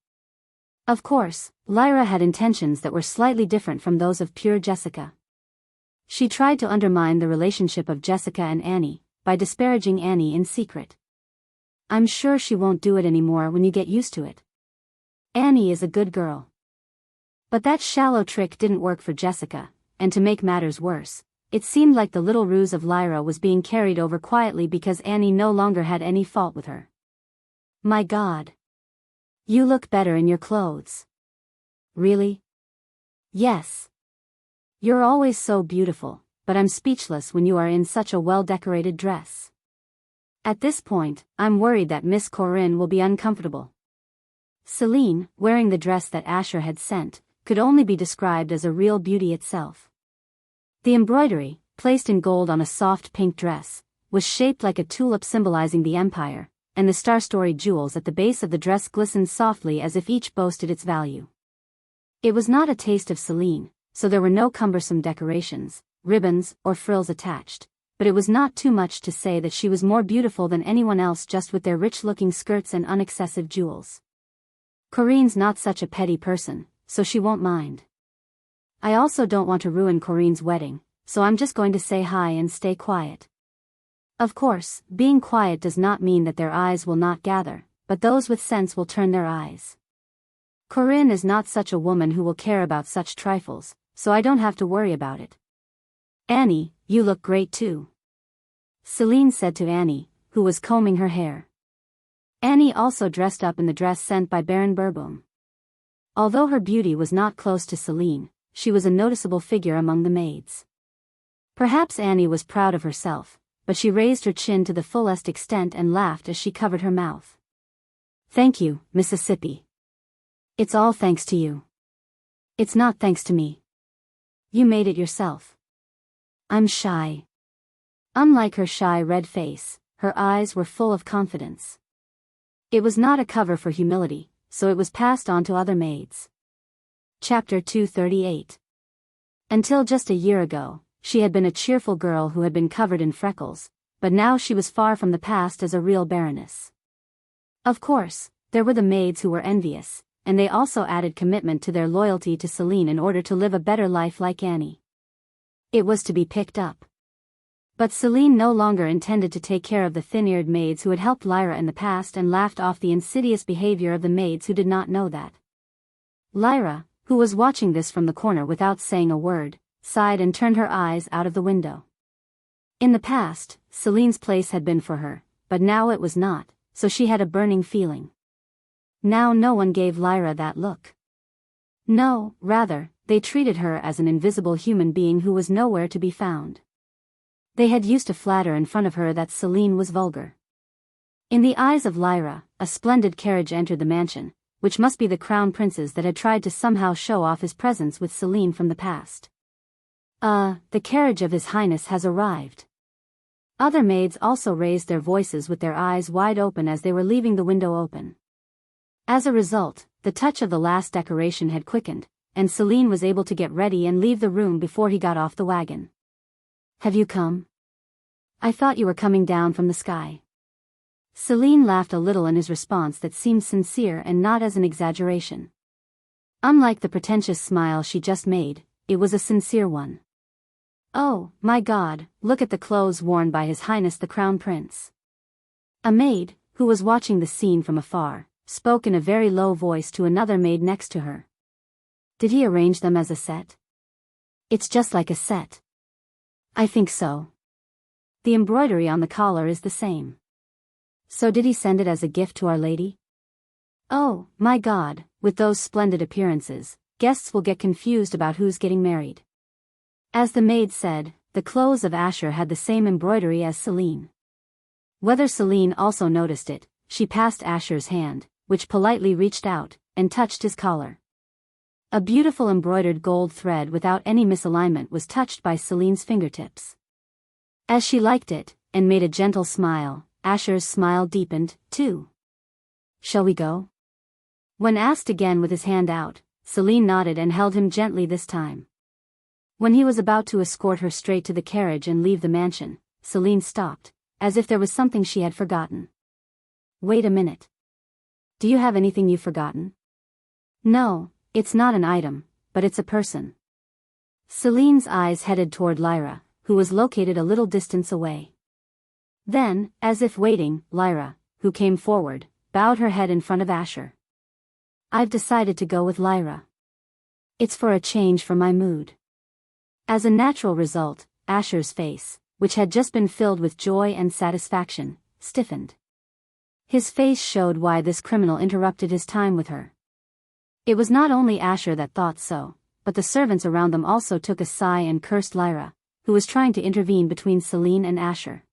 Of course, Lyra had intentions that were slightly different from those of pure Jessica. She tried to undermine the relationship of Jessica and Annie, by disparaging Annie in secret. I'm sure she won't do it anymore when you get used to it. Annie is a good girl. But that shallow trick didn't work for Jessica, and to make matters worse, it seemed like the little ruse of Lyra was being carried over quietly because Annie no longer had any fault with her. My God. You look better in your clothes. Really? Yes. You're always so beautiful, but I'm speechless when you are in such a well-decorated dress. At this point, I'm worried that Miss Corinne will be uncomfortable. Celine, wearing the dress that Asher had sent, could only be described as a real beauty itself. The embroidery, placed in gold on a soft pink dress, was shaped like a tulip symbolizing the empire, and the star-storied jewels at the base of the dress glistened softly as if each boasted its value. It was not a taste of Celine, so there were no cumbersome decorations, ribbons, or frills attached, but it was not too much to say that she was more beautiful than anyone else just with their rich-looking skirts and unexcessive jewels. Corinne's not such a petty person, so she won't mind. I also don't want to ruin Corinne's wedding, so I'm just going to say hi and stay quiet. Of course, being quiet does not mean that their eyes will not gather, but those with sense will turn their eyes. Corinne is not such a woman who will care about such trifles, so I don't have to worry about it. Annie, you look great too. Celine said to Annie, who was combing her hair. Annie also dressed up in the dress sent by Baron Bourbon. Although her beauty was not close to Celine, she was a noticeable figure among the maids. Perhaps Annie was proud of herself, but she raised her chin to the fullest extent and laughed as she covered her mouth. Thank you, Mississippi. It's all thanks to you. It's not thanks to me. You made it yourself. I'm shy. Unlike her shy red face, her eyes were full of confidence. It was not a cover for humility, so it was passed on to other maids. Chapter 238. Until just a year ago, she had been a cheerful girl who had been covered in freckles, but now she was far from the past as a real baroness. Of course, there were the maids who were envious, and they also added commitment to their loyalty to Celine in order to live a better life like Annie. It was to be picked up. But Celine no longer intended to take care of the thin-eared maids who had helped Lyra in the past and laughed off the insidious behavior of the maids who did not know that. Lyra, who was watching this from the corner without saying a word, sighed and turned her eyes out of the window. In the past, Celine's place had been for her, but now it was not, so she had a burning feeling. Now no one gave Lyra that look. No, rather, they treated her as an invisible human being who was nowhere to be found. They had used to flatter in front of her that Celine was vulgar. In the eyes of Lyra, a splendid carriage entered the mansion, which must be the crown prince's that had tried to somehow show off his presence with Celine from the past. The carriage of His Highness has arrived. Other maids also raised their voices with their eyes wide open as they were leaving the window open. As a result, the touch of the last decoration had quickened, and Celine was able to get ready and leave the room before he got off the wagon. Have you come? I thought you were coming down from the sky. Celine laughed a little in his response that seemed sincere and not as an exaggeration. Unlike the pretentious smile she just made, it was a sincere one. Oh, my God, look at the clothes worn by His Highness the Crown Prince. A maid, who was watching the scene from afar, spoke in a very low voice to another maid next to her. Did he arrange them as a set? It's just like a set. I think so. The embroidery on the collar is the same. So did he send it as a gift to Our Lady? Oh, my God, with those splendid appearances, guests will get confused about who's getting married. As the maid said, the clothes of Asher had the same embroidery as Celine. Whether Celine also noticed it, she passed Asher's hand, which politely reached out, and touched his collar. A beautiful embroidered gold thread without any misalignment was touched by Celine's fingertips. As she liked it, and made a gentle smile, Asher's smile deepened, too. Shall we go? When asked again with his hand out, Celine nodded and held him gently this time. When he was about to escort her straight to the carriage and leave the mansion, Celine stopped, as if there was something she had forgotten. Wait a minute. Do you have anything you've forgotten? No, it's not an item, but it's a person. Celine's eyes headed toward Lyra, who was located a little distance away. Then, as if waiting, Lyra, who came forward, bowed her head in front of Asher. I've decided to go with Lyra. It's for a change from my mood. As a natural result, Asher's face, which had just been filled with joy and satisfaction, stiffened. His face showed why this criminal interrupted his time with her. It was not only Asher that thought so, but the servants around them also took a sigh and cursed Lyra, who was trying to intervene between Celine and Asher.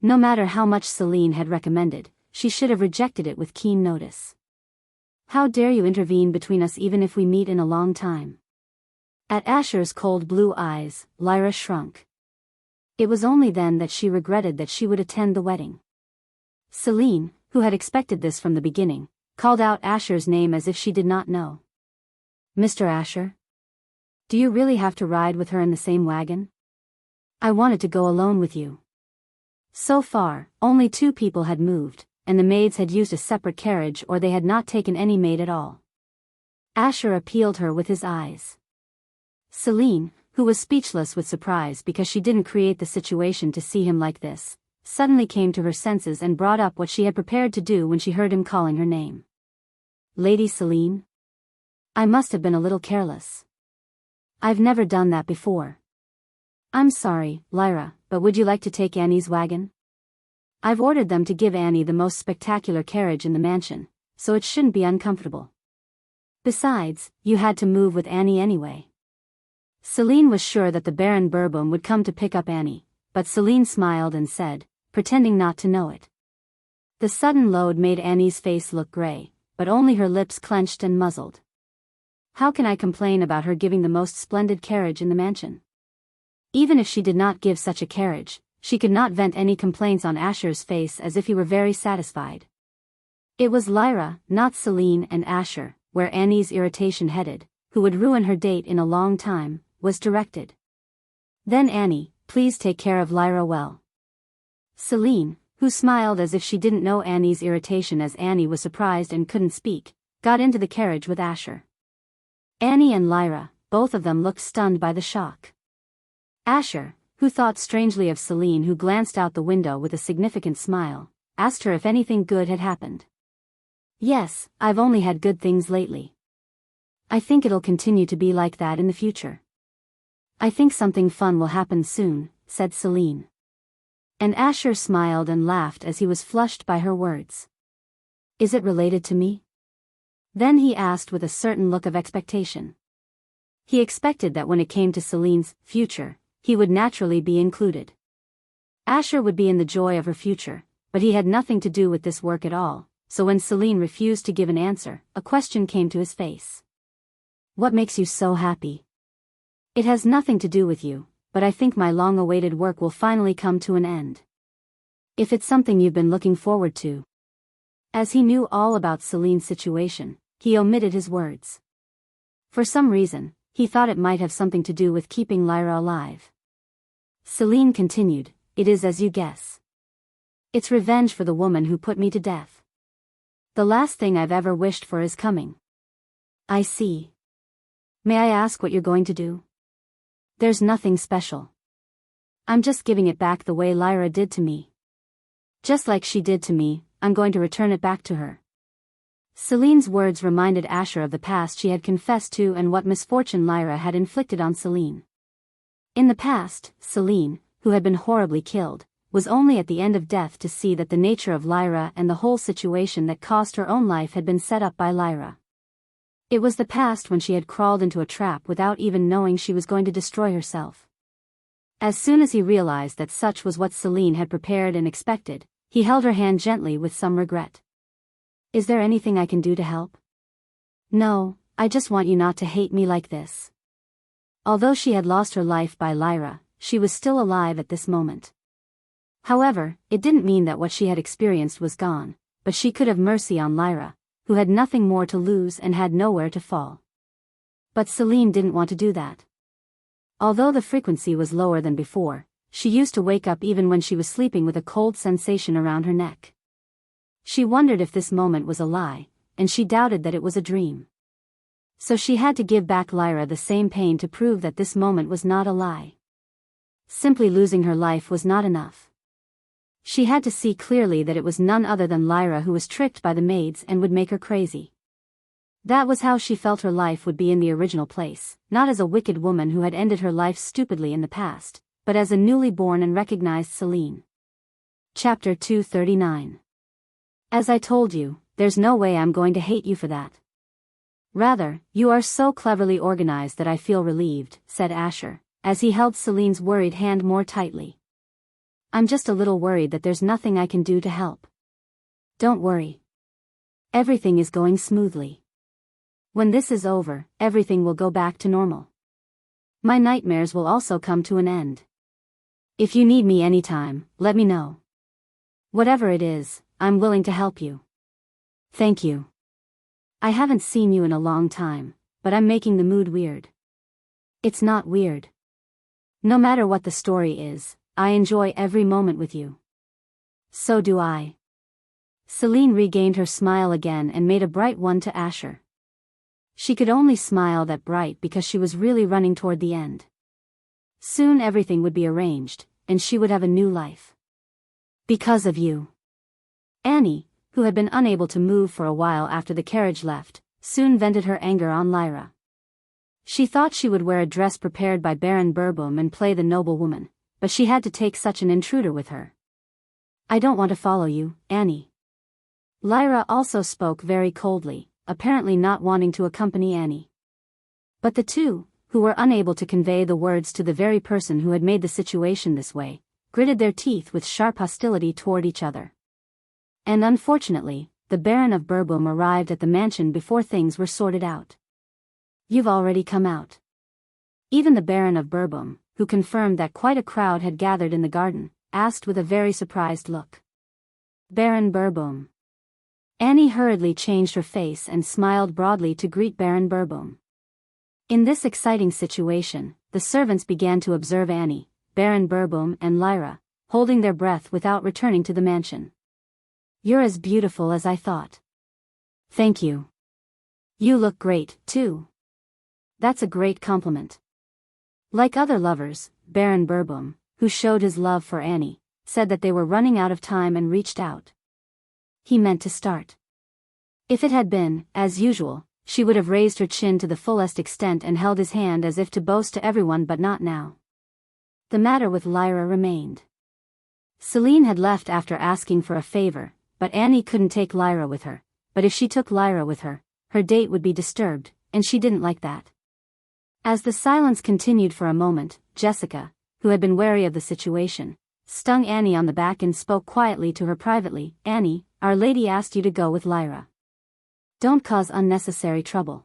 No matter how much Celine had recommended, she should have rejected it with keen notice. How dare you intervene between us even if we meet in a long time? At Asher's cold blue eyes, Lyra shrunk. It was only then that she regretted that she would attend the wedding. Celine, who had expected this from the beginning, called out Asher's name as if she did not know. Mr. Asher? Do you really have to ride with her in the same wagon? I wanted to go alone with you. So far, only 2 people had moved, and the maids had used a separate carriage or they had not taken any maid at all. Asher appealed her with his eyes. Celine, who was speechless with surprise because she didn't create the situation to see him like this, suddenly came to her senses and brought up what she had prepared to do when she heard him calling her name. Lady Celine? I must have been a little careless. I've never done that before. I'm sorry, Lyra, but would you like to take Annie's wagon? I've ordered them to give Annie the most spectacular carriage in the mansion, so it shouldn't be uncomfortable. Besides, you had to move with Annie anyway. Celine was sure that the Baron Bourbon would come to pick up Annie, but Celine smiled and said, pretending not to know it. The sudden load made Annie's face look gray, but only her lips clenched and muzzled. How can I complain about her giving the most splendid carriage in the mansion? Even if she did not give such a carriage, she could not vent any complaints on Asher's face as if he were very satisfied. It was Lyra, not Celine and Asher, where Annie's irritation headed, who would ruin her date in a long time, was directed. Then Annie, please take care of Lyra well. Celine, who smiled as if she didn't know Annie's irritation as Annie was surprised and couldn't speak, got into the carriage with Asher. Annie and Lyra, both of them looked stunned by the shock. Asher, who thought strangely of Celine who glanced out the window with a significant smile, asked her if anything good had happened. Yes, I've only had good things lately. I think it'll continue to be like that in the future. I think something fun will happen soon, said Celine. And Asher smiled and laughed as he was flushed by her words. Is it related to me? Then he asked with a certain look of expectation. He expected that when it came to Celine's future, he would naturally be included. Asher would be in the joy of her future, but he had nothing to do with this work at all, so when Celine refused to give an answer, a question came to his face. What makes you so happy? It has nothing to do with you, but I think my long-awaited work will finally come to an end. If it's something you've been looking forward to. As he knew all about Celine's situation, he omitted his words. For some reason, he thought it might have something to do with keeping Lyra alive. Celine continued, it is as you guess. It's revenge for the woman who put me to death. The last thing I've ever wished for is coming. I see. May I ask what you're going to do? There's nothing special. I'm just giving it back the way Lyra did to me. Just like she did to me, I'm going to return it back to her. Celine's words reminded Asher of the past she had confessed to and what misfortune Lyra had inflicted on Celine. In the past, Celine, who had been horribly killed, was only at the end of death to see that the nature of Lyra and the whole situation that cost her own life had been set up by Lyra. It was the past when she had crawled into a trap without even knowing she was going to destroy herself. As soon as he realized that such was what Celine had prepared and expected, he held her hand gently with some regret. "Is there anything I can do to help?" "No, I just want you not to hate me like this." Although she had lost her life by Lyra, she was still alive at this moment. However, it didn't mean that what she had experienced was gone, but she could have mercy on Lyra, who had nothing more to lose and had nowhere to fall. But Celine didn't want to do that. Although the frequency was lower than before, she used to wake up even when she was sleeping with a cold sensation around her neck. She wondered if this moment was a lie, and she doubted that it was a dream. So she had to give back Lyra the same pain to prove that this moment was not a lie. Simply losing her life was not enough. She had to see clearly that it was none other than Lyra who was tricked by the maids and would make her crazy. That was how she felt her life would be in the original place, not as a wicked woman who had ended her life stupidly in the past, but as a newly born and recognized Celine. Chapter 239. As I told you, there's no way I'm going to hate you for that. Rather, you are so cleverly organized that I feel relieved, said Asher, as he held Celine's worried hand more tightly. I'm just a little worried that there's nothing I can do to help. Don't worry. Everything is going smoothly. When this is over, everything will go back to normal. My nightmares will also come to an end. If you need me anytime, let me know. Whatever it is, I'm willing to help you. Thank you. I haven't seen you in a long time, but I'm making the mood weird. It's not weird. No matter what the story is, I enjoy every moment with you. So do I. Celine regained her smile again and made a bright one to Asher. She could only smile that bright because she was really running toward the end. Soon everything would be arranged, and she would have a new life. Because of you. Annie, who had been unable to move for a while after the carriage left, soon vented her anger on Lyra. She thought she would wear a dress prepared by Baron Burboom and play the noblewoman, but she had to take such an intruder with her. I don't want to follow you, Annie. Lyra also spoke very coldly, apparently not wanting to accompany Annie. But the two, who were unable to convey the words to the very person who had made the situation this way, gritted their teeth with sharp hostility toward each other. And unfortunately, the Baron of Burboom arrived at the mansion before things were sorted out. You've already come out. Even the Baron of Burboom, who confirmed that quite a crowd had gathered in the garden, asked with a very surprised look. Baron Burboom. Annie hurriedly changed her face and smiled broadly to greet Baron Burboom. In this exciting situation, the servants began to observe Annie, Baron Burboom and Lyra, holding their breath without returning to the mansion. You're as beautiful as I thought. Thank you. You look great, too. That's a great compliment. Like other lovers, Baron Burboom, who showed his love for Annie, said that they were running out of time and reached out. He meant to start. If it had been, as usual, she would have raised her chin to the fullest extent and held his hand as if to boast to everyone, but not now. The matter with Lyra remained. Celine had left after asking for a favor, but Annie couldn't take Lyra with her, but if she took Lyra with her, her date would be disturbed, and she didn't like that. As the silence continued for a moment, Jessica, who had been wary of the situation, stung Annie on the back and spoke quietly to her privately. Annie, Our Lady asked you to go with Lyra. Don't cause unnecessary trouble.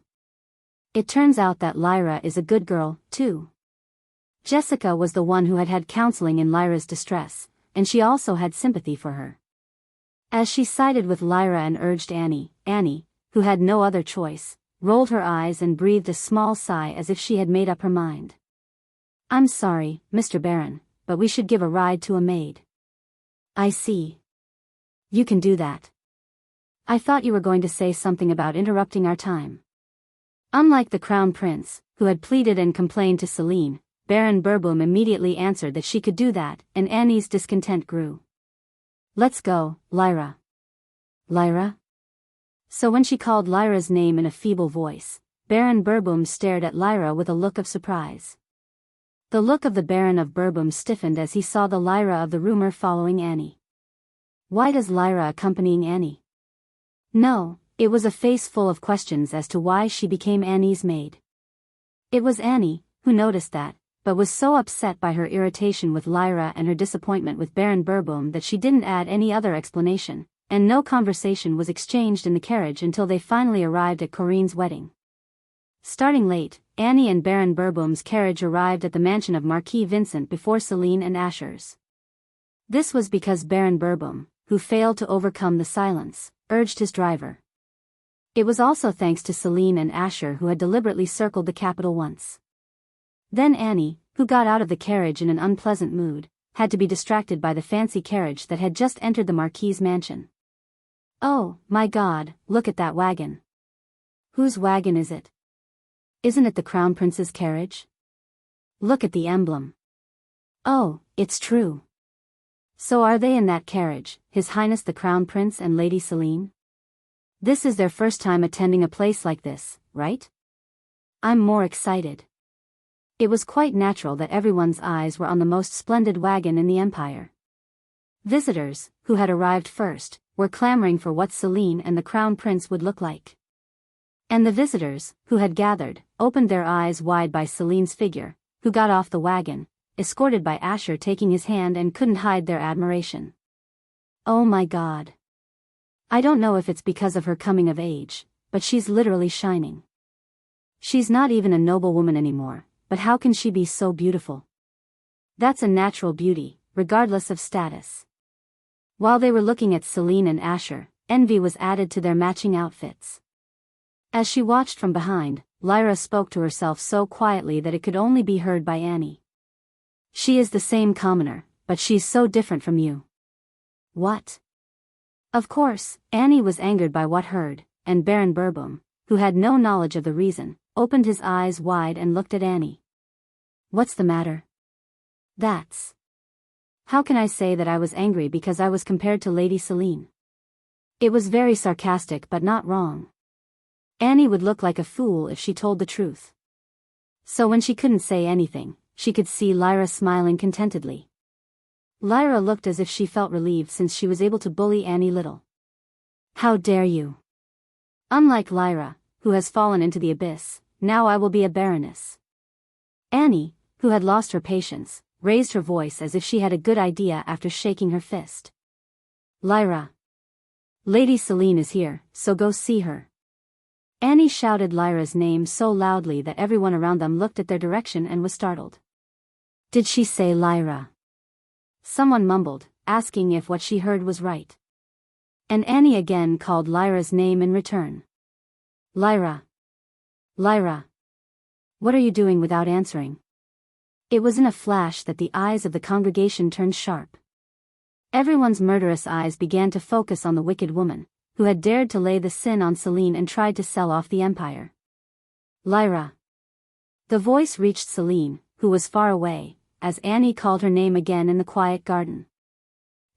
It turns out that Lyra is a good girl, too. Jessica was the one who had had counseling in Lyra's distress, and she also had sympathy for her. As she sided with Lyra and urged Annie, who had no other choice, rolled her eyes and breathed a small sigh as if she had made up her mind. I'm sorry, Mr. Baron, but we should give a ride to a maid. I see. You can do that. I thought you were going to say something about interrupting our time. Unlike the Crown Prince, who had pleaded and complained to Celine, Baron Burboom immediately answered that she could do that, and Annie's discontent grew. Let's go, Lyra. Lyra? So when she called Lyra's name in a feeble voice, Baron Burboom stared at Lyra with a look of surprise. The look of the Baron of Burboom stiffened as he saw the Lyra of the rumor following Annie. Why does Lyra accompanying Annie? No, it was a face full of questions as to why she became Annie's maid. It was Annie, who noticed that, but was so upset by her irritation with Lyra and her disappointment with Baron Burboom that she didn't add any other explanation, and no conversation was exchanged in the carriage until they finally arrived at Corinne's wedding. Starting late, Annie and Baron Burboom's carriage arrived at the mansion of Marquis Vincent before Celine and Asher's. This was because Baron Burboom, who failed to overcome the silence, urged his driver. It was also thanks to Celine and Asher, who had deliberately circled the capital once. Then Annie, who got out of the carriage in an unpleasant mood, had to be distracted by the fancy carriage that had just entered the Marquis's mansion. Oh, my God, look at that wagon. Whose wagon is it? Isn't it the Crown Prince's carriage? Look at the emblem. Oh, it's true. So are they in that carriage, His Highness the Crown Prince and Lady Celine? This is their first time attending a place like this, right? I'm more excited. It was quite natural that everyone's eyes were on the most splendid wagon in the empire. Visitors, who had arrived first, were clamoring for what Celine and the Crown Prince would look like. And the visitors, who had gathered, opened their eyes wide by Celine's figure, who got off the wagon, escorted by Asher taking his hand, and couldn't hide their admiration. Oh my God. I don't know if it's because of her coming of age, but she's literally shining. She's not even a noblewoman anymore, but how can she be so beautiful? That's a natural beauty, regardless of status. While they were looking at Celine and Asher, envy was added to their matching outfits. As she watched from behind, Lyra spoke to herself so quietly that it could only be heard by Annie. She is the same commoner, but she's so different from you. What? Of course, Annie was angered by what heard, and Baron Burboom, who had no knowledge of the reason, opened his eyes wide and looked at Annie. What's the matter? That's... How can I say that I was angry because I was compared to Lady Celine? It was very sarcastic but not wrong. Annie would look like a fool if she told the truth. So when she couldn't say anything, she could see Lyra smiling contentedly. Lyra looked as if she felt relieved since she was able to bully Annie little. How dare you? Unlike Lyra, who has fallen into the abyss, now I will be a baroness. Annie, who had lost her patience, raised her voice as if she had a good idea after shaking her fist. Lyra. Lady Celine is here, so go see her. Annie shouted Lyra's name so loudly that everyone around them looked at their direction and was startled. Did she say Lyra? Someone mumbled, asking if what she heard was right. And Annie again called Lyra's name in return. Lyra. Lyra. What are you doing without answering? It was in a flash that the eyes of the congregation turned sharp. Everyone's murderous eyes began to focus on the wicked woman, who had dared to lay the sin on Celine and tried to sell off the empire. Lyra. The voice reached Celine, who was far away, as Annie called her name again in the quiet garden.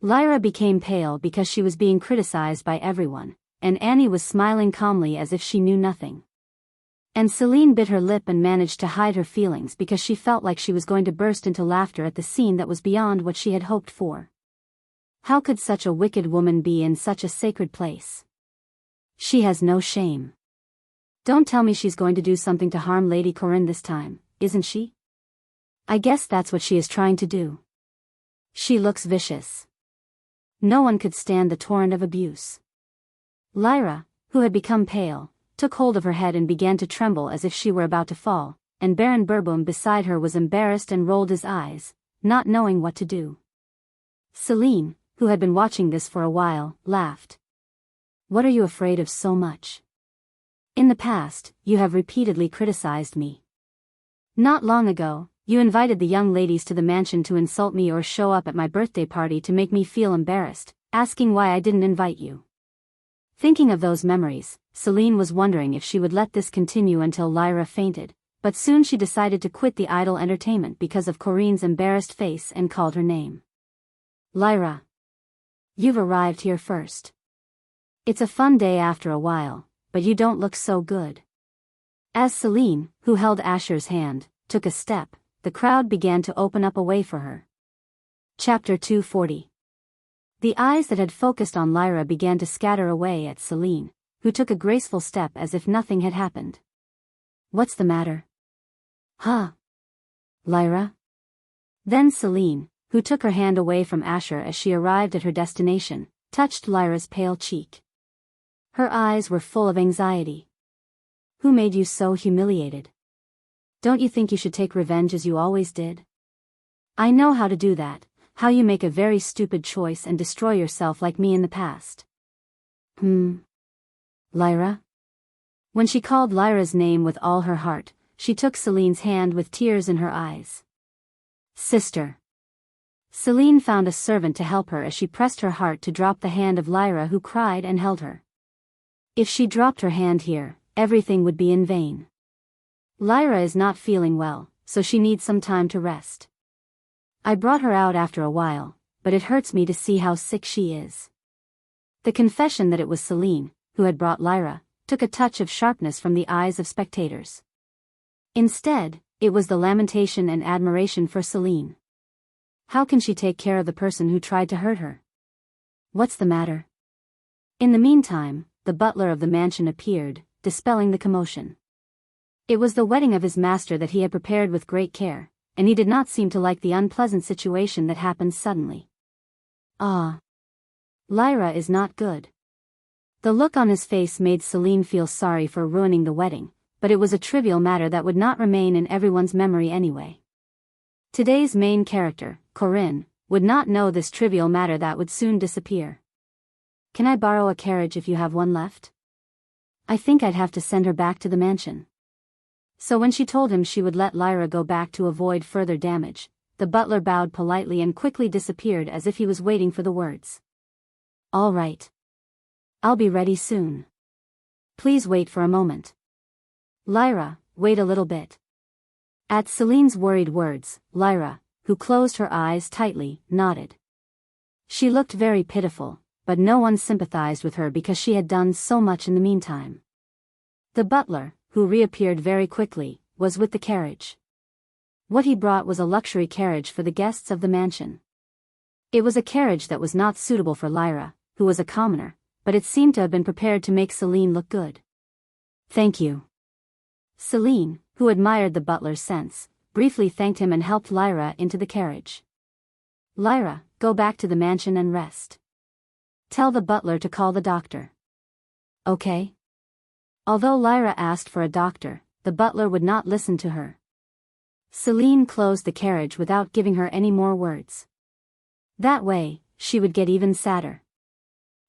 Lyra became pale because she was being criticized by everyone, and Annie was smiling calmly as if she knew nothing. And Celine bit her lip and managed to hide her feelings because she felt like she was going to burst into laughter at the scene that was beyond what she had hoped for. How could such a wicked woman be in such a sacred place? She has no shame. Don't tell me she's going to do something to harm Lady Corinne this time, isn't she? I guess that's what she is trying to do. She looks vicious. No one could stand the torrent of abuse. Lyra, who had become pale, took hold of her head and began to tremble as if she were about to fall, and Baron Burboom beside her was embarrassed and rolled his eyes, not knowing what to do. Celine, who had been watching this for a while, laughed. What are you afraid of so much? In the past, you have repeatedly criticized me. Not long ago, you invited the young ladies to the mansion to insult me or show up at my birthday party to make me feel embarrassed, asking why I didn't invite you. Thinking of those memories, Celine was wondering if she would let this continue until Lyra fainted, but soon she decided to quit the idle entertainment because of Corinne's embarrassed face and called her name. Lyra. You've arrived here first. It's a fun day after a while, but you don't look so good. As Celine, who held Asher's hand, took a step, the crowd began to open up a way for her. Chapter 240. The eyes that had focused on Lyra began to scatter away at Celine, who took a graceful step as if nothing had happened. What's the matter? Huh? Lyra? Then Celine, who took her hand away from Asher as she arrived at her destination, touched Lyra's pale cheek. Her eyes were full of anxiety. Who made you so humiliated? Don't you think you should take revenge as you always did? I know how to do that, how you make a very stupid choice and destroy yourself like me in the past. Lyra? When she called Lyra's name with all her heart, she took Celine's hand with tears in her eyes. Sister. Celine found a servant to help her as she pressed her heart to drop the hand of Lyra, who cried and held her. If she dropped her hand here, everything would be in vain. Lyra is not feeling well, so she needs some time to rest. I brought her out after a while, but it hurts me to see how sick she is. The confession that it was Celine, who had brought Lyra, took a touch of sharpness from the eyes of spectators. Instead, it was the lamentation and admiration for Celine. How can she take care of the person who tried to hurt her? What's the matter? In the meantime, the butler of the mansion appeared, dispelling the commotion. It was the wedding of his master that he had prepared with great care, and he did not seem to like the unpleasant situation that happened suddenly. Lyra is not good. The look on his face made Celine feel sorry for ruining the wedding, but it was a trivial matter that would not remain in everyone's memory anyway. Today's main character, Corinne, would not know this trivial matter that would soon disappear. Can I borrow a carriage if you have one left? I think I'd have to send her back to the mansion. So when she told him she would let Lyra go back to avoid further damage, the butler bowed politely and quickly disappeared as if he was waiting for the words. All right. I'll be ready soon. Please wait for a moment. Lyra, wait a little bit. At Celine's worried words, Lyra, who closed her eyes tightly, nodded. She looked very pitiful, but no one sympathized with her because she had done so much in the meantime. The butler, who reappeared very quickly, was with the carriage. What he brought was a luxury carriage for the guests of the mansion. It was a carriage that was not suitable for Lyra, who was a commoner, but it seemed to have been prepared to make Celine look good. Thank you. Celine, who admired the butler's sense, briefly thanked him and helped Lyra into the carriage. Lyra, go back to the mansion and rest. Tell the butler to call the doctor. Okay? Although Lyra asked for a doctor, the butler would not listen to her. Celine closed the carriage without giving her any more words. That way, she would get even sadder.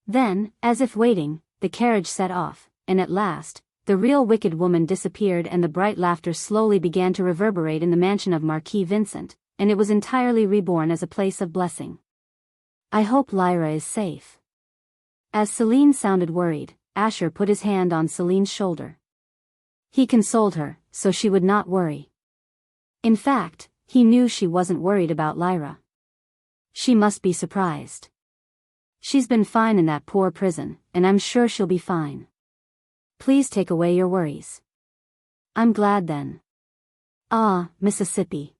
Then, as if waiting, the carriage set off, and at last, the real wicked woman disappeared and the bright laughter slowly began to reverberate in the mansion of Marquis Vincent, and it was entirely reborn as a place of blessing. I hope Lyra is safe. As Celine sounded worried, Asher put his hand on Celine's shoulder. He consoled her, so she would not worry. In fact, he knew she wasn't worried about Lyra. She must be surprised. She's been fine in that poor prison, and I'm sure she'll be fine. Please take away your worries. I'm glad then. Mississippi.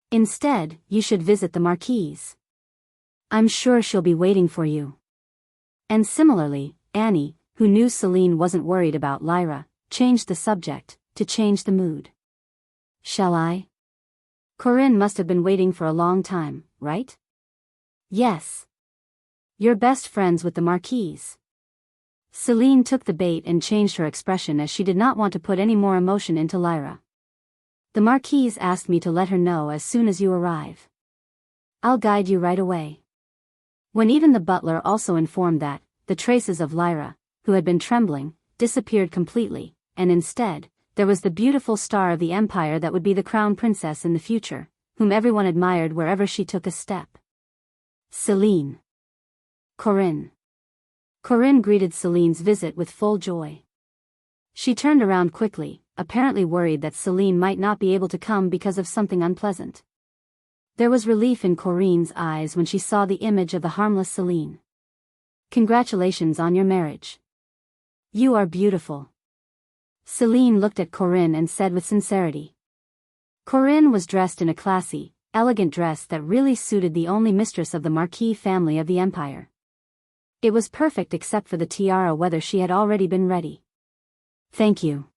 Instead, you should visit the Marquise. I'm sure she'll be waiting for you. And similarly, Annie, who knew Celine wasn't worried about Lyra, changed the subject, to change the mood. Shall I? Corinne must have been waiting for a long time, right? Yes. You're best friends with the Marquise. Celine took the bait and changed her expression as she did not want to put any more emotion into Lyra. The Marquise asked me to let her know as soon as you arrive. I'll guide you right away. When even the butler also informed that, the traces of Lyra, who had been trembling, disappeared completely, and instead, there was the beautiful star of the empire that would be the crown princess in the future, whom everyone admired wherever she took a step. Celine. Corinne. Corinne greeted Celine's visit with full joy. She turned around quickly, apparently worried that Celine might not be able to come because of something unpleasant. There was relief in Corinne's eyes when she saw the image of the harmless Celine. Congratulations on your marriage. You are beautiful. Celine looked at Corinne and said with sincerity. Corinne was dressed in a classy, elegant dress that really suited the only mistress of the Marquis family of the empire. It was perfect except for the tiara, whether she had already been ready. Thank you.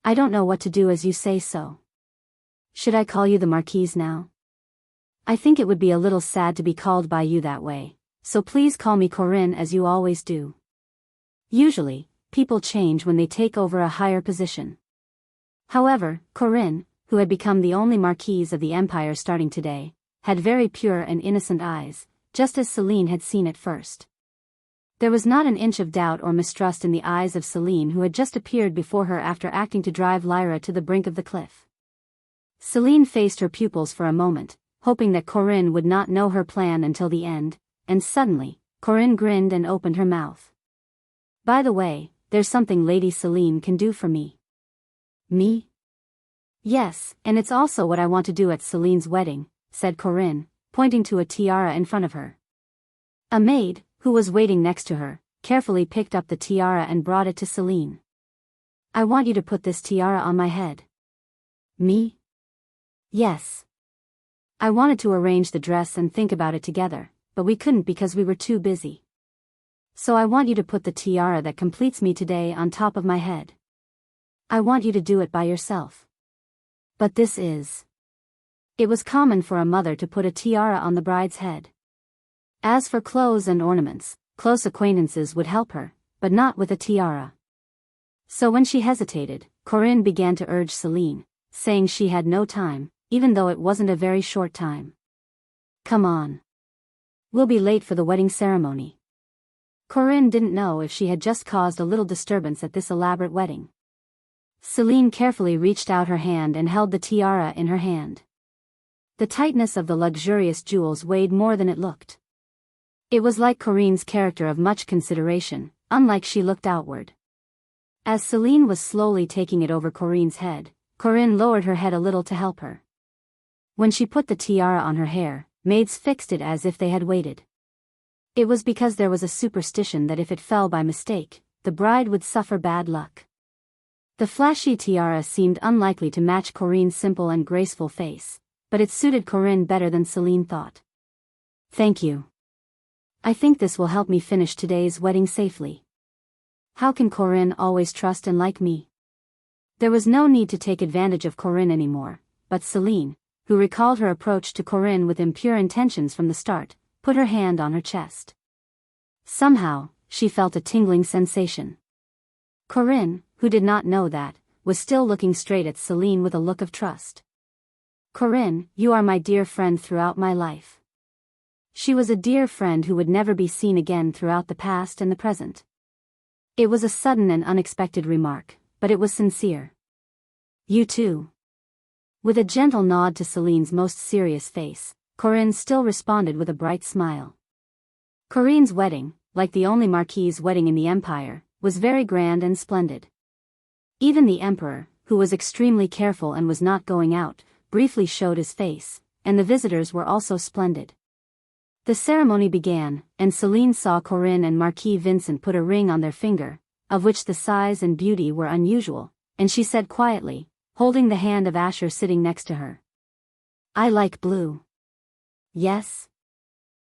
I don't know what to do as you say so. Should I call you the Marquise now? I think it would be a little sad to be called by you that way, so please call me Corinne as you always do. Usually, people change when they take over a higher position. However, Corinne, who had become the only Marquise of the empire starting today, had very pure and innocent eyes, just as Celine had seen at first. There was not an inch of doubt or mistrust in the eyes of Celine, who had just appeared before her after acting to drive Lyra to the brink of the cliff. Celine faced her pupils for a moment, hoping that Corinne would not know her plan until the end, and suddenly, Corinne grinned and opened her mouth. By the way, there's something Lady Celine can do for me. Me? Yes, and it's also what I want to do at Celine's wedding, said Corinne, pointing to a tiara in front of her. A maid, who was waiting next to her, carefully picked up the tiara and brought it to Celine. I want you to put this tiara on my head. Me? Yes. I wanted to arrange the dress and think about it together, but we couldn't because we were too busy. So I want you to put the tiara that completes me today on top of my head. I want you to do it by yourself. But this is... It was common for a mother to put a tiara on the bride's head. As for clothes and ornaments, close acquaintances would help her, but not with a tiara. So when she hesitated, Corinne began to urge Celine, saying she had no time, even though it wasn't a very short time. Come on. We'll be late for the wedding ceremony. Corinne didn't know if she had just caused a little disturbance at this elaborate wedding. Celine carefully reached out her hand and held the tiara in her hand. The tightness of the luxurious jewels weighed more than it looked. It was like Corinne's character of much consideration, unlike she looked outward. As Celine was slowly taking it over Corinne's head, Corinne lowered her head a little to help her. When she put the tiara on her hair, maids fixed it as if they had waited. It was because there was a superstition that if it fell by mistake, the bride would suffer bad luck. The flashy tiara seemed unlikely to match Corinne's simple and graceful face, but it suited Corinne better than Celine thought. Thank you. I think this will help me finish today's wedding safely. How can Corinne always trust and like me? There was no need to take advantage of Corinne anymore, but Celine, who recalled her approach to Corinne with impure intentions from the start, put her hand on her chest. Somehow, she felt a tingling sensation. Corinne, who did not know that, was still looking straight at Celine with a look of trust. Corinne, you are my dear friend throughout my life. She was a dear friend who would never be seen again throughout the past and the present. It was a sudden and unexpected remark, but it was sincere. You too. With a gentle nod to Celine's most serious face, Corinne still responded with a bright smile. Corinne's wedding, like the only Marquise' wedding in the empire, was very grand and splendid. Even the emperor, who was extremely careful and was not going out, briefly showed his face, and the visitors were also splendid. The ceremony began, and Celine saw Corinne and Marquis Vincent put a ring on their finger, of which the size and beauty were unusual, and she said quietly, holding the hand of Asher sitting next to her. I like blue. Yes?